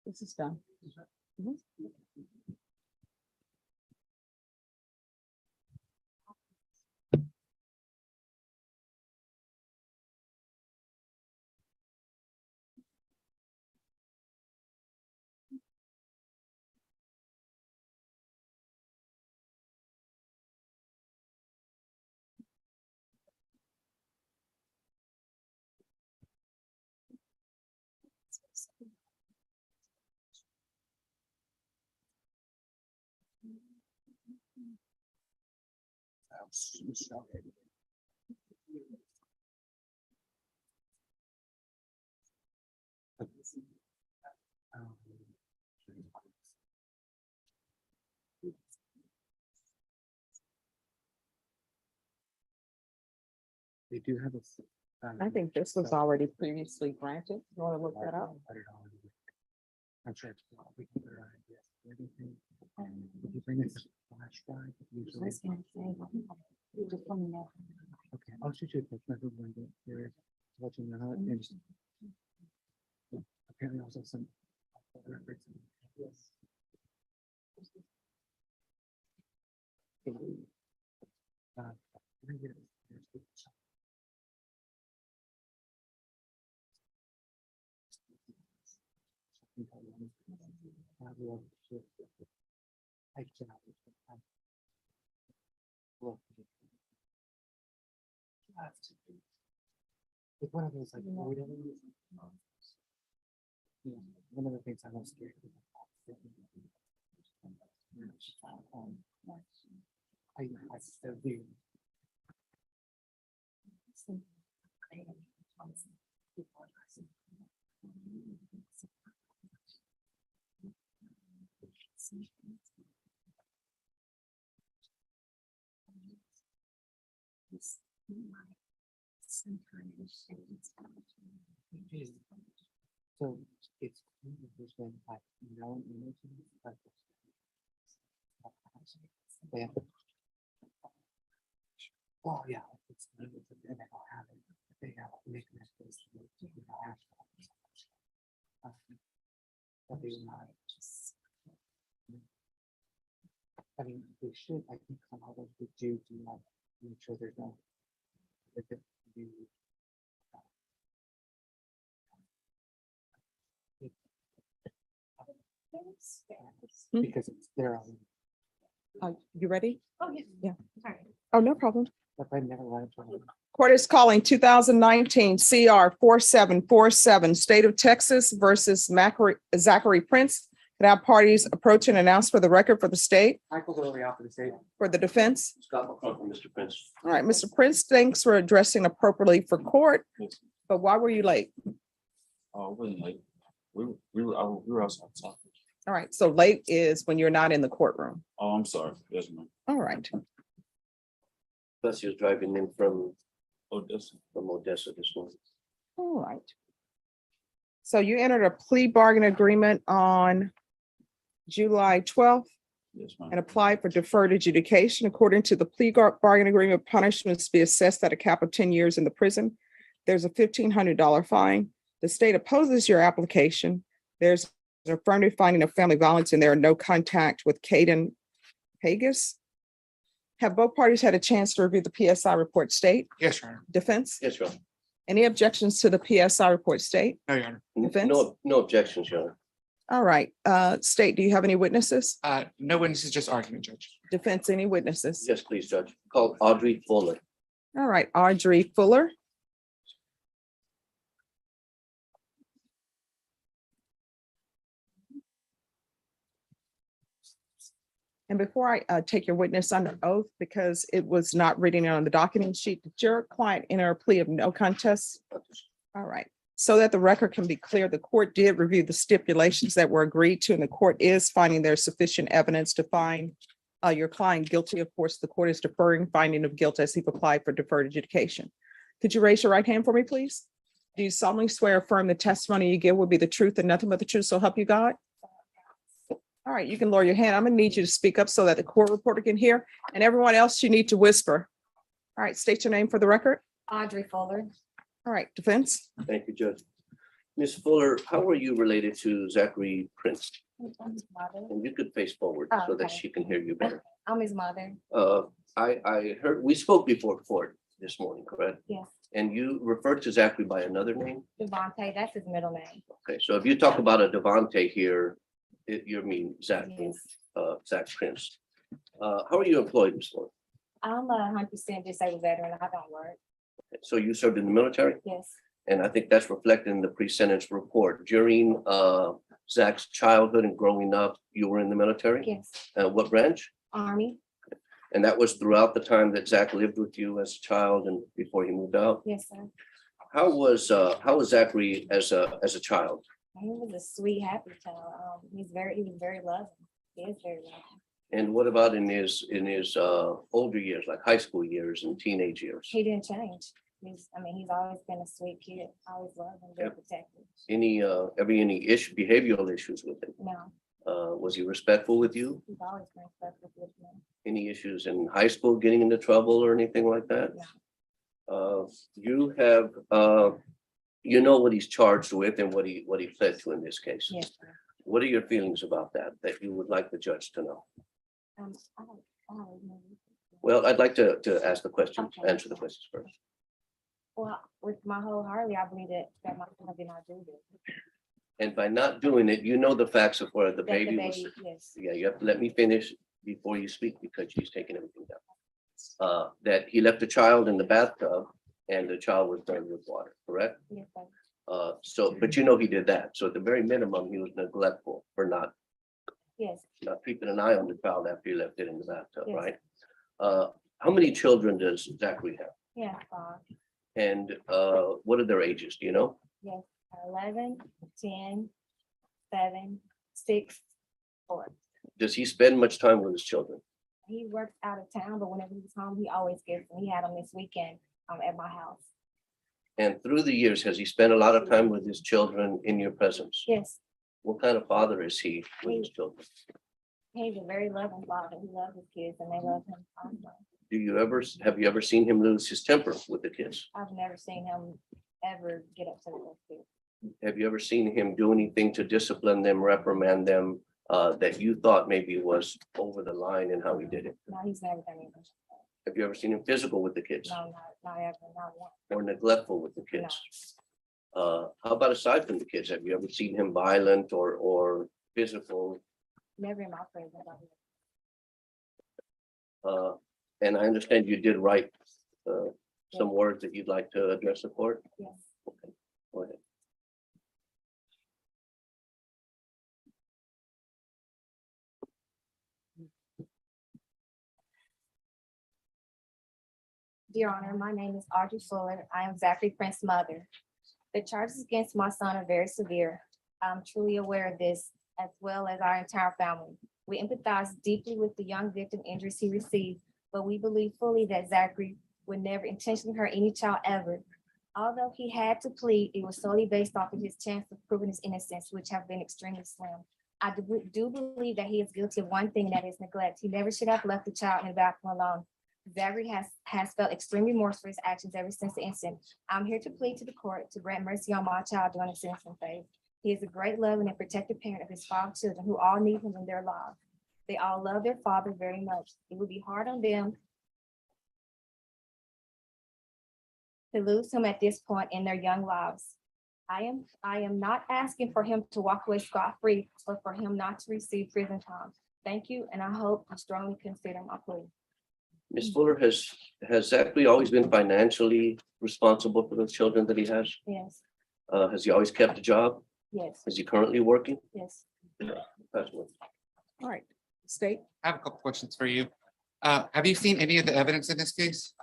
This is done. Mhm. They do have a. I think this was already previously granted. You want to look that up? I'm sure it's. We can put it on, yes, everything. If you bring this flash drive, usually. Just let me know. Okay, I'll shoot you a picture of when you're watching the hunt and. Apparently also some. Yes. Can I get it? It's one of those like. One of the things I'm scared of. I still do. So it's there's been like no energy, but yeah. Oh yeah, it's and they'll have it. They have make this. But they not just. I mean, they should. I think some of them would do like make sure there's no. Because it's their own. You ready? Oh, yeah. Yeah. Sorry. Oh, no problem. But I never wanted to. Court is calling 2019 CR 4747 State of Texas versus Zachary Prince. Can I have parties approach and announce for the record for the state, Michael Lilly out for the state. for the defense? Scott McCrum from Mr. Prince. All right, Mr. Prince, thanks for addressing appropriately for court. But why were you late? Oh, it wasn't late. We were outside talking. All right, so late is when you're not in the courtroom. Oh, I'm sorry. Yes, ma'am. All right. Plus he was driving in from Odessa. Odessa this morning. All right. So you entered a plea bargain agreement on July 12th Yes, ma'am. and applied for deferred adjudication. According to the plea bargain agreement, punishments be assessed at a cap of 10 years in the prison. There's a $1,500 fine. The state opposes your application. There's An affirmative finding of family violence and there are no contact with Caden Hagus. Have both parties had a chance to review the PSI report state? Yes, Your Honor. Defense? Yes, Your Honor. Any objections to the PSI report state? No, Your Honor. Defense? No objections, Your Honor. All right, state, do you have any witnesses? No witnesses, just argument, Judge. Defense, any witnesses? Yes, please, Judge. Call Audrey Fuller. All right, Audrey Fuller. And before I take your witness under oath, because it was not written on the docketing sheet, did your client enter a plea of no contest? All right, so that the record can be clear, the court did review the stipulations that were agreed to, and the court is finding there's sufficient evidence to find your client guilty. Of course, the court is deferring finding of guilt as he applied for deferred adjudication. Could you raise your right hand for me, please? Do you solemnly swear or affirm the testimony you give will be the truth and nothing but the truth, so help you God? All right, you can lower your hand. I'm gonna need you to speak up so that the court reporter can hear, and everyone else, you need to whisper. All right, state your name for the record. Audrey Fuller. All right, defense. Thank you, Judge. Ms. Fuller, how are you related to Zachary Prince? And you could face forward Oh, so that okay. she can hear you better. I'm his mother. I heard, we spoke before court this morning, correct? Yes. And you referred to Zachary by another name? Devontae, that's his middle name. Okay, so if you talk about a Devontae here, you mean Zach, Yes. Zach Prince. How are you employed, Ms. Fuller? I'm 100% disabled veteran. I don't work. So you served in the military? Yes. And I think that's reflected in the pre-sentence report. During Zach's childhood and growing up, you were in the military? Yes. What branch? Army. And that was throughout the time that Zach lived with you as a child and before he moved out? Yes, sir. How was Zachary as a child? He was a sweet, happy child. He was very loving. He is very loving. And what about in his older years, like high school years and teenage years? He didn't change. He's always been a sweet kid. Always loved and very protective. Any behavioral issues with him? No, Was he respectful with you? he's always been respectful with me. Any issues in high school, getting into trouble or anything like that? You have, you know what he's charged with and what he pled to in this case. Yes, sir. What are your feelings about that you would like the judge to know? I don't know. Well, I'd like to ask the questions, Okay. answer the questions first. Well, with my wholeheartedly, I believe that my son did not do this. And by not doing it, you know the facts of where the That the baby was. baby, yes. Yeah, you have to let me finish before you speak because she's taking everything down. That he left the child in the bathtub and the child was burned with water, correct? Yes, sir. But you know he did that. So at the very minimum, he was neglectful for not Yes. keeping an eye on the child after he left it in the bathtub, Yes. right? How many children does Zachary have? Yeah, And what are their ages? Do you know? yes, 11, 10, 7, 6, 4. Does he spend much time with his children? He works out of town, but whenever he's home, he always gets them. He had them this weekend at my house. And through the years, has he spent a lot of time with his children in your presence? Yes, What kind of father is he with his children? he's a very loving father. He loves his kids and they love him also. Have you ever seen him lose his temper with the kids? I've never seen him ever get upset with those kids. Have you ever seen him do anything to discipline them, reprimand them, that you thought maybe was over the line in how he did it? No, he's never done anything. Have you ever seen him physical with the kids No, not ever, not once. or neglectful with the kids? How about aside from the kids? Have you ever seen him violent or physical? Never in my presence. And I understand you did write some words that you'd like to address the court. Yes. Okay, go ahead. Dear Honor, my name is Audrey Fuller. I am Zachary Prince's mother. The charges against my son are very severe. I'm truly aware of this, as well as our entire family. We empathize deeply with the young victim injuries he received, but we believe fully that Zachary would never intentionally hurt any child ever. Although he had to plead, it was solely based off of his chance of proving his innocence, which have been extremely slim. I do believe that he is guilty of one thing, that is neglect. He never should have left the child in the bathroom alone. Zachary has felt extreme remorse for his actions ever since the incident. I'm here to plead to the court to grant mercy on my child during the sentencing phase. He is a great loving and protective parent of his 5 children who all need him in their lives. They all love their father very much. It would be hard on them to lose him at this point in their young lives. I am not asking for him to walk away scot-free, but for him not to receive prison time. Thank you, and I hope you strongly consider my plea. Ms. Fuller, has Zachary always been financially responsible for the children that he has? Yes, Has he always kept a job? yes, Is he currently working? yes. That's what. All right, state. I have a couple questions for you. Have you seen any of the evidence in this case?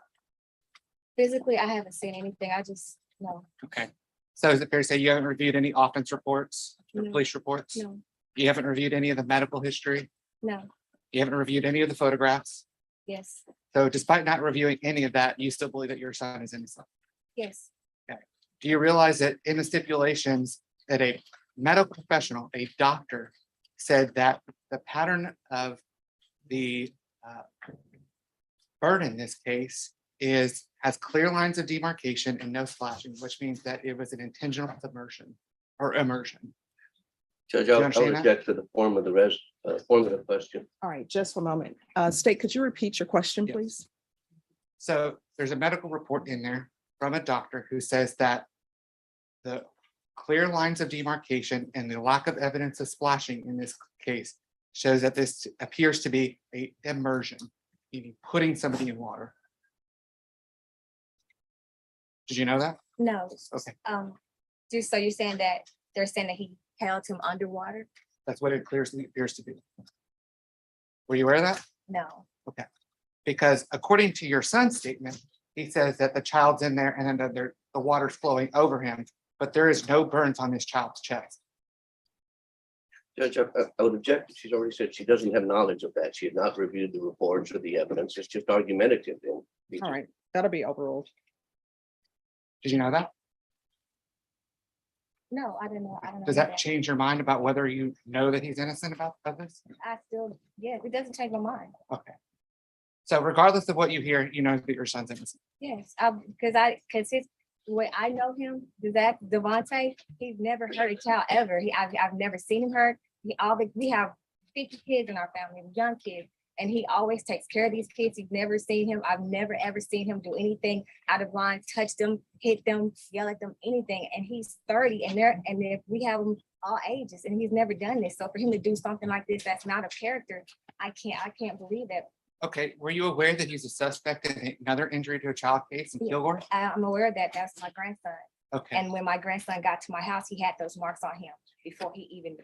Physically, I haven't seen anything. I just, no, Okay. So is it fair to say you haven't reviewed any offense reports or No. police reports? no, You haven't reviewed any of the medical history? no, You haven't reviewed any of the photographs? yes, So despite not reviewing any of that, you still believe that your son is innocent? yes, Do you realize that in the stipulations that a medical professional, a doctor, said that the pattern of the burn in this case has clear lines of demarcation and no splashing, which means that it was an intentional submersion or immersion. Judge, you I'll understand that? object to the form of the question. All right, just a moment. State, could you repeat your question, Yes. please? So there's a medical report in there from a doctor who says that the clear lines of demarcation and the lack of evidence of splashing in this case shows that this appears to be a immersion, meaning putting somebody in water. Did you know that? no. Okay, Just so you're saying that they're saying that he held him underwater? that's what it clearly appears to be. Were you aware of that? No, Okay, because according to your son's statement, he says that the child's in there and then the water's flowing over him, but there is no burns on this child's chest. Judge, I would object. She's already said she doesn't have knowledge of that. She had not reviewed the reports or the evidence. It's just argumentative. All right, that'll be overruled. Did you know that? no, I didn't know. I don't know Does that change your mind about whether you know that he's innocent about this? I still, yeah, it doesn't change my mind. Okay. So regardless of what you hear, you know that your son's innocent. Yes, because his, way I know him, that Devontae, he's never hurt a child ever. I've never seen him hurt. We have 50 kids in our family, young kids, and he always takes care of these kids. You've never seen him. I've never ever seen him do anything out of line, touch them, hit them, yell at them, anything. And he's 30, and if we have them all ages, and he's never done this. So for him to do something like this, that's not a character. I can't believe that. Okay, were you aware that he's a suspect in another injury to a child case in Yeah. Kilgore? I'm aware of that. That's my grandson. Okay, And when my grandson got to my house, he had those marks on him before he even,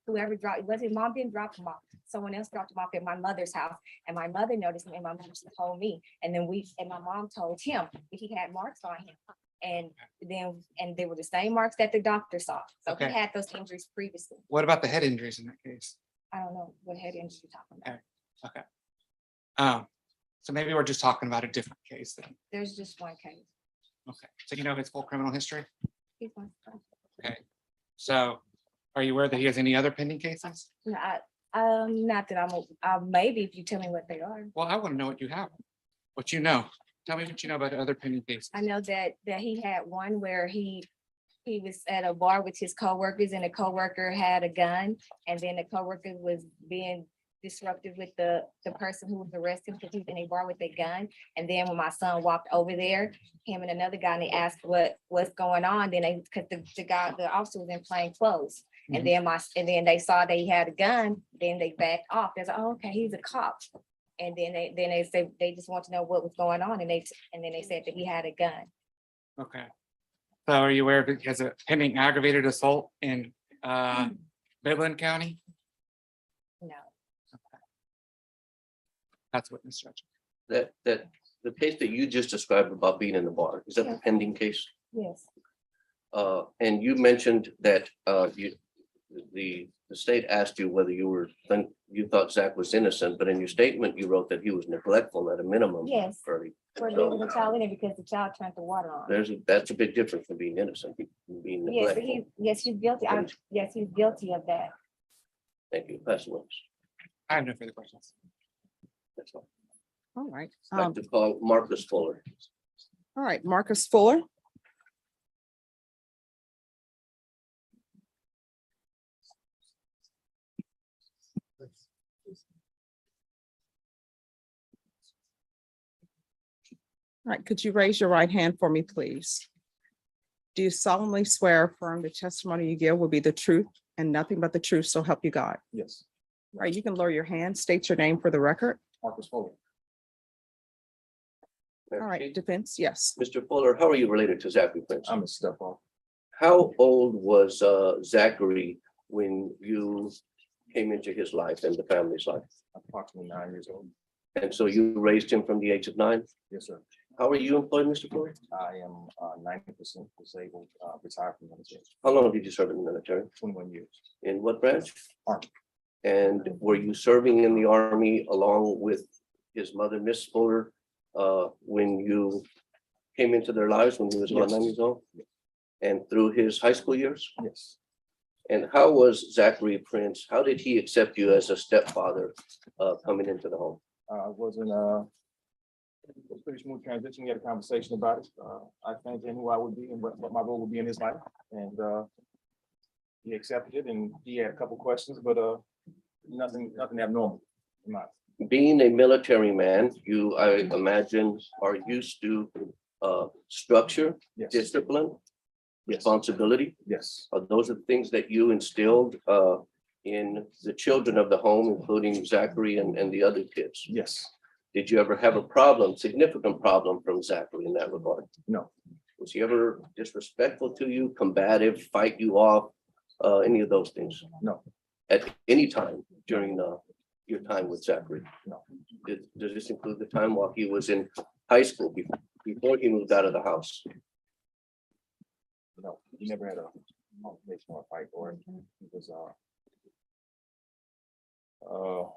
whoever dropped, it was his mom didn't drop him off. Someone else dropped him off at my mother's house, and my mother noticed him, and my mother told me, and my mom told him that he had marks on him. And they were the same marks that the doctor saw. So he Okay. had those injuries previously. what about the head injuries in that case? I don't know what head injury you're talking about. Okay. So maybe we're just talking about a different case then. There's just one case. Okay, so you know his full criminal history? He's my son. Okay, so are you aware that he has any other pending cases? No, not that maybe if you tell me what they are. Well, I want to know what you have, what you know. Tell me what you know about the other pending cases. I know that he had one where he was at a bar with his coworkers, and the coworker had a gun, and then the coworker was being disruptive with the person who was arrested because he was in a bar with a gun. And then when my son walked over there, him and another guy, and they asked what's going on, then because the officer was in plain clothes. And then they saw that he had a gun, then they backed off. They're like, oh, okay, he's a cop. And then they said they just want to know what was going on, and then they said that he had a gun. Okay. So are you aware that he has a pending aggravated assault in Midland County? No. That's witness judge. That the case that you just described about being in the bar, is that the pending case? Yes. And you mentioned that the state asked you whether you thought Zach was innocent, but in your statement, you wrote that he was neglectful at a minimum. Yes. Early. For leaving the child in there because the child turned the water on. That's a big difference from being innocent, being Yes, but neglectful. he's guilty. Yes, he's guilty of that. Thank you. Pass the witness. I have no further questions. That's all. All right. I'd like to call Marcus Fuller. All right, Marcus Fuller. All right, could you raise your right hand for me, please? Do you solemnly swear or affirm the testimony you give will be the truth and nothing but the truth, so help you God? Yes. All right, you can lower your hand, state your name for the record. Marcus Fuller. All right, defense, yes. Mr. Fuller, how are you related to Zachary Prince? I'm a stepfather. How old was Zachary when you came into his life and the family's life? Approximately 9 years old. And so you raised him from the age of 9? Yes, sir. How are you employed, Mr. Fuller? I am 90% disabled, retired from the military. How long did you serve in the military? 21 years. In what branch? Army. And were you serving in the Army along with his mother, Miss Fuller, when you came into their lives when he was about Yes. 9 years old? And through his high school years? Yes. And how was Zachary Prince? How did he accept you as a stepfather coming into the home? It wasn't a pretty smooth transition. We had a conversation about it. I thanked him who I would be and what my role would be in his life. And he accepted it, and he had a couple questions, but nothing abnormal in my. Being a military man, you, I imagine, are used to structure, Yes. discipline, Yes. responsibility. Yes. Those are the things that you instilled in the children of the home, including Zachary and the other kids. Yes. Did you ever have a problem, significant problem from Zachary in that regard? No. Was he ever disrespectful to you, combative, fight you off, any of those things? No. At any time during your time with Zachary? No. Does this include the time while he was in high school before he moved out of the house? No, he never had a altercation or a fight, or he was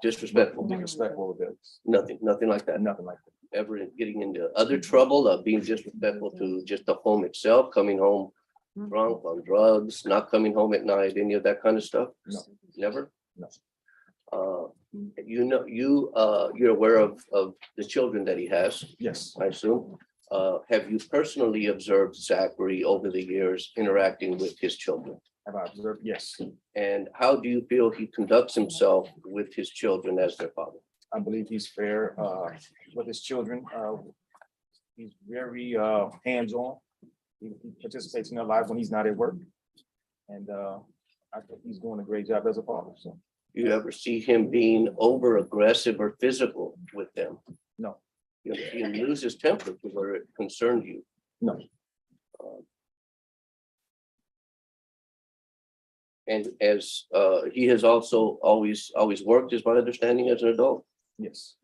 Disrespectful? disrespectful of it. Nothing like that? Nothing like that. Ever getting into other trouble, being disrespectful to just the home itself, coming home drunk on drugs, not coming home at night, any of that kind of stuff? No. Never? No. You know, you're aware of the children that he has, Yes. I assume. Have you personally observed Zachary over the years interacting with his children? Have I observed? Yes. And how do you feel he conducts himself with his children as their father? I believe he's fair with his children. He's very hands-on. He participates in their life when he's not at work. And I think he's doing a great job as a father. So You ever see him being over aggressive or physical with them? no. You ever see him lose his temper to where it concerned you? No. And as he has also always worked, is my understanding, as an adult. Yes.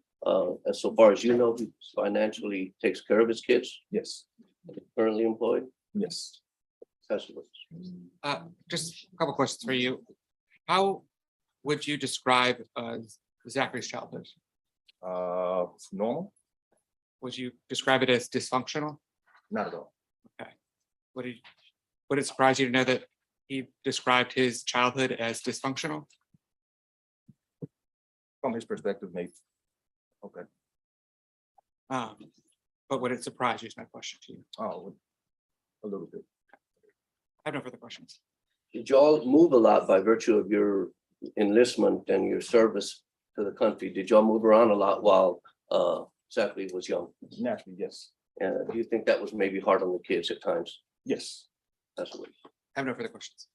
As so far as you know, he financially takes care of his kids, Yes. currently employed. Yes. Just a couple questions for you. How would you describe Zachary's childhood? Normal? Would you describe it as dysfunctional? Not at all. Okay. Would it surprise you to know that he described his childhood as dysfunctional? From his perspective, maybe. Okay. But would it surprise you is my question to you. Oh, a little bit. I have no further questions. Did y'all move a lot by virtue of your enlistment and your service to the country? Did y'all move around a lot while Zachary was young? Naturally, yes. And do you think that was maybe hard on the kids at times? Yes. Absolutely. I have no further questions.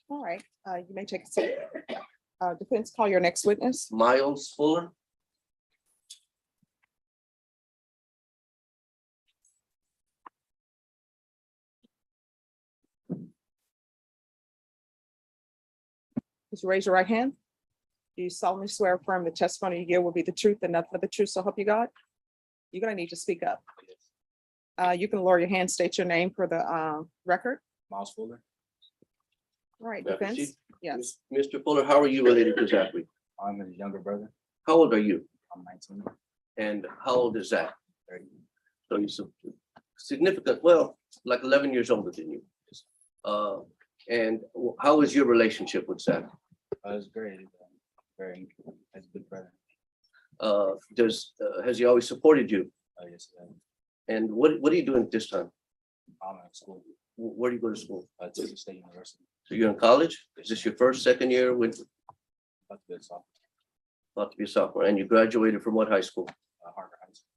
All right, you may take a seat. Defense, call your next witness. Miles Fuller? Please raise your right hand. Do you solemnly swear or affirm the testimony you give will be the truth and nothing but the truth, so help you God? You're gonna need to speak up. You can lower your hand, state your name for the record. Miles Fuller. All right, May I defense, proceed? yes. Mr. Fuller, how are you related to Zachary? I'm his younger brother. How old are you? I'm 19. And how old is Zach? 30. So he's significant, well, like 11 years older than you. And how is your relationship with Zach? It's great. Very, as a good brother. Has he always supported you? Yes. And what are you doing at this time? I'm in school. Where do you go to school? Texas State University. So you're in college? Is this your first, second year with? About to be a sophomore. About to be a sophomore, and you graduated from what high school? Harvard High School.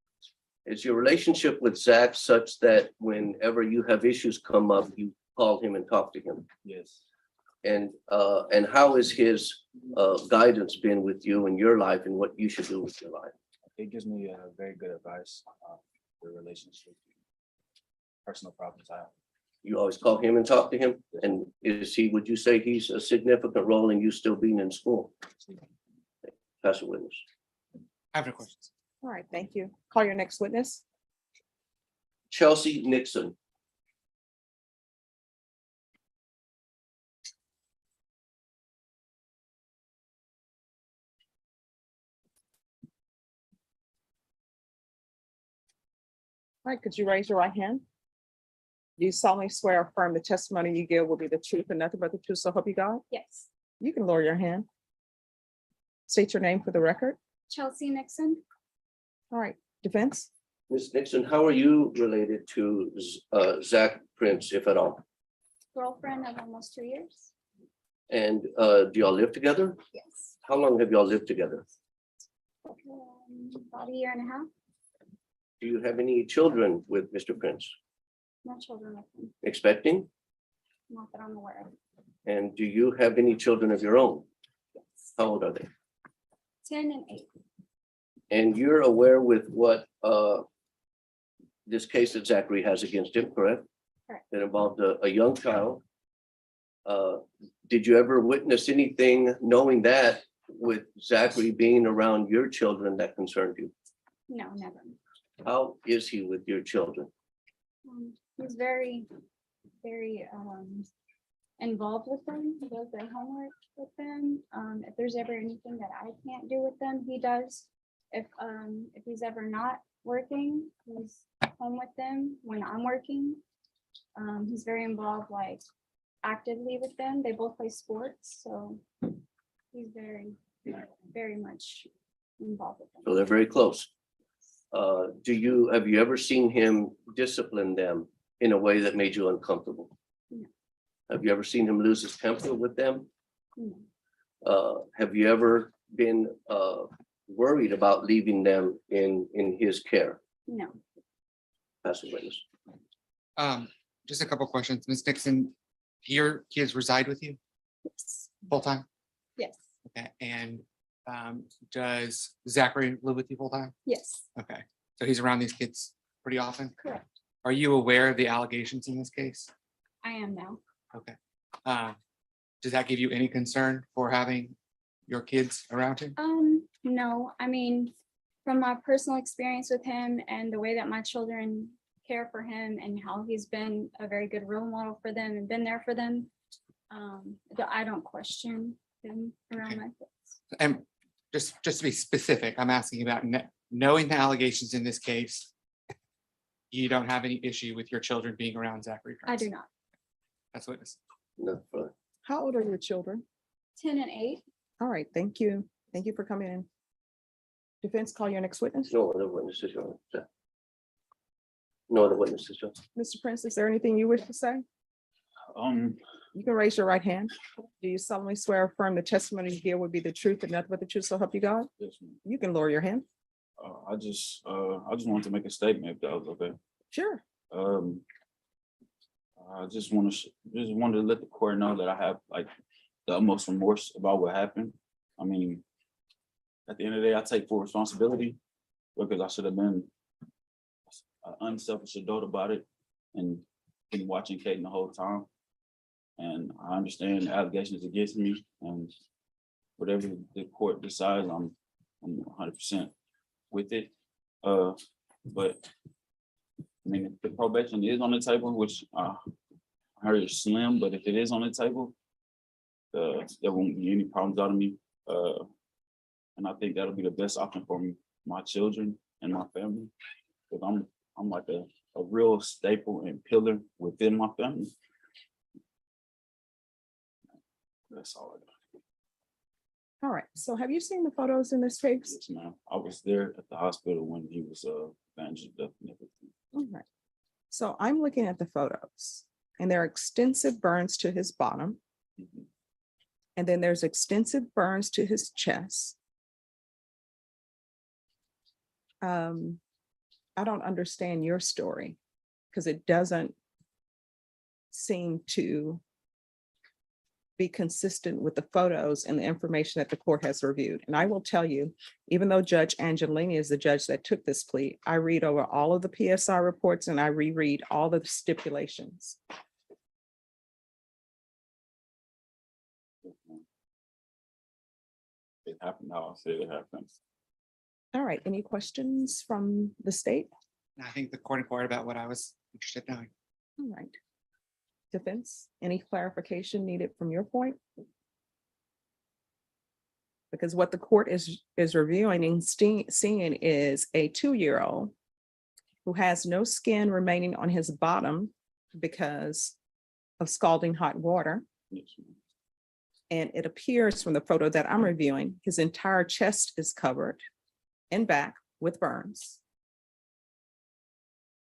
Is your relationship with Zach such that whenever you have issues come up, you call him and talk to him? Yes. And how has his guidance been with you in your life and what you should do with your life? It gives me very good advice, the relationship, personal problems I have. You always call him and talk to him? And would you say he's a significant role in you still being in school? Pass a witness. I have no questions. All right, thank you. Call your next witness. Chelsea Nixon. All right, could you raise your right hand? Do you solemnly swear or affirm the testimony you give will be the truth and nothing but the truth, so help you God? Yes. You can lower your hand. State your name for the record. Chelsea Nixon. All right, defense? Ms. Nixon, how are you related to Zach Prince, if at all? Girlfriend of almost 2 years. And do y'all live together? Yes. How long have y'all lived together? About a year and a half. Do you have any children with Mr. Prince? No children with him. Expecting? Not that I'm aware of. And do you have any children of your own? Yes. How old are they? 10 and 8. And you're aware with what this case that Zachary has against him, correct? Correct. That involved a young child. Did you ever witness anything knowing that with Zachary being around your children that concerned you? No, never. How is he with your children? He's very, very involved with them. He does their homework with them. If there's ever anything that I can't do with them, he does. If he's ever not working, he's home with them when I'm working. He's very involved, like actively with them. They both play sports, so he's very, very much involved with them. So they're very close. Have you ever seen him discipline them in a way that made you uncomfortable? No. Have you ever seen him lose his temper with them? No. Have you ever been worried about leaving them in his care? No. Pass the witness. Just a couple questions. Ms. Nixon, your kids reside with you Yes. full time? Yes. Okay, and does Zachary live with you full time? Yes. Okay, so he's around these kids pretty often? Correct. Are you aware of the allegations in this case? I am now. Okay. Does that give you any concern for having your kids around him? No, I mean, from my personal experience with him and the way that my children care for him and how he's been a very good role model for them and been there for them, I don't question him around my kids. And just to be specific, I'm asking about knowing the allegations in this case. You don't have any issue with your children being around Zachary I Prince? do not. That's witness. No, fine. How old are your children? 10 and 8. All right, thank you. Thank you for coming in. Defense, call your next witness. No other witnesses, Your Honor. No other witnesses, Your Honor. Mr. Prince, is there anything you wish to say? You can raise your right hand. Do you solemnly swear or affirm the testimony you give will be the truth and nothing but the truth, so help you God? Yes, ma'am. You can lower your hand. I just wanted to make a statement if that was okay. Sure. I just wanted to let the court know that I have like the utmost remorse about what happened. I mean, at the end of the day, I take full responsibility because I should have been an unselfish adult about it and been watching Kaden the whole time. And I understand the allegations against me, and whatever the court decides, I'm 100% with it. But I mean, if the probation is on the table, which I heard is slim, but if it is on the table, there won't be any problems out of me. And I think that'll be the best option for me, my children and my family. Because I'm like a real staple and pillar within my family. That's all I got. All right, so have you seen the photos in this case? Yes, ma'am. I was there at the hospital when he was bandaged up and everything. All right. So I'm looking at the photos and there are extensive burns to his bottom. And then there's extensive burns to his chest. I don't understand your story because it doesn't seem to be consistent with the photos and the information that the court has reviewed. And I will tell you, even though Judge Angelini is the judge that took this plea, I read over all of the PSR reports and I reread all the stipulations. It happened how I said it happened. All right, any questions from the state? I think the court inquired about what I was interested in knowing. All right. Defense, any clarification needed from your point? Because what the court is reviewing and seeing is a 2-year-old who has no skin remaining on his bottom because of scalding hot water. And it appears from the photo that I'm reviewing, his entire chest is covered and back with burns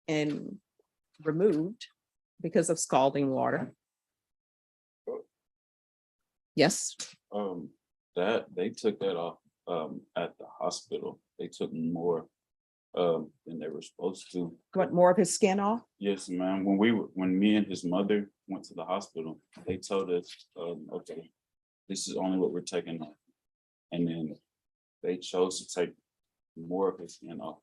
and removed because of scalding water. Yes. That they took that off at the hospital. They took more than they were supposed to. What, more of his skin off? Yes, ma'am. When me and his mother went to the hospital, they told us, okay, this is only what we're taking off. And then they chose to take more of his skin off.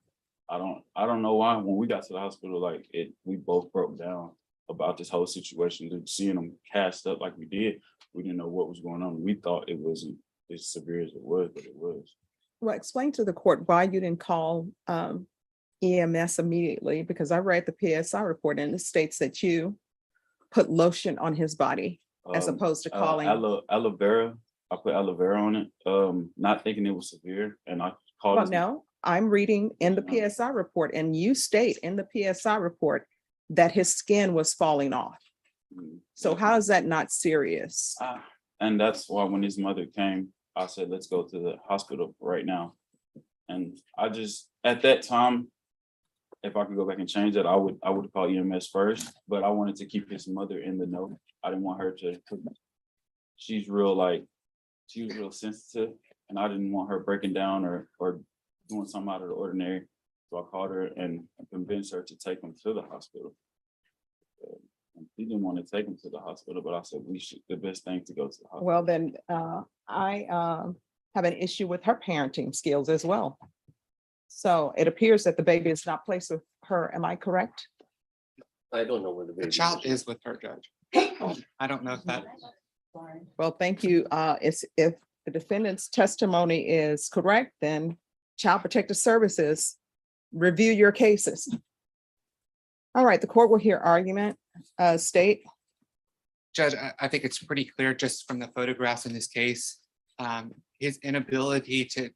I don't know why. When we got to the hospital, like we both broke down about this whole situation. Seeing him cast up like we did, we didn't know what was going on. We thought it wasn't as severe as it was, but it was. Well, explain to the court why you didn't call EMS immediately, because I read the PSI report and it states that you put lotion on his body as opposed to calling. Aloe vera. I put aloe vera on it, not thinking it was severe, and I called. Well, no, I'm reading in the PSI report and you state in the PSI report that his skin was falling off. So how is that not serious? And that's why when his mother came, I said, let's go to the hospital right now. And I just, at that time, if I could go back and change it, I would call EMS first, but I wanted to keep his mother in the know. I didn't want her to, she was real sensitive, and I didn't want her breaking down or doing something out of the ordinary. So I called her and convinced her to take him to the hospital. He didn't want to take him to the hospital, but I said the best thing to go to the hospital. Well, then I have an issue with her parenting skills as well. So it appears that the baby is not placed with her. Am I correct? I don't know where the The baby child is with her, Judge. I don't know if that. Well, thank you. If the defendant's testimony is correct, then Child Protective Services review your cases. All right, the court will hear argument. State. Judge, I think it's pretty clear just from the photographs in this case, his inability to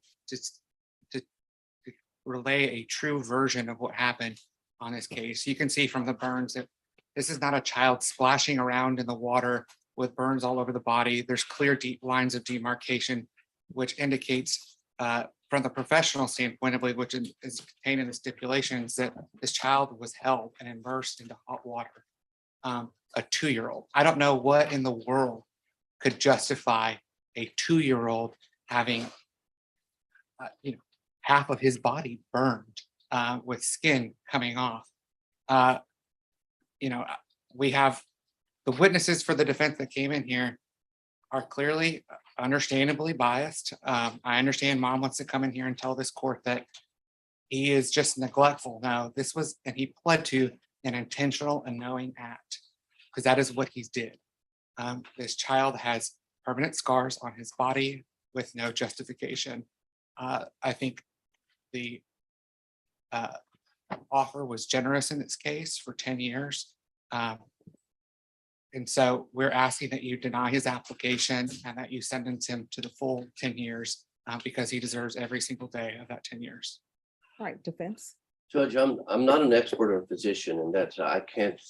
relay a true version of what happened on this case. You can see from the burns that this is not a child splashing around in the water with burns all over the body. There's clear deep lines of demarcation, which indicates from the professional standpoint, I believe, which is contained in the stipulations, that this child was held and immersed into hot water. A 2-year-old. I don't know what in the world could justify a 2-year-old having, half of his body burned with skin coming off. We have the witnesses for the defense that came in here are clearly, understandably biased. I understand mom wants to come in here and tell this court that he is just neglectful. No, this was, and he pled to an intentional and knowing act, because that is what he did. This child has permanent scars on his body with no justification. I think the offer was generous in this case for 10 years. And so we're asking that you deny his application and that you sentence him to the full 10 years because he deserves every single day of that 10 years. All right, defense. Judge, I'm not an expert or physician, and that's, I can't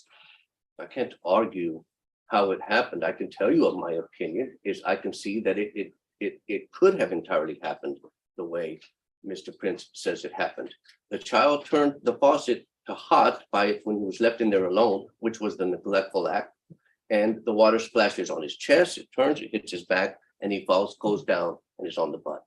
argue how it happened. I can tell you of my opinion is I can see that it could have entirely happened the way Mr. Prince says it happened. The child turned the faucet to hot when he was left in there alone, which was the neglectful act. And the water splashes on his chest, it turns, it hits his back, and he falls, goes down, and is on the butt.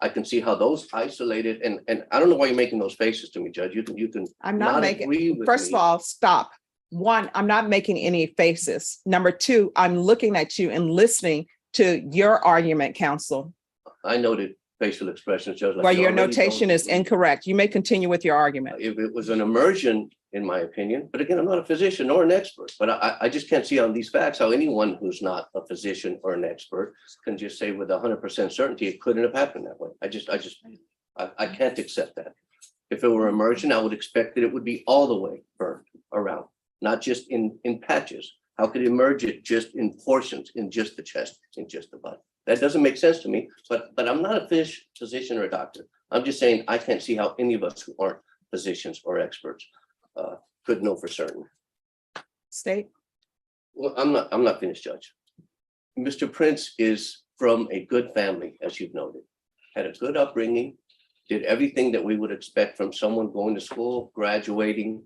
I can see how those isolated, and I don't know why you're making those faces to me, Judge. You can. I'm not agree making, with first of me. all, stop. One, I'm not making any faces. Number two, I'm looking at you and listening to your argument, counsel, I noted facial expressions, Judge. like where you your already notation don't is agree. incorrect. You may continue with your argument. If it was an immersion, in my opinion, but again, I'm not a physician nor an expert, but I just can't see on these facts how anyone who's not a physician or an expert can just say with 100% certainty it couldn't have happened that way. I can't accept that. If it were immersion, I would expect that it would be all the way burned around, not just in patches. How could it emerge it just in portions, in just the chest, in just the butt? That doesn't make sense to me, but I'm not a physician or a doctor. I'm just saying I can't see how any of us who aren't physicians or experts could know for certain. State. Well, I'm not finished, Judge. Mr. Prince is from a good family, as you've noted, had a good upbringing, did everything that we would expect from someone going to school, graduating,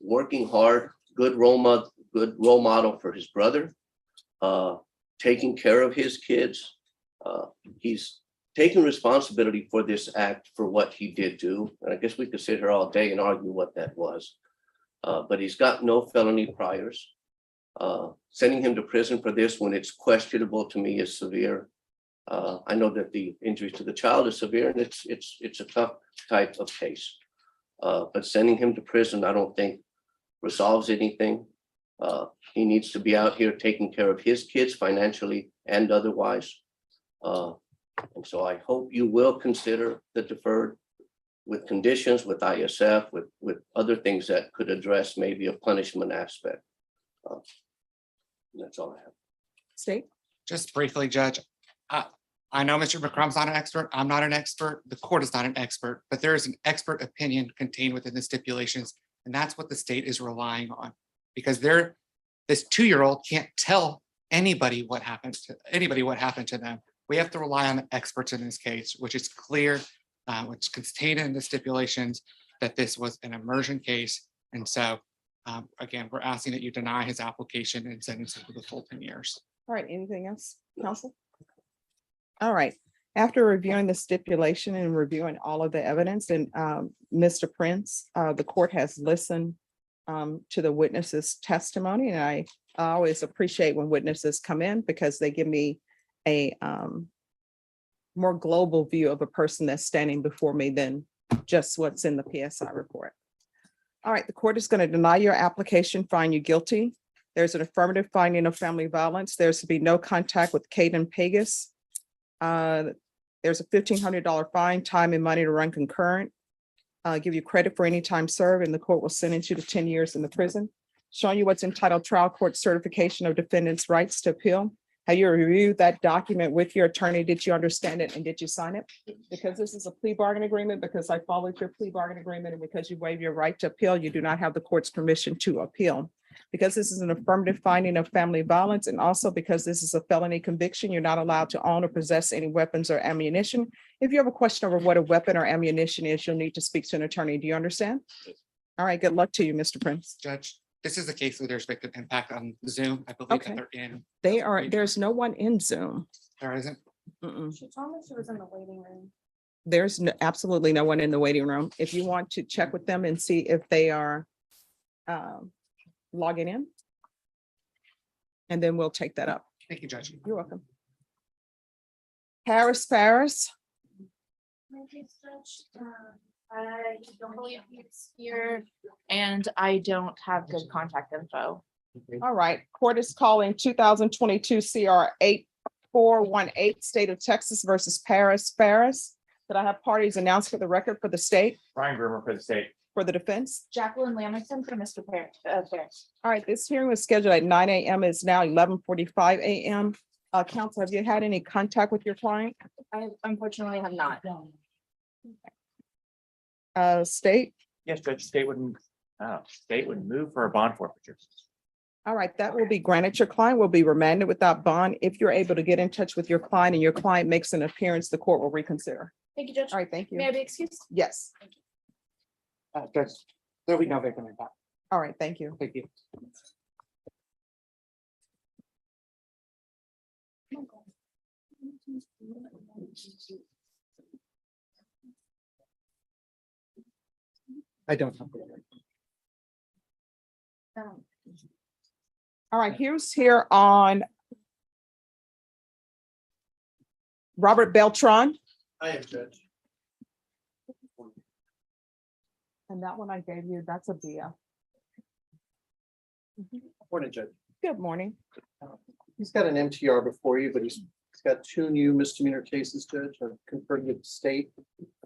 working hard, good role model for his brother, taking care of his kids. He's taking responsibility for this act for what he did do. And I guess we could sit here all day and argue what that was. But he's got no felony priors. Sending him to prison for this when it's questionable to me is severe. I know that the injuries to the child is severe and it's a tough type of case. But sending him to prison, I don't think resolves anything. He needs to be out here taking care of his kids financially and otherwise. And so I hope you will consider the deferred with conditions, with ISF, with other things that could address maybe a punishment aspect. That's all I have. State. Just briefly, Judge, I know Mr. McCrum's not an expert. I'm not an expert. The court is not an expert, but there is an expert opinion contained within the stipulations. And that's what the state is relying on because this 2-year-old can't tell anybody what happened to them. We have to rely on the experts in this case, which is clear, which is contained in the stipulations that this was an immersion case. And so again, we're asking that you deny his application and sentence him to the full 10 years. All right, anything else, counsel? All right, after reviewing the stipulation and reviewing all of the evidence and Mr. Prince, the court has listened to the witness's testimony. And I always appreciate when witnesses come in because they give me a more global view of a person that's standing before me than just what's in the PSI report. All right, the court is going to deny your application, find you guilty. There's an affirmative finding of family violence. There's to be no contact with Caden Pegas. There's a $1,500 fine, time and money to run concurrent. Give you credit for any time served, and the court will sentence you to 10 years in the prison. Showing you what's entitled trial court certification of defendant's rights to appeal. Have you reviewed that document with your attorney? Did you understand it and did you sign it? Because this is a plea bargain agreement, because I followed your plea bargain agreement, and because you waive your right to appeal, you do not have the court's permission to appeal. Because this is an affirmative finding of family violence, and also because this is a felony conviction, you're not allowed to own or possess any weapons or ammunition. If you have a question over what a weapon or ammunition is, you'll need to speak to an attorney. Do you understand? All right, good luck to you, Mr. Prince. Judge, this is a case where there's victim impact on Zoom. I believe that they're in. There's no one in Zoom. There isn't. She told me she was in the waiting room. There's absolutely no one in the waiting room. If you want to check with them and see if they are logging in, and then we'll take that up. Thank you, Judge. You're welcome. Paris. I don't believe he's here and I don't have good contact info. All right, court is calling 2022 CR 8418, State of Texas versus Paris. Could I have parties announced for the record for the state? Brian Grimmer for the state. For the defense? Jacqueline Lamington for Mr. Ferris. All right, this hearing was scheduled at 9 a.m. It's now 11:45 a.m. Counsel, have you had any contact with your client? I unfortunately have not. State? Yes, Judge, state would move for a bond forfeiture. All right, that will be granted. Your client will be remanded without bond. If you're able to get in touch with your client and your client makes an appearance, the court will reconsider. Thank you, Judge. All right, thank you. May I be excused? Yes. Judge, there'll be no victim impact. All right, thank you. Thank you. I don't have. All right, here's here on Robert Beltran. I am judge. And that one I gave you, that's a Bia. Morning, Judge. Good morning. He's got an MTR before you, but he's got 2 new misdemeanor cases, Judge. I've confirmed with the state.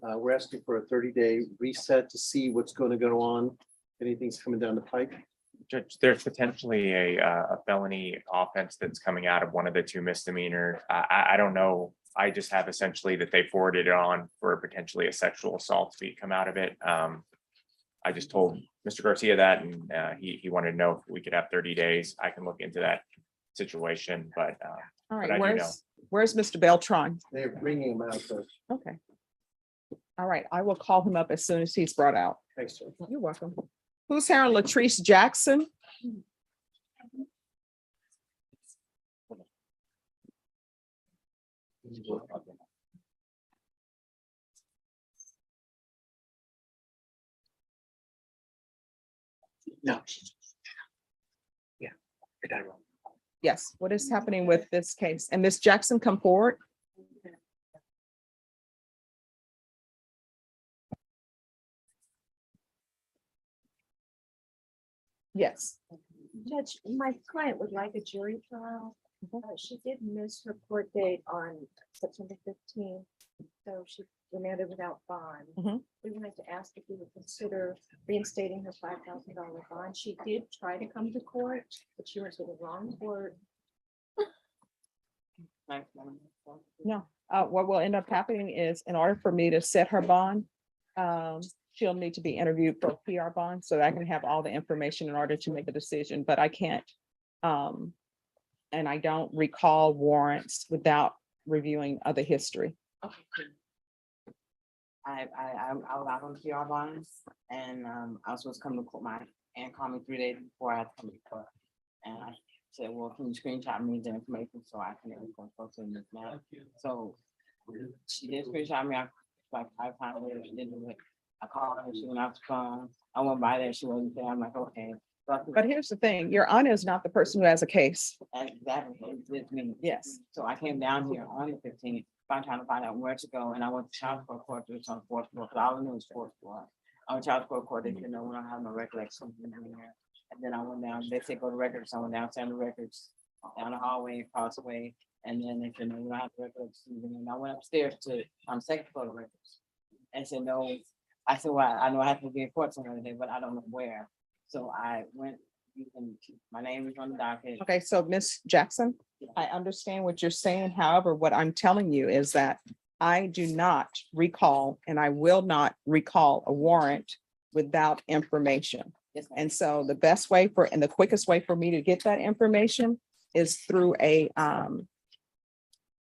We're asking for a 30-day reset to see what's going to go on. Anything's coming down the pike. Judge, there's potentially a felony offense that's coming out of one of the 2 misdemeanor. I don't know. I just have essentially that they forwarded it on for potentially a sexual assault to come out of it. I just told Mr. Garcia that, and he wanted to know if we could have 30 days. I can look into that situation, but All but right, I do know. where's Mr. Beltran? They're bringing him out, Judge. Okay. All right, I will call him up as soon as he's brought out. Thanks, Judge. You're welcome. Who's here on Latrice Jackson? No. Yeah, I got it wrong. Yes, what is happening with this case? And Miss Jackson, come forward. Yes. Judge, my client would like a jury trial. She did miss her court date on September 15th, so she remanded without bond. Mhm. We wanted to ask if you would consider reinstating her $5,000 bond. She did try to come to court, but she went to the wrong court. No, what will end up happening is in order for me to set her bond, she'll need to be interviewed for a PR bond so that I can have all the information in order to make a decision, but I can't. And I don't recall warrants without reviewing other history. I was out on PR bonds and I was supposed to come to court. My aunt called me 3 days before I had to come to court. And I said, well, can you screenshot me the information so I can go to this now? So she did screenshot me like 5 times later. She didn't do it. I called her, she went off the phone. I went by there, she wasn't there. I'm like, okay. But here's the thing, your aunt is not the person who has a case. Exactly, it's me. Yes. So I came down here on the 15th, trying to find out where to go, and I went to child support court, it was on 4th floor, because all I knew was 4th floor. On child support court, they didn't know when I had no recollection in there. And then I went down, they said go to records, I went downstairs to records, down the hallway, across the way, and then they said, no, we don't have the records. And I went upstairs to, 2nd floor of records. And said, no, I said, well, I know I have to be in court some other day, but I don't know where. So I went, my name is on the docket. Okay, so Miss Jackson, I understand what you're saying. However, what I'm telling you is that I do not recall, and I will not recall a warrant without information. Yes, ma'am. And so the best way and the quickest way for me to get that information is through a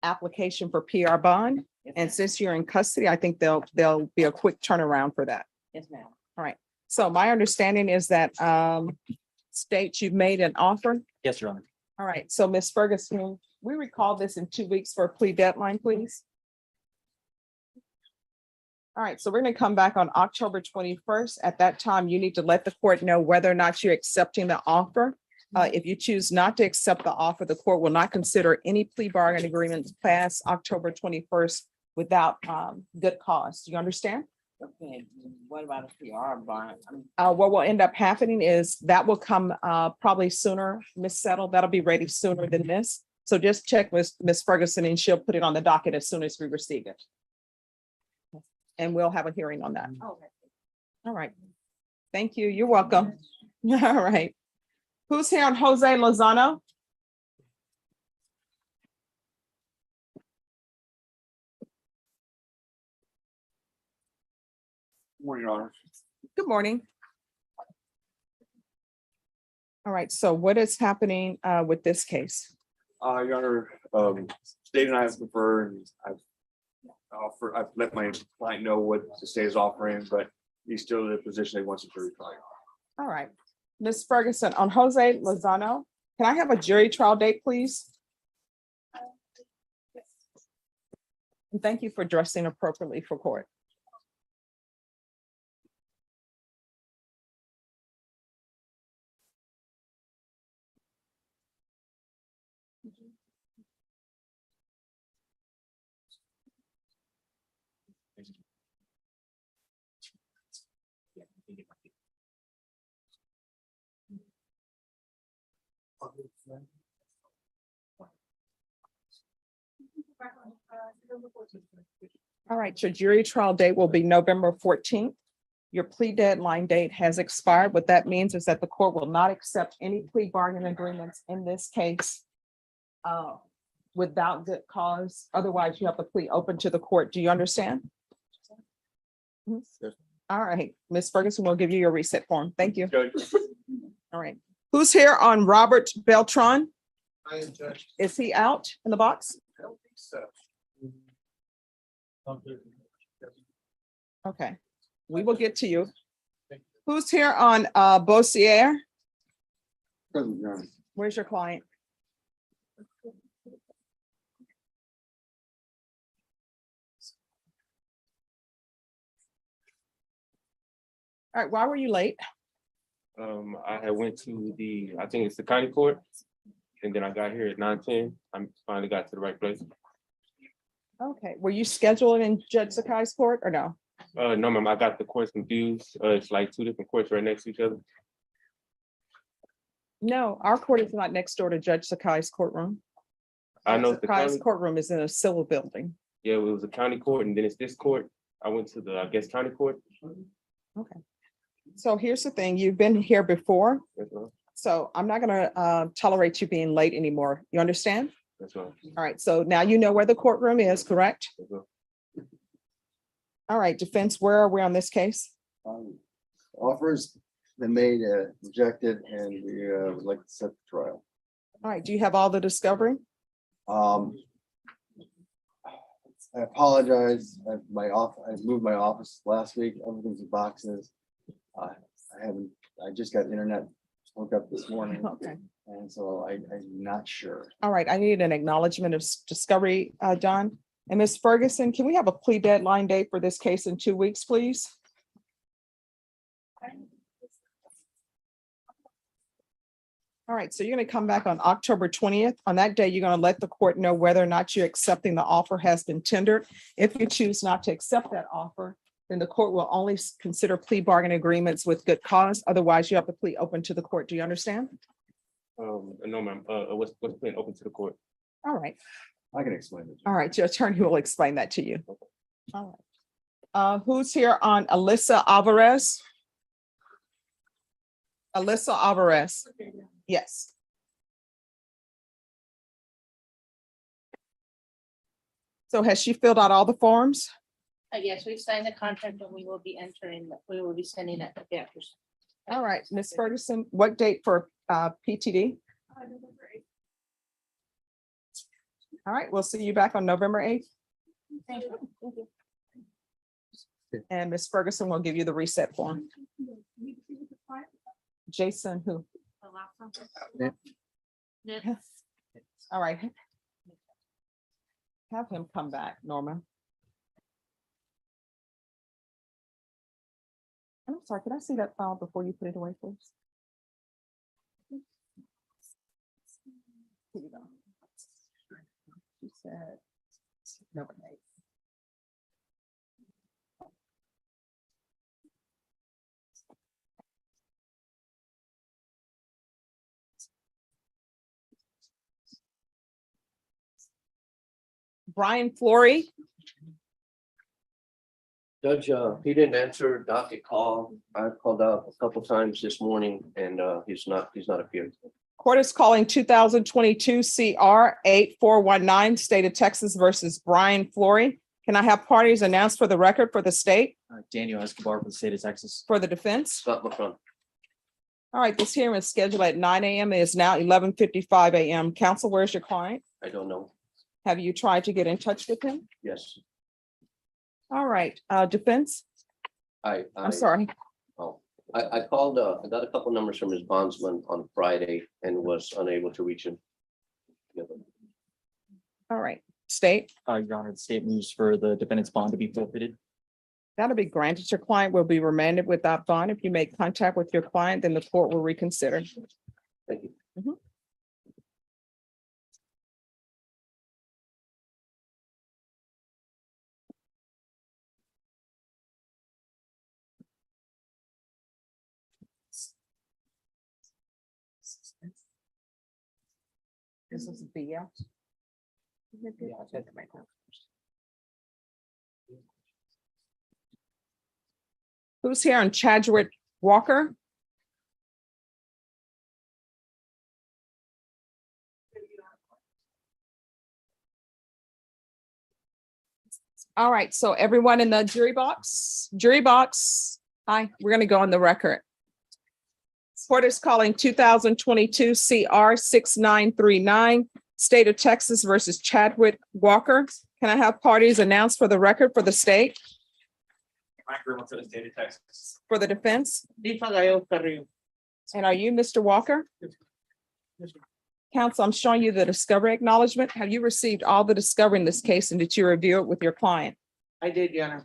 application for PR bond. And since you're in custody, I think there'll be a quick turnaround for that. Yes, ma'am. All right. So my understanding is that states you've made an offer. Yes, Your Honor. All right. So Ms. Ferguson, we recall this in 2 weeks for a plea deadline, please. All right. So we're going to come back on October 21st. At that time, you need to let the court know whether or not you're accepting the offer. If you choose not to accept the offer, the court will not consider any plea bargain agreements past October 21st without good cause. Do you understand? Okay, what about a PR bond? What will end up happening is that will come probably sooner, Miss Settle. That'll be ready sooner than this. So just check with Miss Ferguson and she'll put it on the docket as soon as we receive it. And we'll have a hearing on that. Okay. All right. Thank you. You're welcome. All right. Who's here on Jose Lozano? Morning, Your Honor. Good morning. All right, so what is happening with this case? Your Honor, state and I have conferred, and I've let my client know what the state is offering, but he's still in a position he wants a jury trial. All right, Ms. Ferguson, on Jose Lozano, can I have a jury trial date, please? And thank you for dressing appropriately for court. All right, your jury trial date will be November 14th. Your plea deadline date has expired. What that means is that the court will not accept any plea bargaining agreements in this case without good cause. Otherwise, you have the plea open to the court. Do you understand? Mhm. All right, Ms. Ferguson will give you your reset form. Thank you. All right. Who's here on Robert Beltran? I am Judge. Is he out in the box? I don't think so. Okay, we will get to you. Who's here on Bossier? Present, Your Honor. Where's your client? All right, why were you late? I had went to I think it's the county court. And then I got here at 9:10. I finally got to the right place. Okay, were you scheduled in Judge Sakai's court or no? No, ma'am, I got the courts confused. It's like two different courts right next to each other. No, our court is not next door to Judge Sakai's courtroom. I know Judge the Sakai's county, courtroom is in a civil building. yeah, it was a county court and then it's this court. I went to the, I guess, county court. Okay. So here's the thing, you've been here before, That's all. so I'm not gonna tolerate you being late anymore. You understand? That's all. All right, so now you know where the courtroom is, correct? That's all. All right, defense, where are we on this case? Offers been made, rejected, and we would like to set the trial. All right, do you have all the discovery? I apologize. I moved my office last week. Everything's in boxes. I just got internet hooked up this morning, Okay. and so I'm not sure. All right, I need an acknowledgement of discovery, Don. And Ms. Ferguson, can we have a plea deadline date for this case in 2 weeks, please? All right, so you're gonna come back on October 20th. On that day, you're gonna let the court know whether or not you're accepting the offer has been tendered. If you choose not to accept that offer, then the court will only consider plea bargain agreements with good cause. Otherwise, you have the plea open to the court. Do you understand? No, ma'am, what's been open to the court? All right. I can explain it. All right, your attorney will explain that to you. All right. Who's here on Alyssa Alvarez? Alyssa Alvarez. Yes. So has she filled out all the forms? Yes, we've signed the contract and we will be sending that to the officers. All right, Ms. Ferguson, what date for PTD? All right, we'll see you back on November 8th. Thank you. And Ms. Ferguson will give you the reset form. Jason, who? All right. Have him come back, Norma. I'm sorry, can I see that file before you put it away, please? Here you go. She said, number 8. Brian Flory. Judge, he didn't answer docket call. I called out a couple times this morning and he's not appeared. Court is calling 2022 CR 8419, State of Texas versus Brian Flory. Can I have parties announced for the record for the state, Daniel Escobar for the state of Texas. for the defense? Scott McCrum. All right, this hearing is scheduled at 9 a.m. It is now 11:55 a.m. Counsel, where's your client? I don't know. Have you tried to get in touch with him? Yes, All right, defense? I'm sorry. Oh, I called, I got a couple numbers from his bondsman on Friday and was unable to reach him. All right, state? Your Honor, the state moves for the defendant's bond to be forfeited. That'll be granted. Your client will be remanded without bond. If you make contact with your client, then the court will reconsider. Thank you. Mhm. This is B. Yeah, I'll take it right now. Who's here on Chadwick Walker? All right, so everyone in the jury box, hi, we're gonna go on the record. Court is calling 2022 CR 6939, State of Texas versus Chadwick Walker. Can I have parties announced for the record for the state, Mike Grimmel for the state of Texas. for the defense? And are you Mr. Walker? Counsel, I'm showing you the discovery acknowledgement. Have you received all the discovery in this case and did you review it with your client? I did, Your Honor.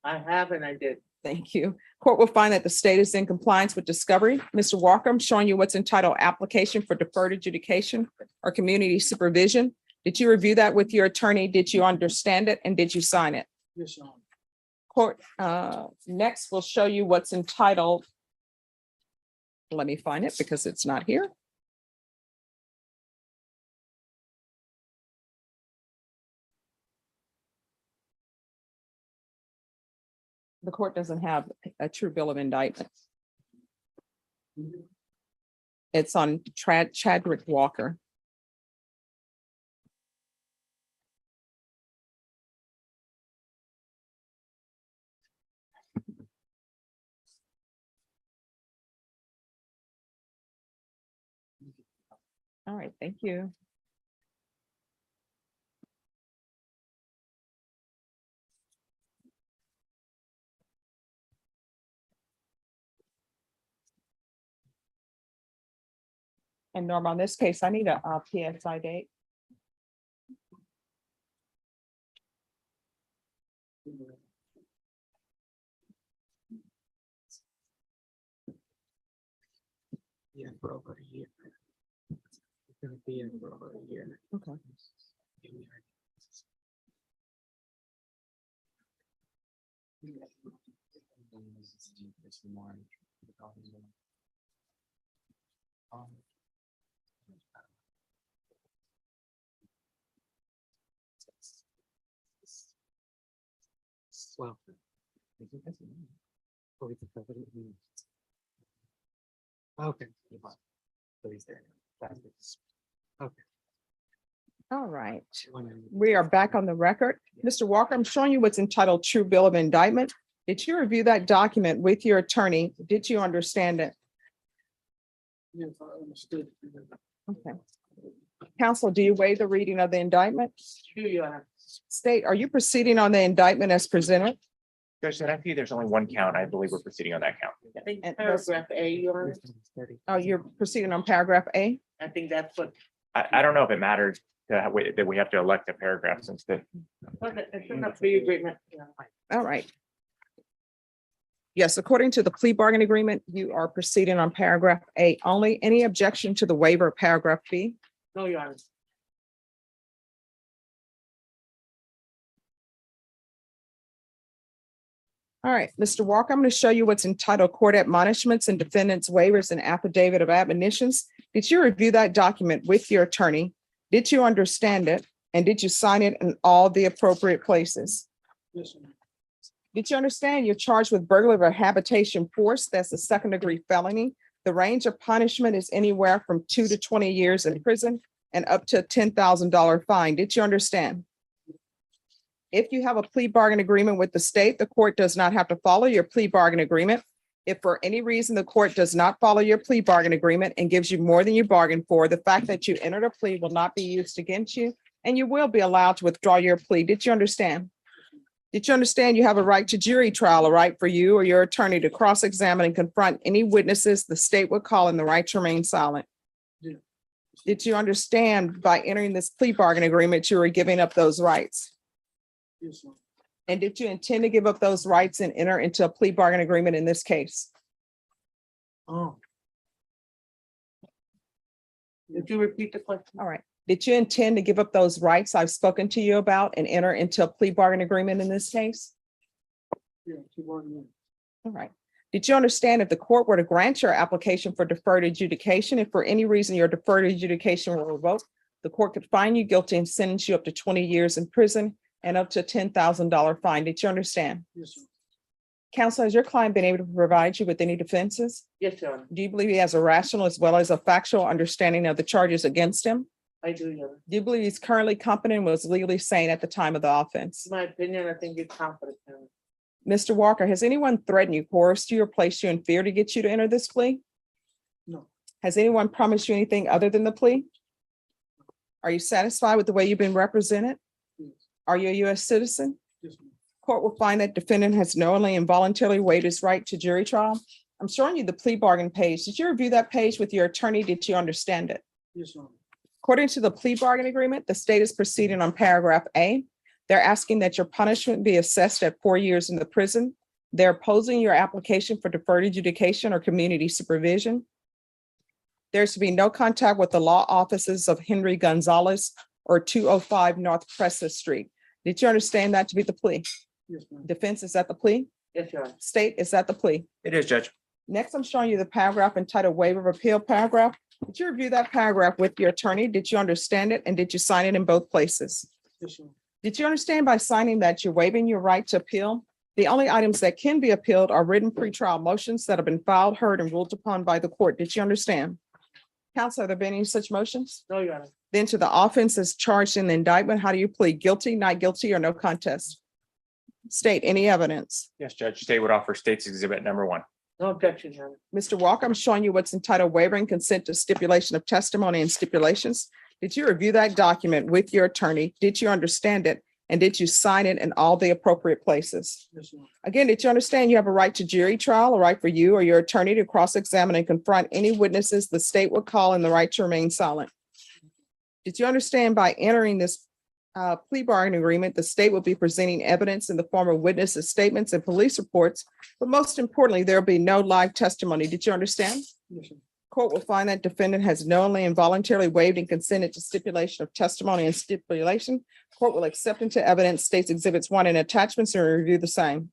I have and I did. Thank you. Court will find that the state is in compliance with discovery. Mr. Walker, I'm showing you what's entitled application for deferred adjudication or community supervision. Did you review that with your attorney? Did you understand it and did you sign it? Yes, Your Honor. Court, next we'll show you what's entitled. Let me find it because it's not here. The court doesn't have a true bill of indictment. It's on Chadwick Walker. All right, thank you. And Norma, on this case, I need a PSI date. Yeah, for over a year. It's gonna be in for over a year. Okay. Well. I think that's it. Oh, it's a covenant. Okay. So he's there. That's it. Okay. All right, we are back on the record. Mr. Walker, I'm showing you what's entitled True Bill of Indictment. Did you review that document with your attorney? Did you understand it? Yes, I understood. Okay. Counsel, do you waive the reading of the indictment? Sure, Your Honor. State, are you proceeding on the indictment as presented? Judge said, I see there's only one count. I believe we're proceeding on that count. I think And paragraph A, Your Honor. Oh, you're proceeding on paragraph A? I think that's what. I don't know if it matters that we have to elect a paragraph since the. It's in the plea agreement. All right. Yes, according to the plea bargain agreement, you are proceeding on paragraph A only. Any objection to the waiver of paragraph B? No, Your Honor. All right, Mr. Walker, I'm going to show you what's entitled Court Admonishments and Defendants Waivers and Affidavit of Admonitions. Did you review that document with your attorney? Did you understand it? And did you sign it in all the appropriate places? Yes, Your Honor. Did you understand you're charged with burglary of a habitation force? That's a second-degree felony. The range of punishment is anywhere from 2 to 20 years in prison and up to a $10,000 fine. Did you understand? If you have a plea bargain agreement with the state, the court does not have to follow your plea bargain agreement. If for any reason the court does not follow your plea bargain agreement and gives you more than you bargained for, the fact that you entered a plea will not be used against you, and you will be allowed to withdraw your plea. Did you understand? Did you understand you have a right to jury trial, a right for you or your attorney to cross-examine and confront any witnesses the state would call in the right to remain silent? Yeah. Did you understand by entering this plea bargain agreement, you were giving up those rights? Yes, Your Honor. And did you intend to give up those rights and enter into a plea bargain agreement in this case? Oh. Did you repeat the question? All right. Did you intend to give up those rights I've spoken to you about and enter into a plea bargain agreement in this case? Yeah, she wasn't in. All right. Did you understand if the court were to grant your application for deferred adjudication, if for any reason your deferred adjudication were revoked, the court could find you guilty and sentence you up to 20 years in prison and up to a $10,000 fine. Did you understand? Yes, sir. Counsel, has your client been able to provide you with any defenses? Yes, Your Honor. Do you believe he has a rational as well as a factual understanding of the charges against him? I do, Your Honor. Do you believe he's currently competent and was legally sane at the time of the offense? In my opinion, I think it's competent. Your Honor. Mr. Walker, has anyone threatened you, coerced you, or placed you in fear to get you to enter this plea? No. Has anyone promised you anything other than the plea? Are you satisfied with the way you've been represented? Yes. Are you a U.S. citizen? Yes, ma'am. Court will find that defendant has knowingly and voluntarily waived his right to jury trial. I'm showing you the plea bargain page. Did you review that page with your attorney? Did you understand it? Yes, Your Honor. According to the plea bargain agreement, the state is proceeding on paragraph A. They're asking that your punishment be assessed at 4 years in the prison. They're opposing your application for deferred adjudication or community supervision. There's to be no contact with the law offices of Henry Gonzalez or 205 North Crescent Street. Did you understand that to be the plea? Yes, ma'am. Defense, is that the plea? Yes, Your Honor. State, is that the plea? It is, Judge. Next, I'm showing you the paragraph entitled waiver of appeal paragraph. Did you review that paragraph with your attorney? Did you understand it? And did you sign it in both places? Yes, Your Honor. Did you understand by signing that you're waiving your right to appeal? The only items that can be appealed are written pretrial motions that have been filed, heard, and ruled upon by the court. Did you understand? Counsel, have there been any such motions? No, Your Honor. Then to the offense as charged in the indictment, how do you plead? Guilty, not guilty, or no contest? State, any evidence? Yes, Judge. State would offer State's Exhibit number 1. No objection, Your Honor. Mr. Walker, I'm showing you what's entitled waiver and consent to stipulation of testimony and stipulations. Did you review that document with your attorney? Did you understand it? And did you sign it in all the appropriate places? Yes, Your Honor. Again, did you understand you have a right to jury trial, a right for you or your attorney to cross-examine and confront any witnesses the state would call, and the right to remain silent? Did you understand by entering this plea bargaining agreement, the state will be presenting evidence in the form of witnesses' statements and police reports, but most importantly, there'll be no live testimony. Did you understand? Yes, Your Honor. Court will find that defendant has knowingly and voluntarily waived and consented to stipulation of testimony and stipulation. Court will accept into evidence States Exhibits 1 and attachments and review the same.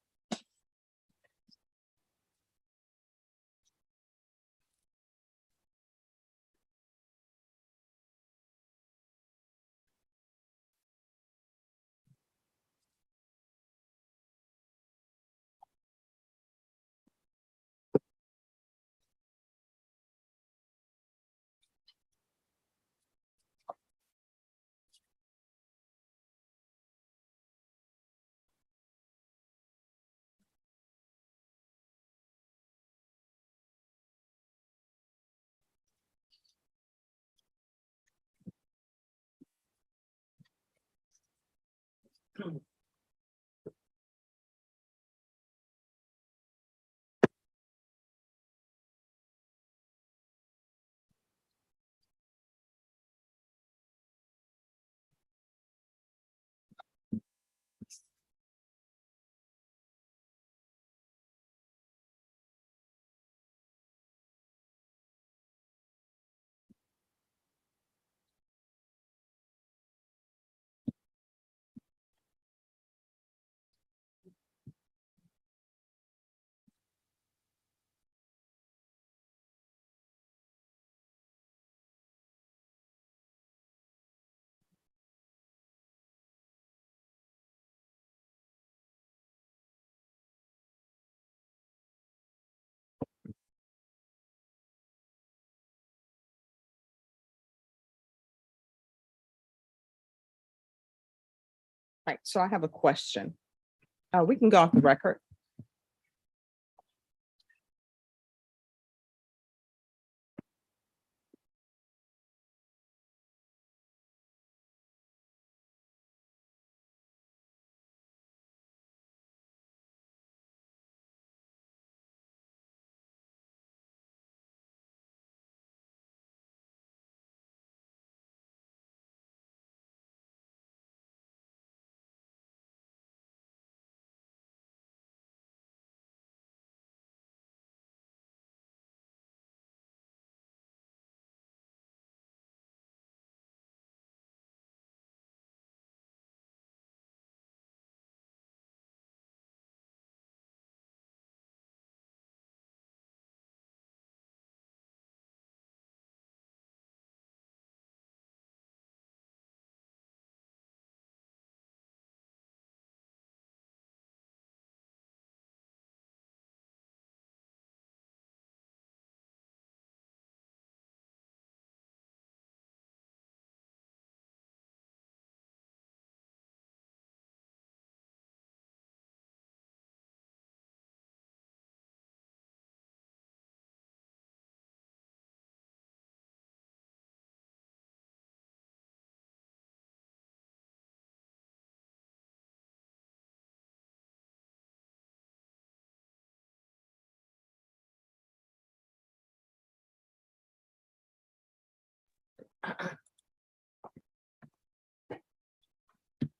Right, so I have a question. We can go off the record.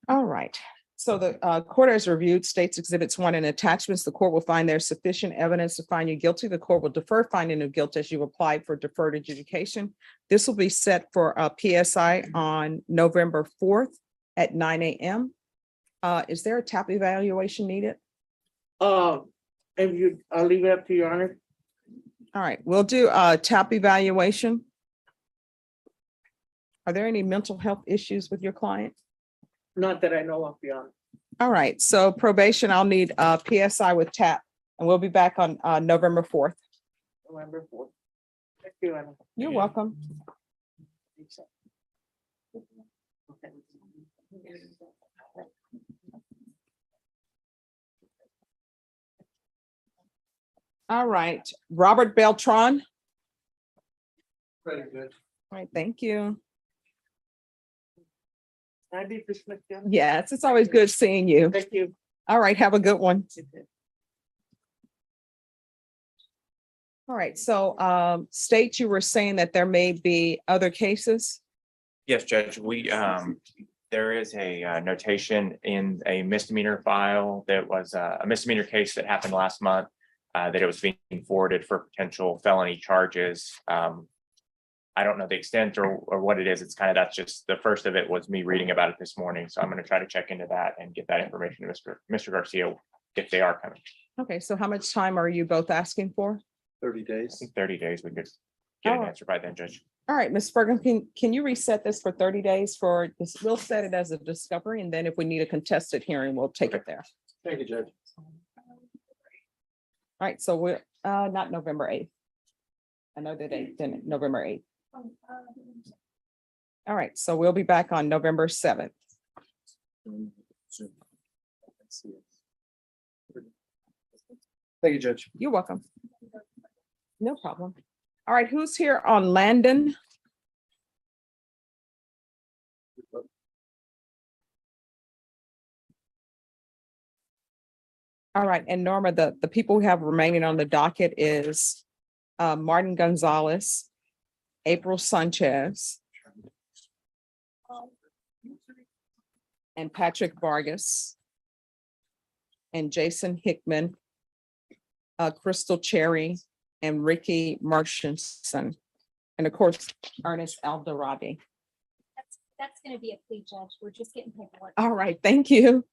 All right. So the court has reviewed states exhibits 1 and attachments. The court will find there's sufficient evidence to find you guilty. The court will defer finding of guilt as you applied for deferred adjudication. This will be set for a PSI on November 4th at 9 a.m. Is there a TAP evaluation needed? I'll leave it up to your honor. All right, we'll do a TAP evaluation. Are there any mental health issues with your client? Not that I know of, your honor. All right, so probation, I'll need a PSI with TAP, and we'll be back on November 4th. November 4th. Thank you, Anna. You're welcome. All right, Robert Beltran. Very good. All right, thank you. Can I be dismissed, your honor? Yes, it's always good seeing you. Thank you. All right, have a good one. All right, so State, you were saying that there may be other cases? Yes, Judge, there is a notation in a misdemeanor file that was a misdemeanor case that happened last month, that it was being forwarded for potential felony charges. I don't know the extent or what it is. It's kind of, that's just, the first of it was me reading about it this morning. So I'm going to try to check into that and get that information to Mr. Garcia if they are coming. Okay, so how much time are you both asking for? 30 I days. think 30 days, we could get an Alright. answer by then, Judge. All right, Ms. Ferguson, can you reset this for 30 days for this? We'll set it as a discovery, and then if we need a contested hearing, we'll take it there. Thank you, Judge. All right, so we're not November 8th. I know the date, then November 8th. All right, so we'll be back on November 7th. Thank you, Judge. You're welcome. No problem. All right, who's here on Landon? All right, and Norma, the people we have remaining on the docket is Martin Gonzalez, April Sanchez, and Patrick Vargas, and Jason Hickman, Crystal Cherry, and Ricky Marshenson, and of course, Ernest Alderadi. That's gonna be a plea, Judge. We're just getting paperwork. All right, thank you.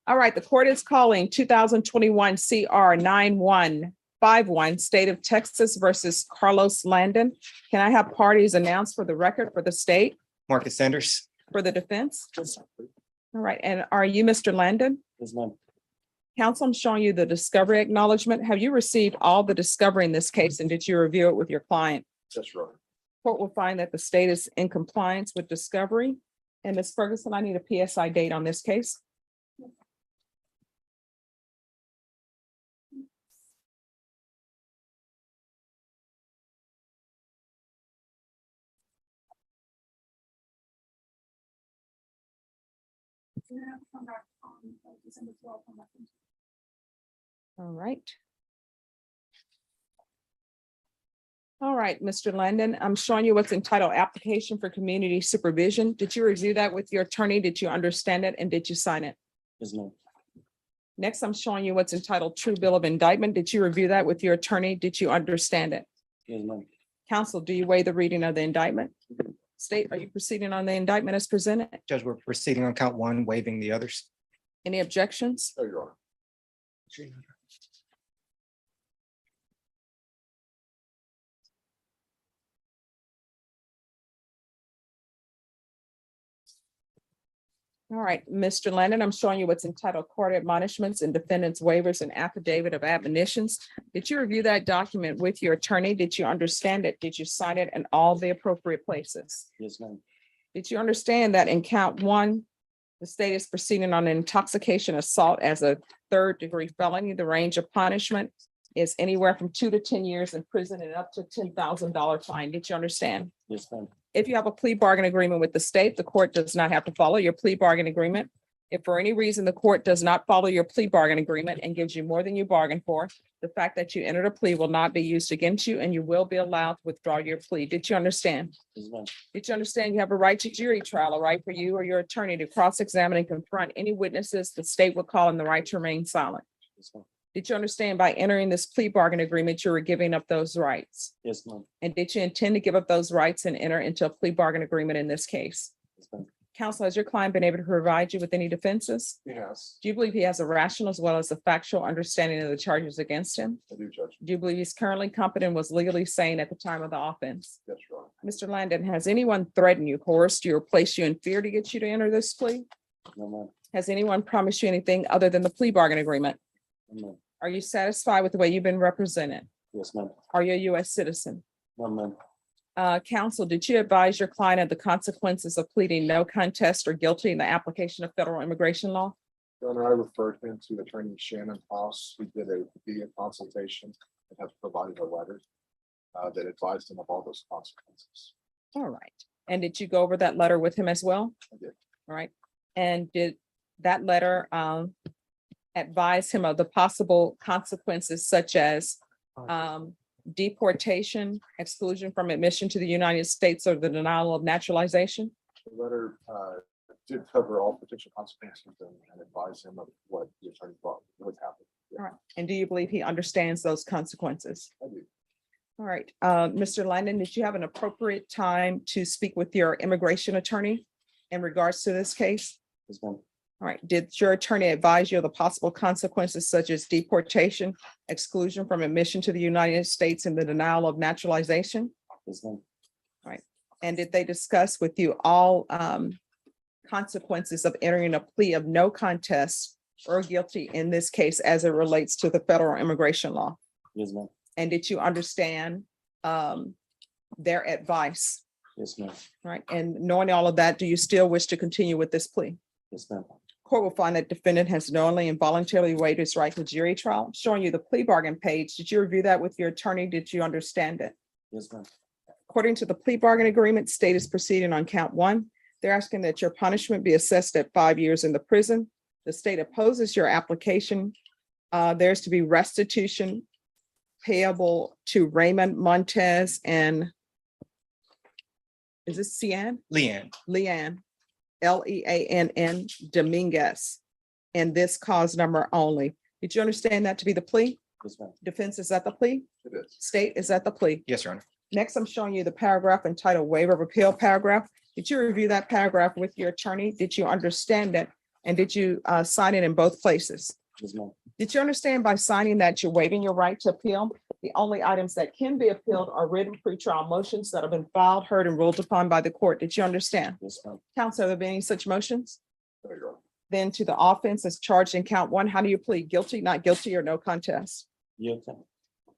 All right, the court is calling 2021 CR 9151, State of Texas versus Carlos Landon. Can I have parties announced for the record for the state, Marcus Sanders. for the defense? All right, and are you Mr. Landon? Yes, ma'am. Counsel, I'm showing you the discovery acknowledgement. Have you received all the discovery in this case, and did you review it with your client? That's right. Court will find that the state is in compliance with discovery. And Ms. Ferguson, I need a PSI date on this case. All right. All right, Mr. Landon, I'm showing you what's entitled Application for Community Supervision. Did you review that with your attorney? Did you understand it? And did you sign it? Yes, ma'am. Next, I'm showing you what's entitled True Bill of Indictment. Did you review that with your attorney? Did you understand it? Yes, ma'am. Counsel, do you weigh the reading of the indictment? State, are you proceeding on the indictment as presented? Judge, we're proceeding on count 1, waiving the others. Any objections? There you are. All right, Mr. Landon, I'm showing you what's entitled Court Admonishments and Defendants Waivers and Affidavit of Admonitions. Did you review that document with your attorney? Did you understand it? Did you sign it in all the appropriate places? Yes, ma'am. Did you understand that in count 1, the state is proceeding on intoxication assault as a 3rd-degree felony? The range of punishment is anywhere from 2 to 10 years in prison and up to $10,000 fine. Did you understand? Yes, ma'am. If you have a plea bargain agreement with the state, the court does not have to follow your plea bargain agreement. If for any reason the court does not follow your plea bargain agreement and gives you more than you bargained for, the fact that you entered a plea will not be used against you and you will be allowed to withdraw your plea. Did you understand? Did you understand you have a right to jury trial, a right for you or your attorney to cross-examine and confront any witnesses the state will call and the right to remain silent? Did you understand by entering this plea bargain agreement, you were giving up those rights? Yes, ma'am. And did you intend to give up those rights and enter into a plea bargain agreement in this case? Counsel, has your client been able to provide you with any defenses? Yes, Do you believe he has a rational as well as a factual understanding of the charges against him? I do, Judge. Do you believe he's currently competent and was legally sane at the time of the offense? Yes, Your Honor. Mr. Landon, has anyone threatened you, coerced you, or placed you in fear to get you to enter this plea? No, ma'am. Has anyone promised you anything other than the plea bargain agreement? No, ma'am. Are you satisfied with the way you've been represented? Yes, ma'am. Are you a U.S. citizen? No, ma'am. Counsel, did you advise your client of the consequences of pleading no contest or guilty in the application of federal immigration law? Your Honor, I referred him to Attorney Shannon House, who did a via consultation and has provided a letter that advised him of all those consequences. All right. And did you go over that letter with him as well? I did. All right. And did that letter advise him of the possible consequences such as deportation, exclusion from admission to the United States, or the denial of naturalization? The letter did cover all potential consequences and advise him of what the attorney thought would happen. All right. And do you believe he understands those consequences? I do. All right. Mr. Landon, did you have an appropriate time to speak with your immigration attorney in regards to this case? Yes, ma'am. All right. Did your attorney advise you of the possible consequences such as deportation, exclusion from admission to the United States, and the denial of naturalization? Yes, ma'am. All right. And did they discuss with you all consequences of entering a plea of no contest or guilty in this case as it relates to the federal immigration law? Yes, ma'am. And did you understand their advice? Yes, ma'am. All right. And knowing all of that, do you still wish to continue with this plea? Yes, ma'am. Court will find that defendant has knowingly and voluntarily waived his right to jury trial. I'm showing you the plea bargain page. Did you review that with your attorney? Did you understand it? Yes, ma'am. According to the plea bargain agreement, state is proceeding on count one. They're asking that your punishment be assessed at 5 years in the prison. The state opposes your application. There's to be restitution payable to Raymond Montez and is this Cian? Leanne. Leanne, Leann Dominguez, and this cause number only. Did you understand that to be the plea? Yes, ma'am. Defense, is that the plea? It is. State, is that the plea? Yes, Your Honor. Next, I'm showing you the paragraph entitled waiver of appeal paragraph. Did you review that paragraph with your attorney? Did you understand it? And did you sign it in both places? Yes, ma'am. Did you understand by signing that you're waiving your right to appeal? The only items that can be appealed are written pretrial motions that have been filed, heard, and ruled upon by the court. Did you understand? Yes, ma'am. Counsel, have there been any such motions? There you go. Then to the offense as charged in count one, how do you plead? Guilty, not guilty, or no contest? Yes, ma'am.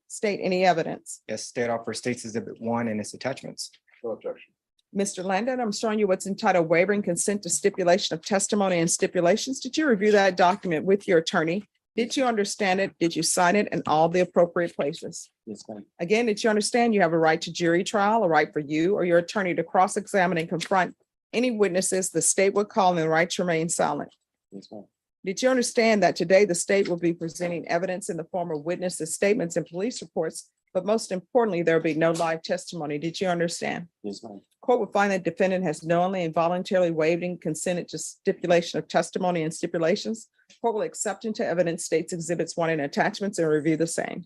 State any evidence. Yes, state offer states exhibit 1 and its attachments. No objection. Mr. Landon, I'm showing you what's entitled wavering consent to stipulation of testimony and stipulations. Did you review that document with your attorney? Did you understand it? Did you sign it in all the appropriate places? Yes, ma'am. Again, did you understand you have a right to jury trial, a right for you or your attorney to cross-examine and confront any witnesses the state would call and the right to remain silent? Yes, ma'am. Did you understand that today the state will be presenting evidence in the form of witnesses' statements and police reports, but most importantly, there will be no live testimony? Did you understand? Yes, ma'am. Court will find that defendant has knowingly and voluntarily waived and consented to stipulation of testimony and stipulations. Court will accept into evidence states exhibits 1 and attachments and review the same.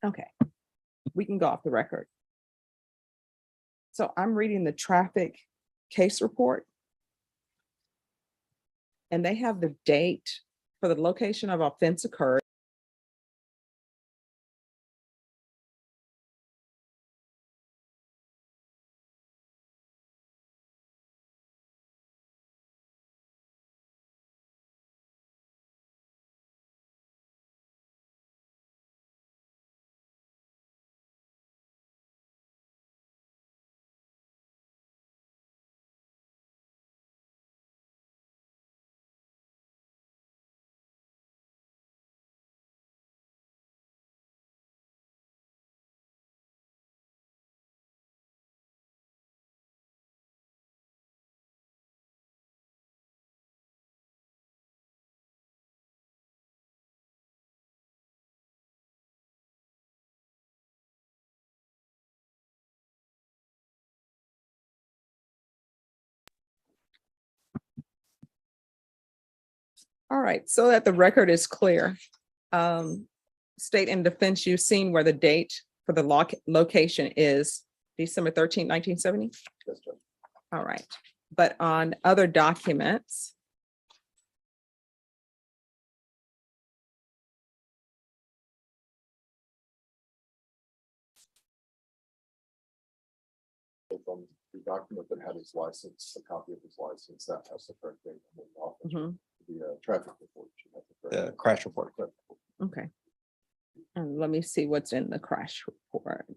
Okay, we can go off the record. So I'm reading the traffic case report. And they have the date for the location of offense occurred. All right, so that the record is clear. State and defense, you've seen where the date for the location is December 13, 1970. All right, but on other documents. From the document that had his license, a copy of his license, that has the correct date. And then often Mhm. The traffic report. should have the correct The crash report. Okay. And let me see what's in the crash report.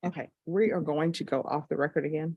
Okay, we are going to go off the record again.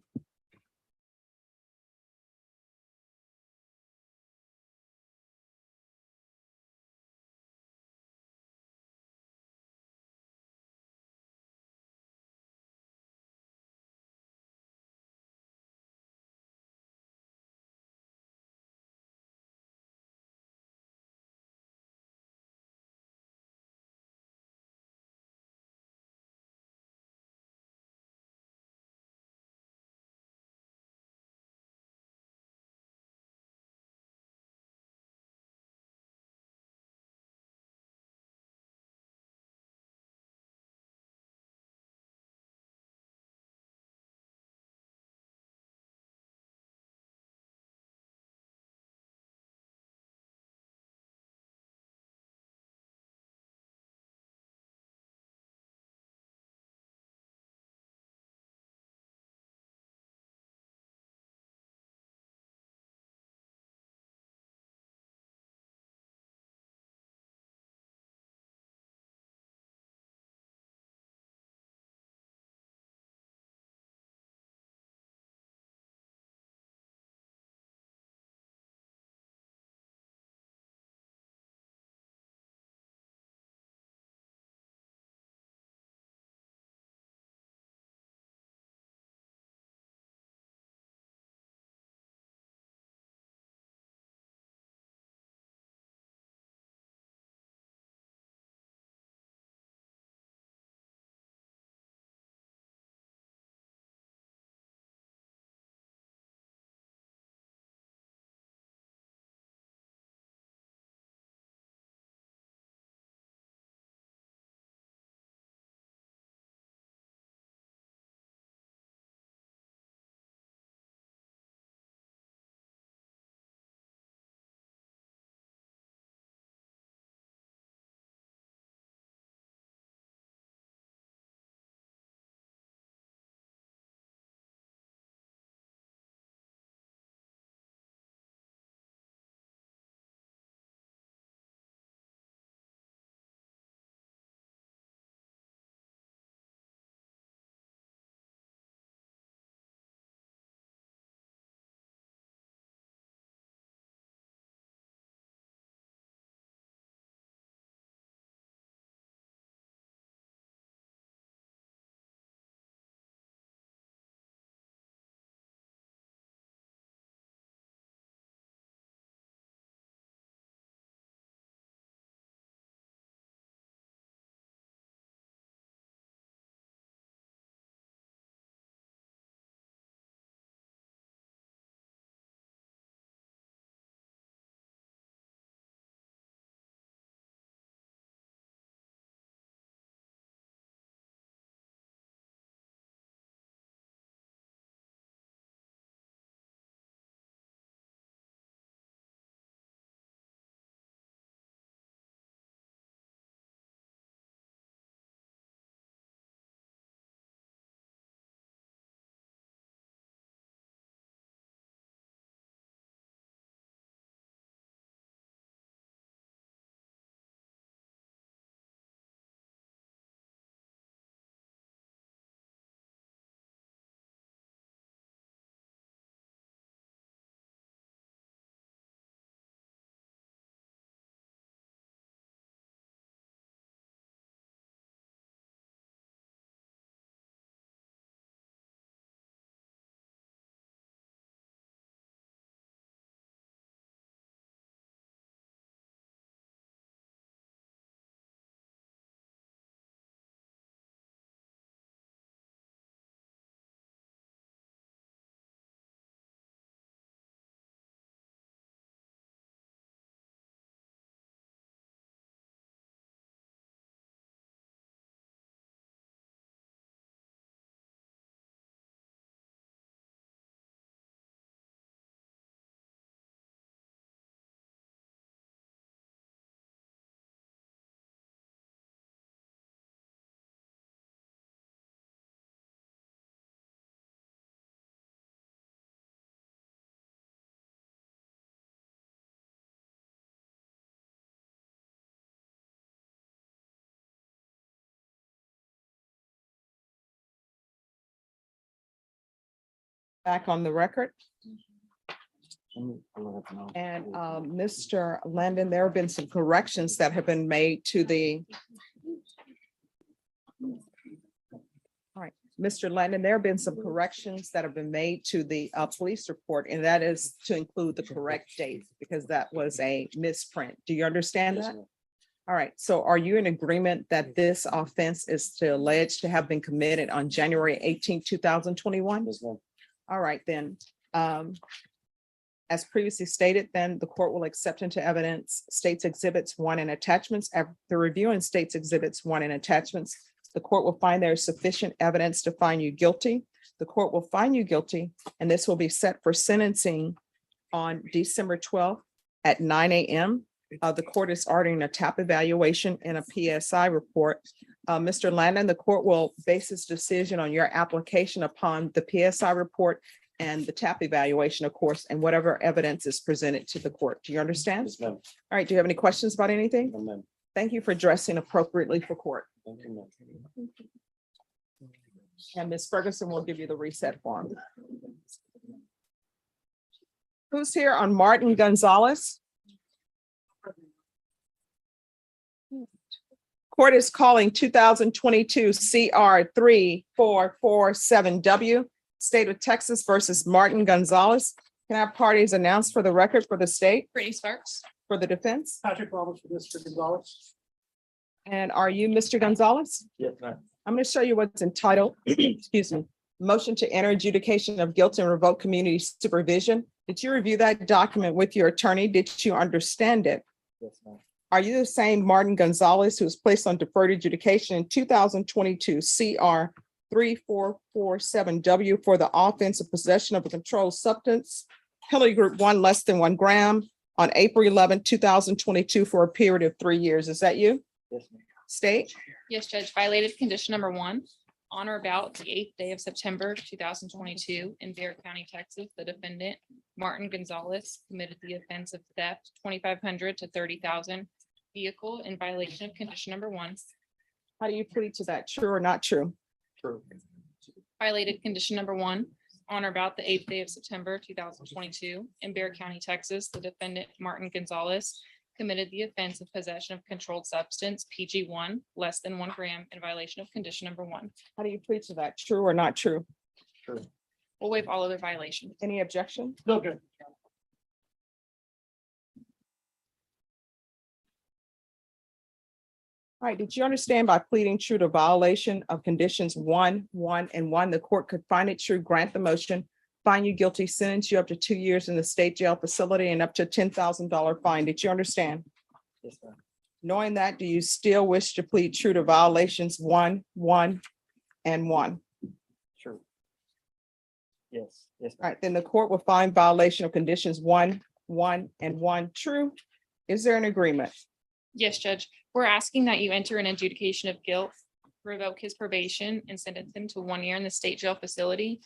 back on the record. And Mr. Landon, there have been some corrections that have been made to the. All right, Mr. Landon, there have been some corrections that have been made to the police report, and that is to include the correct date because that was a misprint. Do you understand that? All right, so are you in agreement that this offense is alleged to have been committed on January 18, 2021? All right, then. As previously stated, then the court will accept into evidence States Exhibits 1 and attachments. After reviewing States Exhibits 1 and attachments, the court will find there is sufficient evidence to find you guilty. The court will find you guilty, and this will be set for sentencing on December 12th at 9 a.m. The court is ordering a TAP evaluation and a PSI report. Mr. Landon, the court will base its decision on your application upon the PSI report and the TAP evaluation, of course, and whatever evidence is presented to the court. Do you understand? Yes, ma'am. All right, do you have any questions about anything? No, ma'am. Thank you for dressing appropriately for court. Thank you, ma'am. And Ms. Ferguson will give you the reset form. Who's here on Martin Gonzalez? Court is calling 2022 CR 3447W. State of Texas versus Martin Gonzalez. Can I have parties announced for the record for the state, Brittany Sparks. for the defense? Patrick Roberts for Mr. Gonzalez. And are you Mr. Gonzalez? Yes, ma'am. I'm going to show you what's entitled, excuse me, motion to enter adjudication of guilt and revoke community supervision. Did you review that document with your attorney? Did you understand it? Yes, ma'am. Are you the same Martin Gonzalez who was placed on deferred adjudication in 2022 CR 3447W for the offense of possession of a controlled substance, penalty group 1 less than 1 gram, on April 11, 2022 for a period of 3 years? Is that you? Yes, ma'am. State? Yes, Judge, violated condition number 1. On or about the 8th day of September 2022 in Bexar County, Texas, the defendant, Martin Gonzalez, committed the offense of theft, $2,500 to $30,000 vehicle in violation of condition number 1. How do you plead to that? True or not true? True. Violated condition number 1. On or about the 8th day of September 2022 in Bexar County, Texas, the defendant, Martin Gonzalez, committed the offense of possession of controlled substance, PG1, less than 1 gram, in violation of condition number 1. How do you plead to that? True or not true? True. We'll waive all other violations. Any objection? No, good. All right, did you understand by pleading true to violation of conditions 1, 1, and 1, the court could find it true, grant the motion, find you guilty, sentence you up to 2 years in the state jail facility and up to $10,000 fine? Did you understand? Yes, ma'am. Knowing that, do you still wish to plead true to violations 1, 1, and 1? True. Yes, yes. All right, then the court will find violation of conditions 1, 1, and 1 true. Is there an agreement? Yes, Judge. We're asking that you enter an adjudication of guilt, revoke his probation, and sentence him to 1 year in the state jail facility.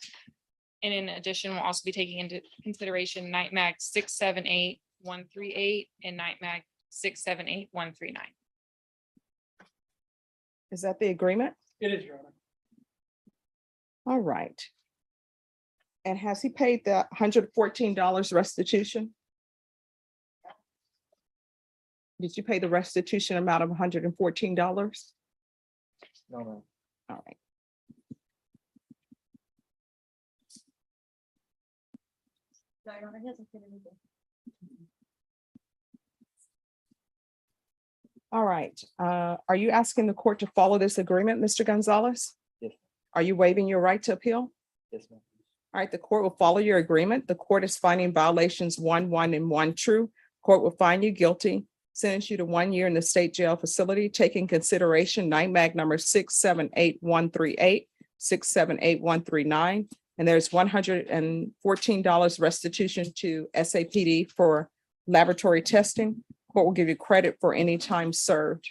And in addition, we'll also be taking into consideration night mag 678-138 and night mag 678-139. Is that the agreement? It is, Your Honor. All right. And has he paid the $114 restitution? Did you pay the restitution amount of $114? No, ma'am. All right. All right. Are you asking the court to follow this agreement, Mr. Gonzalez? Yes. Are you waiving your right to appeal? Yes, ma'am. All right, the court will follow your agreement. The court is finding violations 1, 1, and 1 true. Court will find you guilty, sentence you to 1 year in the state jail facility, taking consideration night mag number 678-138, 678-139, and there's $114 restitution to SAPD for laboratory testing. Court will give you credit for any time served.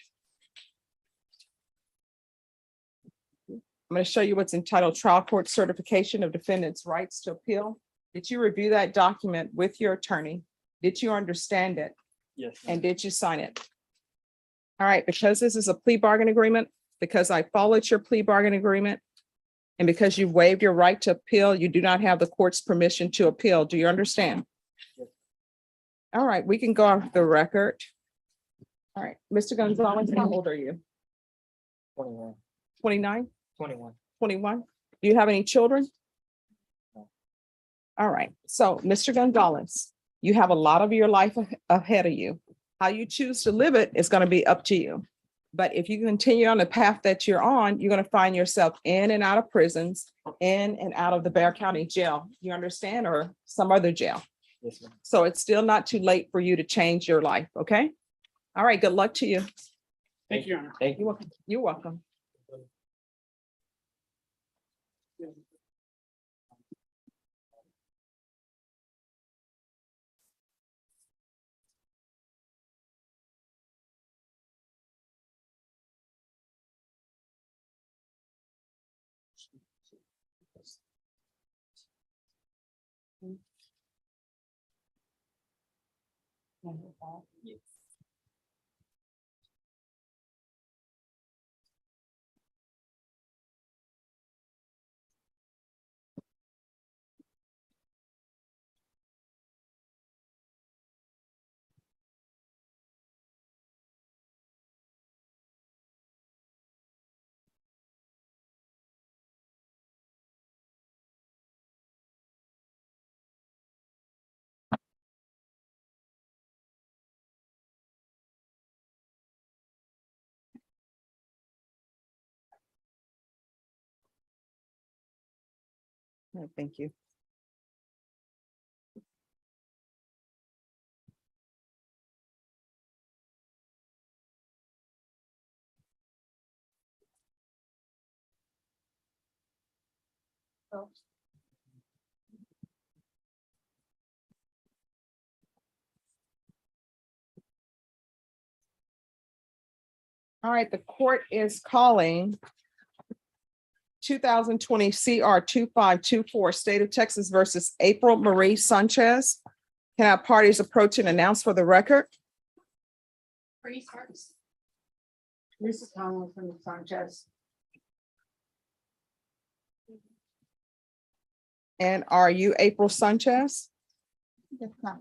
I'm going to show you what's entitled Trial Court Certification of Defendant's Rights to Appeal. Did you review that document with your attorney? Did you understand it? Yes. And did you sign it? All right, because this is a plea bargain agreement, because I followed your plea bargain agreement, And because you waived your right to appeal, you do not have the court's permission to appeal. Do you understand? All right, we can go off the record. All right, Mr. Gonzalez, how old are you? 21. 29, 21. 21? Do you have any children? All right, so Mr. Gonzalez, you have a lot of your life ahead of you. How you choose to live it is going to be up to you. But if you continue on the path that you're on, you're going to find yourself in and out of prisons, in and out of the Bexar County Jail. You understand? Or some other jail. Yes, ma'am. So it's still not too late for you to change your life, okay? All right, good luck to you. Thank you, Your Honor. Thank You're welcome. You're welcome. Thank you. All right, the court is calling 2020 CR 2524, State of Texas versus April Marie Sanchez. Can our parties approach and announce for the record? This is Congressman Sanchez. And are you April Sanchez? Yes, ma'am.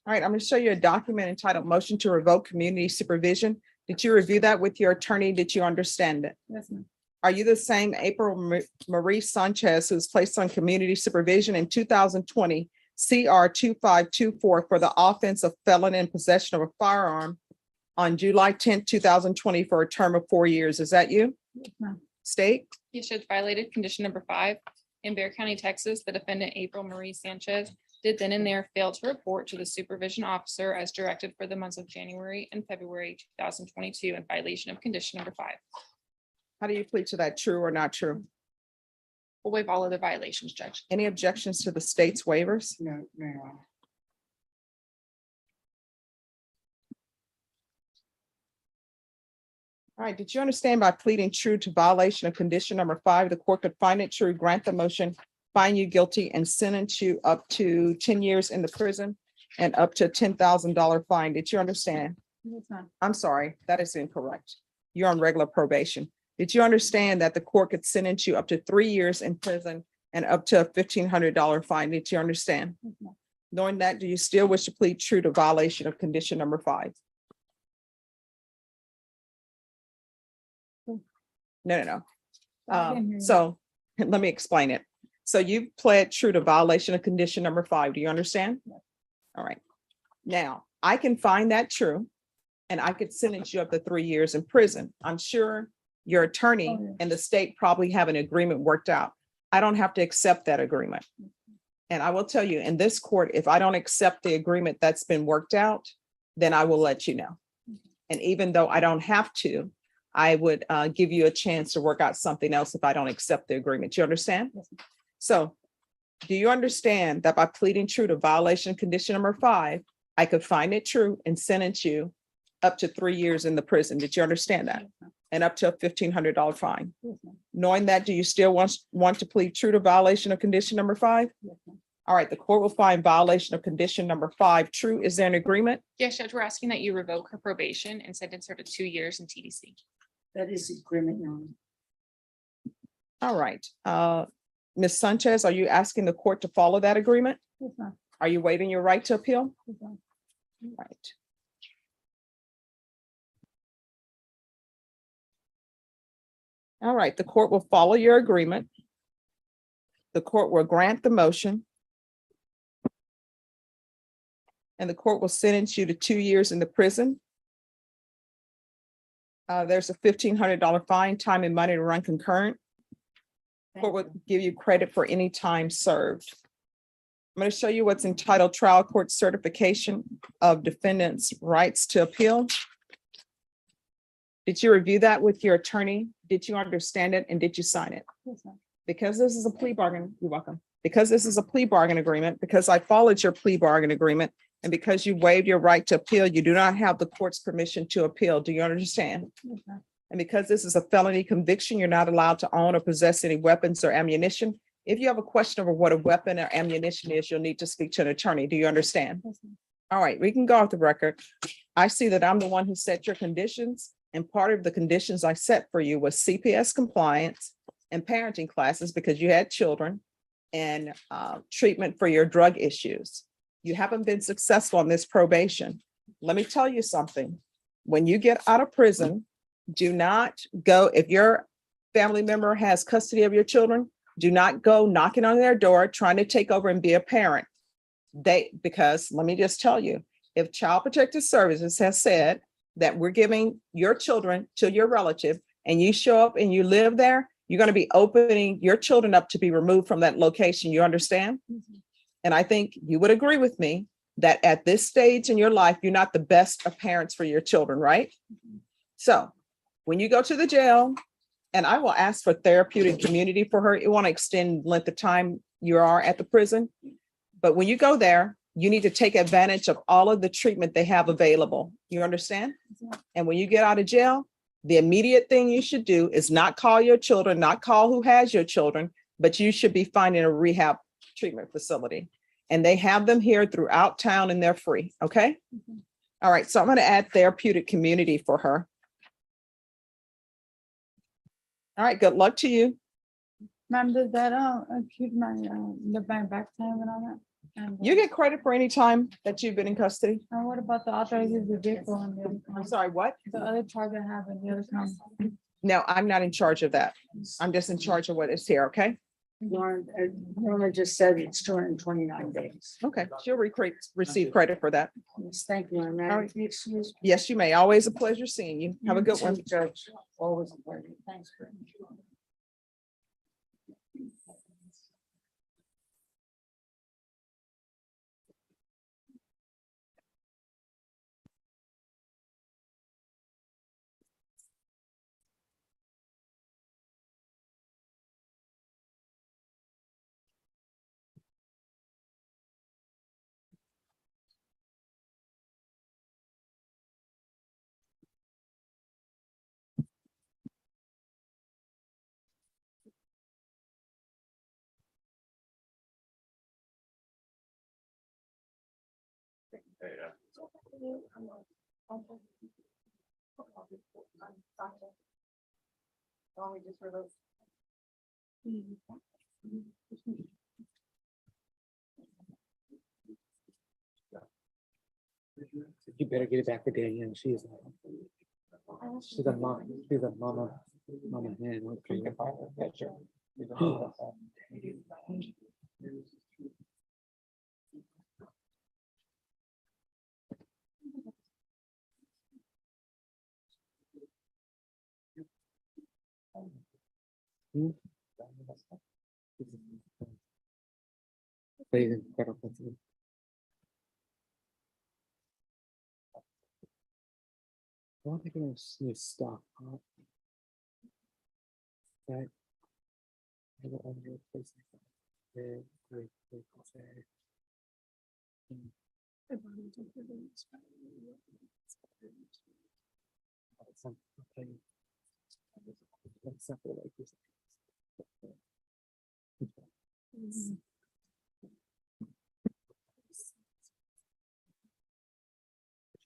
All right, I'm going to show you a document entitled Motion to Revoke Community Supervision. Did you review that with your attorney? Did you understand it? Yes, ma'am. Are you the same April Marie Sanchez who was placed on community supervision in 2020 CR 2524 for the offense of felon in possession of a firearm on July 10th, 2020 for a term of 4 years? Is that you? Yes, ma'am. State? Yes, Judge, violated condition number 5. In Bexar County, Texas, the defendant April Marie Sanchez did then and there fail to report to the supervision officer as directed for the months of January and February 2022 in violation of condition number 5. How do you plead to that, true or not true? We'll waive all other violations, Judge. Any objections to the state's waivers? No, no. All right, did you understand by pleading true to violation of condition number 5, the court could find it true, grant the motion, find you guilty, and sentence you up to 10 years in the prison and up to a $10,000 fine? Did you understand? Yes, ma'am. I'm sorry, that is incorrect. You're on regular probation. Did you understand that the court could sentence you up to 3 years in prison and up to a $1,500 fine? Did you understand? Yes, ma'am. Knowing that, do you still wish to plead true to violation of condition number 5? No. I didn't hear you. So let me explain it. So you pled true to violation of condition number 5. Do you understand? Yes. All right. Now, I can find that true and I could sentence you up to 3 years in prison. I'm sure your attorney Oh, yeah. and the state probably have an agreement worked out. I don't have to accept that agreement. And I will tell you, in this court, if I don't accept the agreement that's been worked out, then I will let you know. And even though I don't have to, I would give you a chance to work out something else if I don't accept the agreement. You understand? Yes. So do you understand that by pleading true to violation of condition number 5, I could find it true and sentence you up to 3 years in the prison? Did you understand that? Yes, ma'am. And up to a $1,500 fine. Yes, ma'am. Knowing that, do you still want to plead true to violation of condition number 5? Yes, ma'am. All right, the court will find violation of condition number 5 true. Is there an agreement? Yes, Judge, we're asking that you revoke her probation and sentence her to 2 years in TDC. That is the agreement, Your Honor. All right, Ms. Sanchez, are you asking the court to follow that agreement? Yes, ma'am. Are you waiving your right to appeal? Yes, ma'am. Right. All right, the court will follow your agreement. The court will grant the motion. And the court will sentence you to 2 years in the prison. There's a $1,500 fine, time and money to run concurrent. Court will give you credit for any time served. I'm going to show you what's entitled Trial Court Certification of Defendant's Rights to Appeal. Did you review that with your attorney? Did you understand it and did you sign it? Yes, ma'am. Because this is a plea bargain, you're welcome. Because this is a plea bargain agreement, because I followed your plea bargain agreement, and because you waived your right to appeal, you do not have the court's permission to appeal. Do you understand? Yes, ma'am. And because this is a felony conviction, you're not allowed to own or possess any weapons or ammunition. If you have a question over what a weapon or ammunition is, you'll need to speak to an attorney. Do you understand? Yes, ma'am. All right, we can go off the record. I see that I'm the one who set your conditions, and part of the conditions I set for you was CPS compliance and parenting classes because you had children, and treatment for your drug issues. You haven't been successful on this probation. Let me tell you something. When you get out of prison, do not go, if your family member has custody of your children, do not go knocking on their door trying to take over and be a parent. Because let me just tell you, if Child Protective Services has said that we're giving your children to your relative and you show up and you live there, you're going to be opening your children up to be removed from that location. You understand? Mm-hmm. And I think you would agree with me that at this stage in your life, you're not the best of parents for your children, right? Mm-hmm. So when you go to the jail, and I will ask for therapeutic community for her, it want to extend length of time you are at the prison. But when you go there, you need to take advantage of all of the treatment they have available. You understand? Mm-hmm. And when you get out of jail, the immediate thing you should do is not call your children, not call who has your children, but you should be finding a rehab treatment facility. And they have them here throughout town and they're free. Okay. Mhm. All right. So I'm going to add therapeutic community for her. All right. Good luck to you. Ma'am, does that keep my the bank back time and all that? And You get credit for any time that you've been in custody. and what about the authorizing the vehicle and the other? I'm sorry, what? The other charge I have and the other count. No, I'm not in charge of that. I'm just in charge of what is here. Okay. Norma just said it's 229 days. Okay. She'll receive credit for that. Yes, thank you. And All right. excuse me. Yes, you may. Always a pleasure seeing you. Have a good one. Judge, always a pleasure. Thanks for. You better get it back to Danielle. She's a mom. She's a mama. Mama hen. I don't think I'm gonna see stuff. That. I will only replace it. Very, very, very sad. Something. Something like this.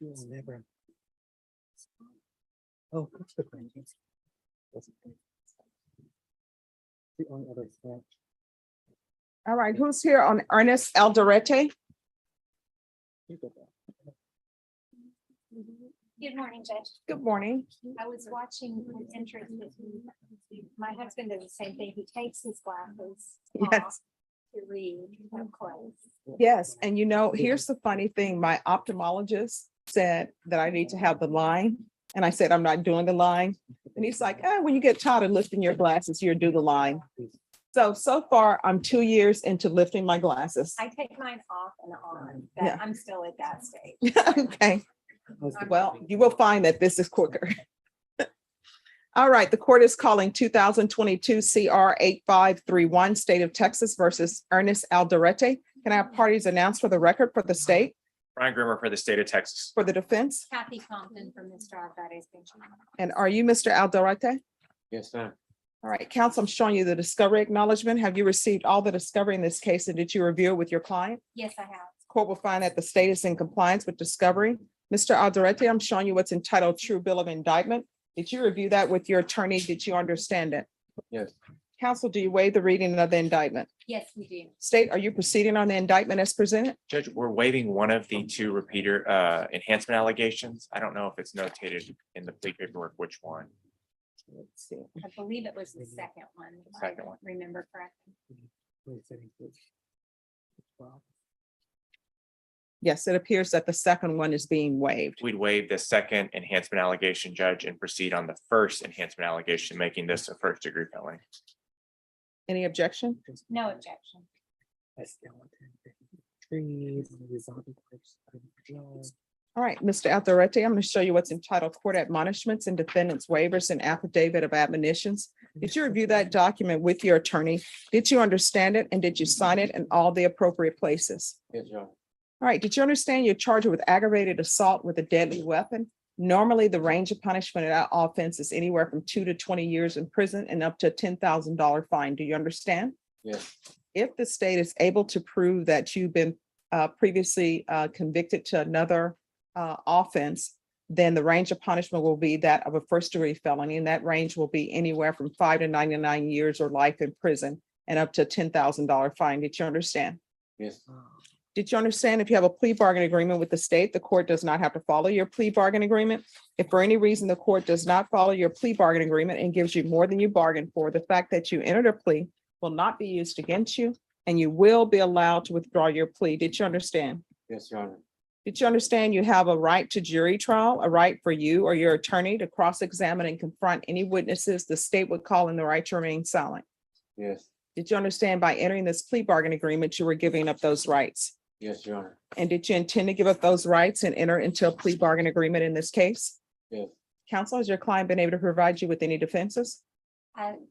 You will never. Oh, that's the thing. The only other step. All right, who's here on Ernest Alderete? Good morning, Judge. Good morning. I was watching with interest. My husband does the same thing. He takes his glasses off Yes. to read up close. Yes, and you know, here's the funny thing, my ophthalmologist said that I need to have the line, and I said, I'm not doing the line. And he's like, when you get tired of lifting your glasses, you'll do the line. So far, I'm 2 years into lifting my glasses. I take mine off and on, Yeah. but I'm still at that stage. Okay, well, you will find that this is quicker. All right, the court is calling 2022 CR 8531, State of Texas versus Ernest Alderete. Can I have parties announced for the record for the state, Brian Grimmer for the state of Texas. for the defense? Kathy Compton from Mr. Alvarez. And are you Mr. Alderete? Yes, ma'am. All right, counsel, I'm showing you the discovery acknowledgement. Have you received all the discovery in this case, and did you review it with your client? Yes, I have. Court will find that the state is in compliance with discovery. Mr. Alderete, I'm showing you what's entitled True Bill of Indictment. Did you review that with your attorney? Did you understand it? Yes. Counsel, do you waive the reading of the indictment? Yes, we do. State, are you proceeding on the indictment as presented? Judge, we're waiving one of the two repeater enhancement allegations. I don't know if it's notated in the plea paperwork, which one. Let's see. I believe it was the second one. if I Second one. Remember correctly. Yes, it appears that the second one is being waived. We'd waive the second enhancement allegation, Judge, and proceed on the first enhancement allegation, making this a first degree felony. Any objection? No objection. All right, Mr. Alderete, I'm going to show you what's entitled Court Admonishments and Defendant's Waivers and Affidavit of Admonitions. Did you review that document with your attorney? Did you understand it, and did you sign it in all the appropriate places? Yes, Your Honor. All right, did you understand you're charged with aggravated assault with a deadly weapon? Normally, the range of punishment of that offense is anywhere from 2 to 20 years in prison and up to a $10,000 fine. Do you understand? Yes. If the state is able to prove that you've been previously convicted to another offense, then the range of punishment will be that of a first degree felony, and that range will be anywhere from 5 to 99 years or life in prison and up to a $10,000 fine. Did you understand? Yes. Did you understand if you have a plea bargain agreement with the state, the court does not have to follow your plea bargain agreement? If for any reason the court does not follow your plea bargain agreement and gives you more than you bargained for, the fact that you entered a plea will not be used against you, and you will be allowed to withdraw your plea. Did you understand? Yes, Your Honor. Did you understand you have a right to jury trial, a right for you or your attorney to cross-examine and confront any witnesses the state would call in the right to remain silent? Yes. Did you understand by entering this plea bargain agreement, you were giving up those rights? Yes, Your Honor. And did you intend to give up those rights and enter into a plea bargain agreement in this case? Yes. Counsel, has your client been able to provide you with any defenses?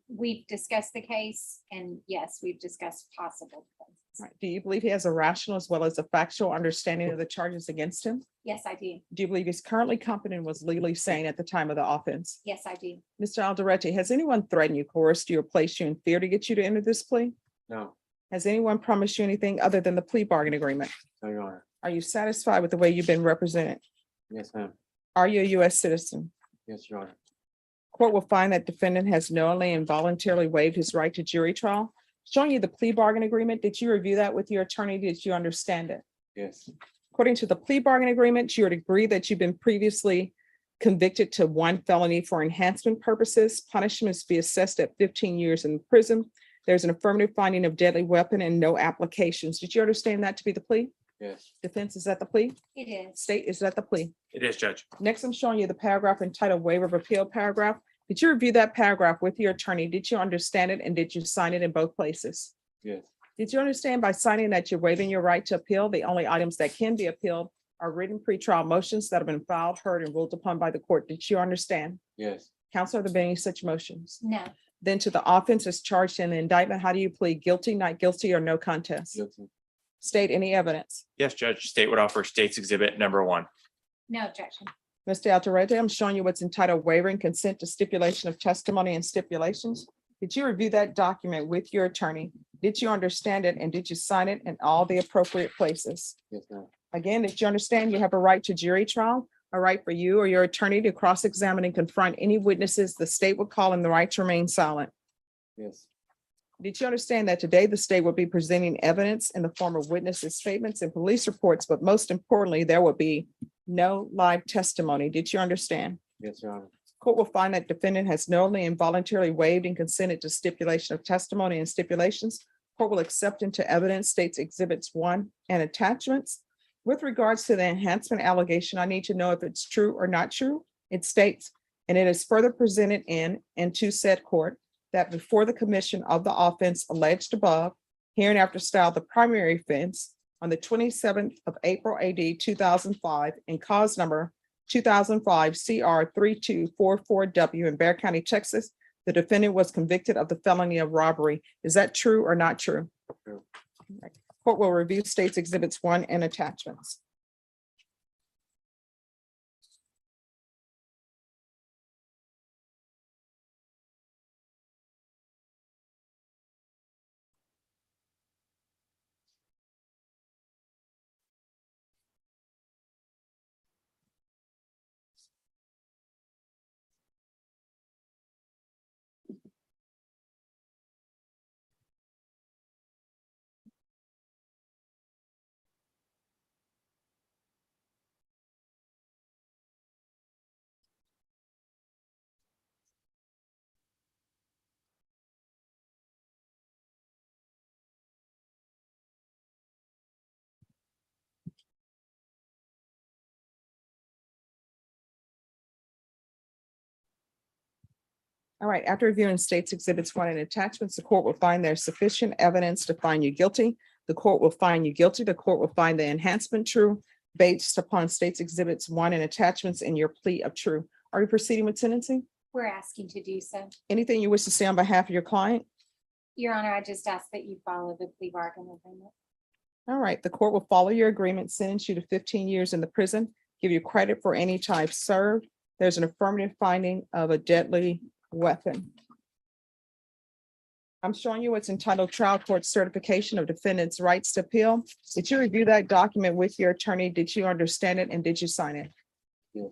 We've discussed the case, and yes, we've discussed possible defenses. Right. Do you believe he has a rational as well as a factual understanding of the charges against him? Yes, I do. Do you believe he's currently competent and was legally sane at the time of the offense? Yes, I do. Mr. Alderete, has anyone threatened you, coerced you, or placed you in fear to get you to enter this plea? No. Has anyone promised you anything other than the plea bargain agreement? No, Your Honor. Are you satisfied with the way you've been represented? Yes, ma'am. Are you a U.S. citizen? Yes, Your Honor. Court will find that defendant has knowingly and voluntarily waived his right to jury trial. Showing you the plea bargain agreement, did you review that with your attorney? Did you understand it? Yes. According to the plea bargain agreement, you would agree that you've been previously convicted to one felony for enhancement purposes. Punishments be assessed at 15 years in prison. There's an affirmative finding of deadly weapon and no applications. Did you understand that to be the plea? Yes. Defense, is that the plea? It is. State, is that the plea? It is, Judge. Next, I'm showing you the paragraph entitled Waiver of Appeal paragraph. Did you review that paragraph with your attorney? Did you understand it, and did you sign it in both places? Yes. Did you understand by signing that you're waiving your right to appeal? The only items that can be appealed are written pretrial motions that have been filed, heard, and ruled upon by the court. Did you understand? Yes. Counsel, are there been any such motions? No. Then to the offense as charged in the indictment, how do you plead? Guilty, not guilty, or no contest? Guilty. State any evidence. Yes, Judge. State would offer State's Exhibit number 1. No objection. Mr. Alderete, I'm showing you what's entitled Waiver and Consent to Stipulation of Testimony and Stipulations. Did you review that document with your attorney? Did you understand it, and did you sign it in all the appropriate places? Yes, ma'am. Again, did you understand you have a right to jury trial, a right for you or your attorney to cross-examine and confront any witnesses the state would call in the right to remain silent? Yes. Did you understand that today the state will be presenting evidence in the form of witnesses' statements and police reports, but most importantly, there will be no live testimony? Did you understand? Yes, Your Honor. Court will find that defendant has knowingly and voluntarily waived and consented to stipulation of testimony and stipulations. Court will accept into evidence states exhibits 1 and attachments. With regards to the enhancement allegation, I need to know if it's true or not true. It states, and it is further presented in and to said court that before the commission of the offense alleged above, hereinafter styled the primary offense on the 27th of April AD 2005 and cause number 2005 CR 3244W in Bear County, Texas, the defendant was convicted of the felony of robbery. Is that true or not true? True. Court will review states exhibits 1 and attachments. All right, after reviewing states exhibits 1 and attachments, the court will find there's sufficient evidence to find you guilty. The court will find you guilty. The court will find the enhancement true based upon states exhibits 1 and attachments in your plea of true. Are you proceeding with sentencing? We're asking to do so. Anything you wish to say on behalf of your client? Your Honor, I just ask that you follow the plea bargain agreement. All right, the court will follow your agreement, sentence you to 15 years in the prison, give you credit for any time served. There's an affirmative finding of a deadly weapon. I'm showing you what's entitled Trial Court Certification of Defendant's Rights to Appeal. Did you review that document with your attorney? Did you understand it and did you sign it? Yes.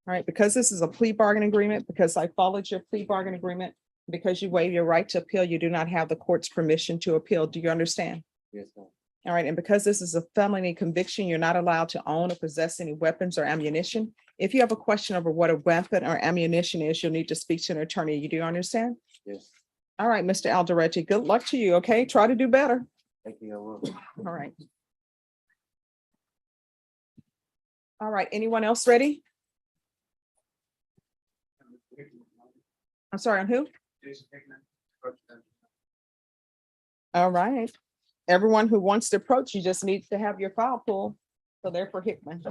All right, because this is a plea bargain agreement, because I followed your plea bargain agreement, because you waive your right to appeal, you do not have the court's permission to appeal. Do you understand? Yes, ma'am. All right, and because this is a felony conviction, you're not allowed to own or possess any weapons or ammunition. If you have a question over what a weapon or ammunition is, you'll need to speak to an attorney. You do understand? Yes. All right, Mr. Alderetti, good luck to you, okay? Try to do better. Thank you. I will. All right. All right, anyone else ready? I'm sorry, on who? All right. Everyone who wants to approach, you just need to have your file pulled. So therefore Hickman.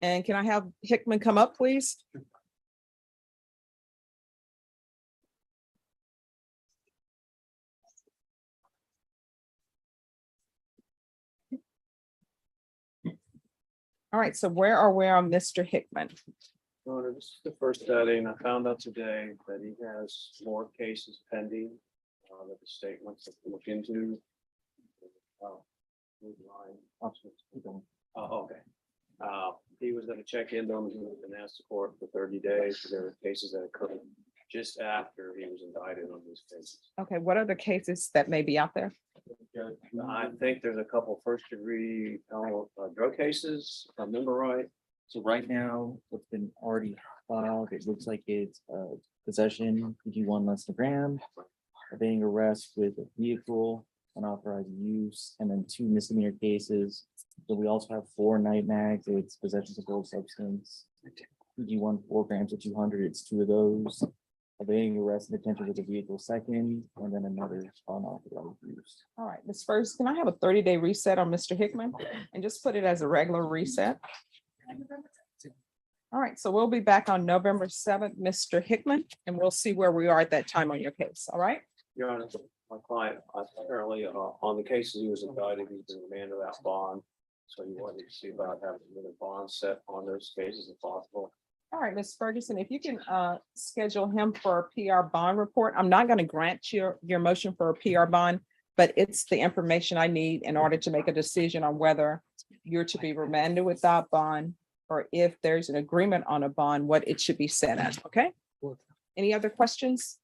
And can I have Hickman come up, please? All right, so where are we on Mr. Hickman? Your Honor, this is the first study, and I found out today that he has more cases pending that the state wants to look into. Okay. He was gonna check in on him and ask the court for 30 days, because there were cases that occurred just after he was indicted on these cases. Okay, what are the cases that may be out there? I think there's a couple first degree drug cases, if I remember right. So right now, what's been already filed, it looks like it's possession, PG1 less than a gram, evading arrest with a vehicle, unauthorized use, and then 2 misdemeanor cases. So we also have 4 night mags, it's possession of controlled substance. PG1 4 grams of 200, it's 2 of those. Evading arrest and detention with a vehicle second, and then another unauthorized use. All right, Ms. First, can I have a 30-day reset on Mr. Hickman and just put it as a regular reset? All right, so we'll be back on November 7th, Mr. Hickman, and we'll see where we are at that time on your case. All right? Your Honor, my client apparently on the cases he was indicted, he's been remanded without bond. So you wanted to see about having another bond set on those cases if possible. All right, Ms. Ferguson, if you can schedule him for a PR bond report. I'm not going to grant your motion for a PR bond, but it's the information I need in order to make a decision on whether you're to be remanded without bond, or if there's an agreement on a bond, what it should be set at. Okay? Any other questions?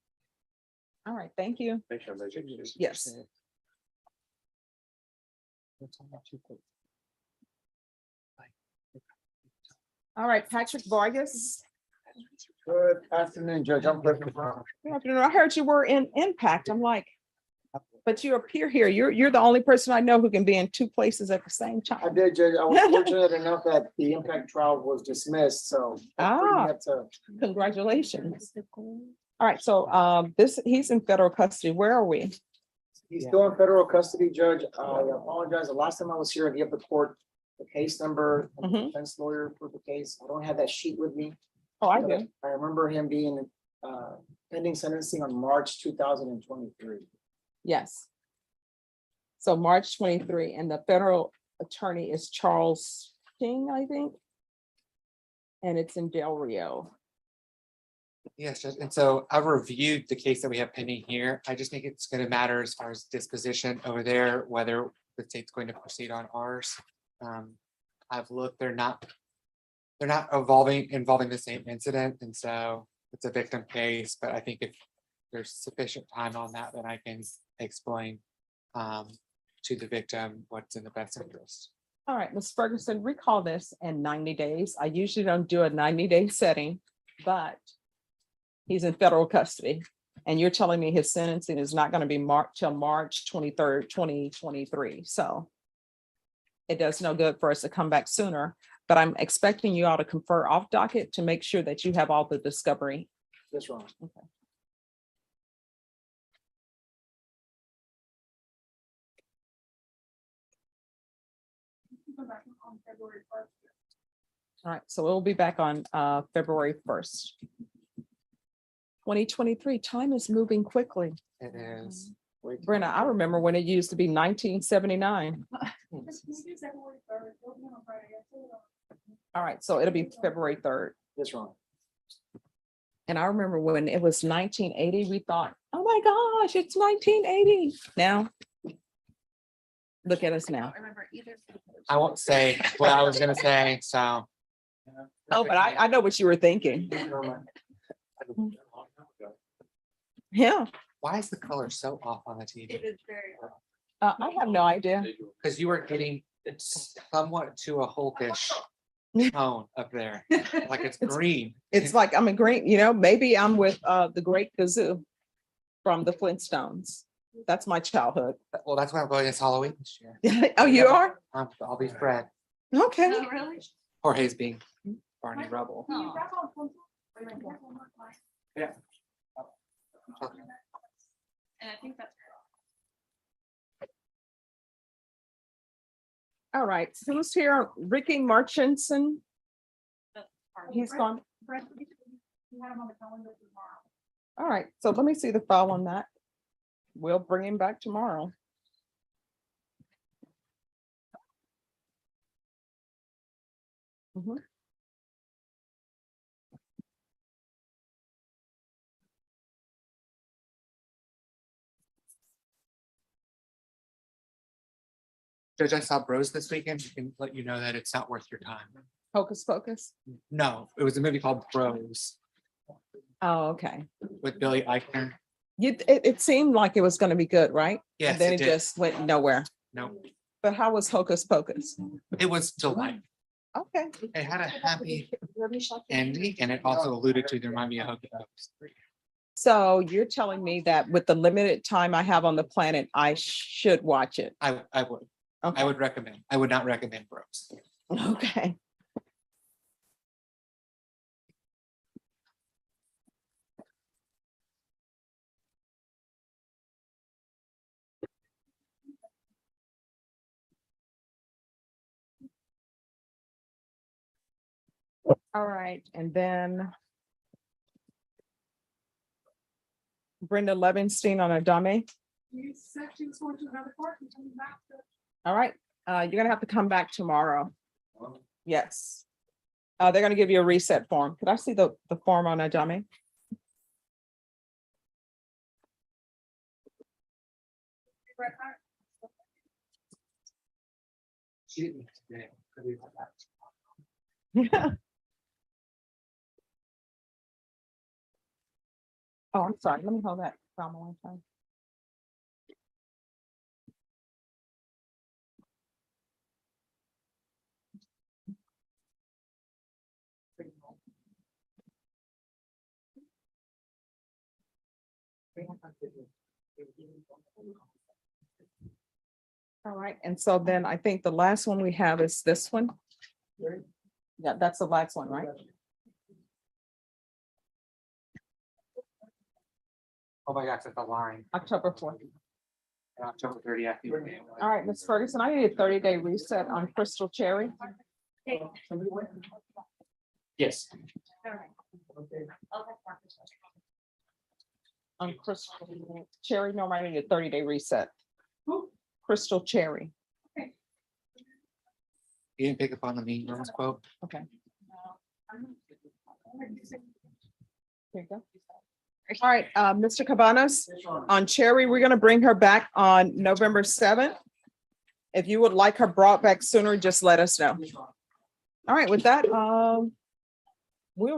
All right, thank you. Yes. All right, Patrick Vargas. Good afternoon, Judge. I'm Clifton. Good afternoon. I heard you were in Impact. I'm like, but you appear here. You're the only person I know who can be in two places at the same time. I did, Judge. I was fortunate enough that the impact trial was dismissed, so. that freed me Ah, up to- congratulations. All right, so he's in federal custody. Where are we? He's still in federal custody, Judge. I apologize. The last time I was here, I gave the court the case number and the Mhm. defense lawyer for the case. I don't have that sheet with me. Oh, I but do. I remember him being pending sentencing on March 2023. Yes. So March 23, and the federal attorney is Charles King, I think. And it's in Del Rio. Yes, Judge. And so I've reviewed the case that we have pending here. I just think it's going to matter as far as disposition over there, whether the state's going to proceed on ours. I've looked, they're not involving the same incident, and so it's a victim case, but I think if there's sufficient time on that, then I can explain to the victim what's in the best interest. All right, Ms. Ferguson, recall this in 90 days. I usually don't do a 90-day setting, but he's in federal custody. And you're telling me his sentencing is not going to be till March 23rd, 2023. So it does no good for us to come back sooner, but I'm expecting you all to confer off docket to make sure that you have all the discovery. Yes, Ron. Okay. All right, so we'll be back on February 1st. 2023, time is moving quickly. It is. Brenna, I remember when it used to be 1979. All right, so it'll be February 3rd. Yes, Ron. And I remember when it was 1980, we thought, oh my gosh, it's 1980. Now, look at us now. I won't say what I was gonna say, so. Oh, but I know what you were thinking. Yeah. Why is the color so off on the TV? I have no idea. Because you were getting somewhat to a hawkish tone up there, like it's green. It's like I'm a green, maybe I'm with the Great Gazoo from the Flintstones. That's my childhood. Well, that's why I'm going as Halloween this year. Oh, you are? I'll be Fred. Okay. Jorge's being Barney Rubble. Yeah. And I think that's. All right, so who's here? Ricky Marchinson. He's gone. All right, so let me see the file on that. We'll bring him back tomorrow. Mhm. Judge, I saw Bros this weekend. You can let you know that it's not worth your time. Hocus Pocus. No, it was a movie called Bros Oh, okay. with Billy Eichner. It seemed like it was going to be good, right? Yes, And then it it did. just went nowhere. No, But how was Hocus Pocus? it was delightful. Okay. It had a happy ending, and it also alluded to there might be a Hocus Pocus 3. So you're telling me that with the limited time I have on the planet, I should watch it? I would. Okay. I would recommend. I would not recommend Bros. Okay. All right, and then Brenda Levinstein on a dummy. All right, you're gonna have to come back tomorrow. Yes. They're gonna give you a reset form. Could I see the form on a dummy? Yeah. Oh, I'm sorry. Let me hold that. Come on, time. All right, and so then I think the last one we have is this one. Yeah, that's the last one, right? Oh my gosh, it's a line. October 4th. October 30th. All right, Ms. Ferguson, I need a 30-day reset on Crystal Cherry. Yes. On Crystal Cherry, no, I need a 30-day reset. Crystal Cherry. You didn't pick up on the mean girls quote. Okay. Here you go. All right, Mr. Cabanas, on Cherry, we're gonna bring her back on November 7th. If you would like her brought back sooner, just let us know. All right, with that,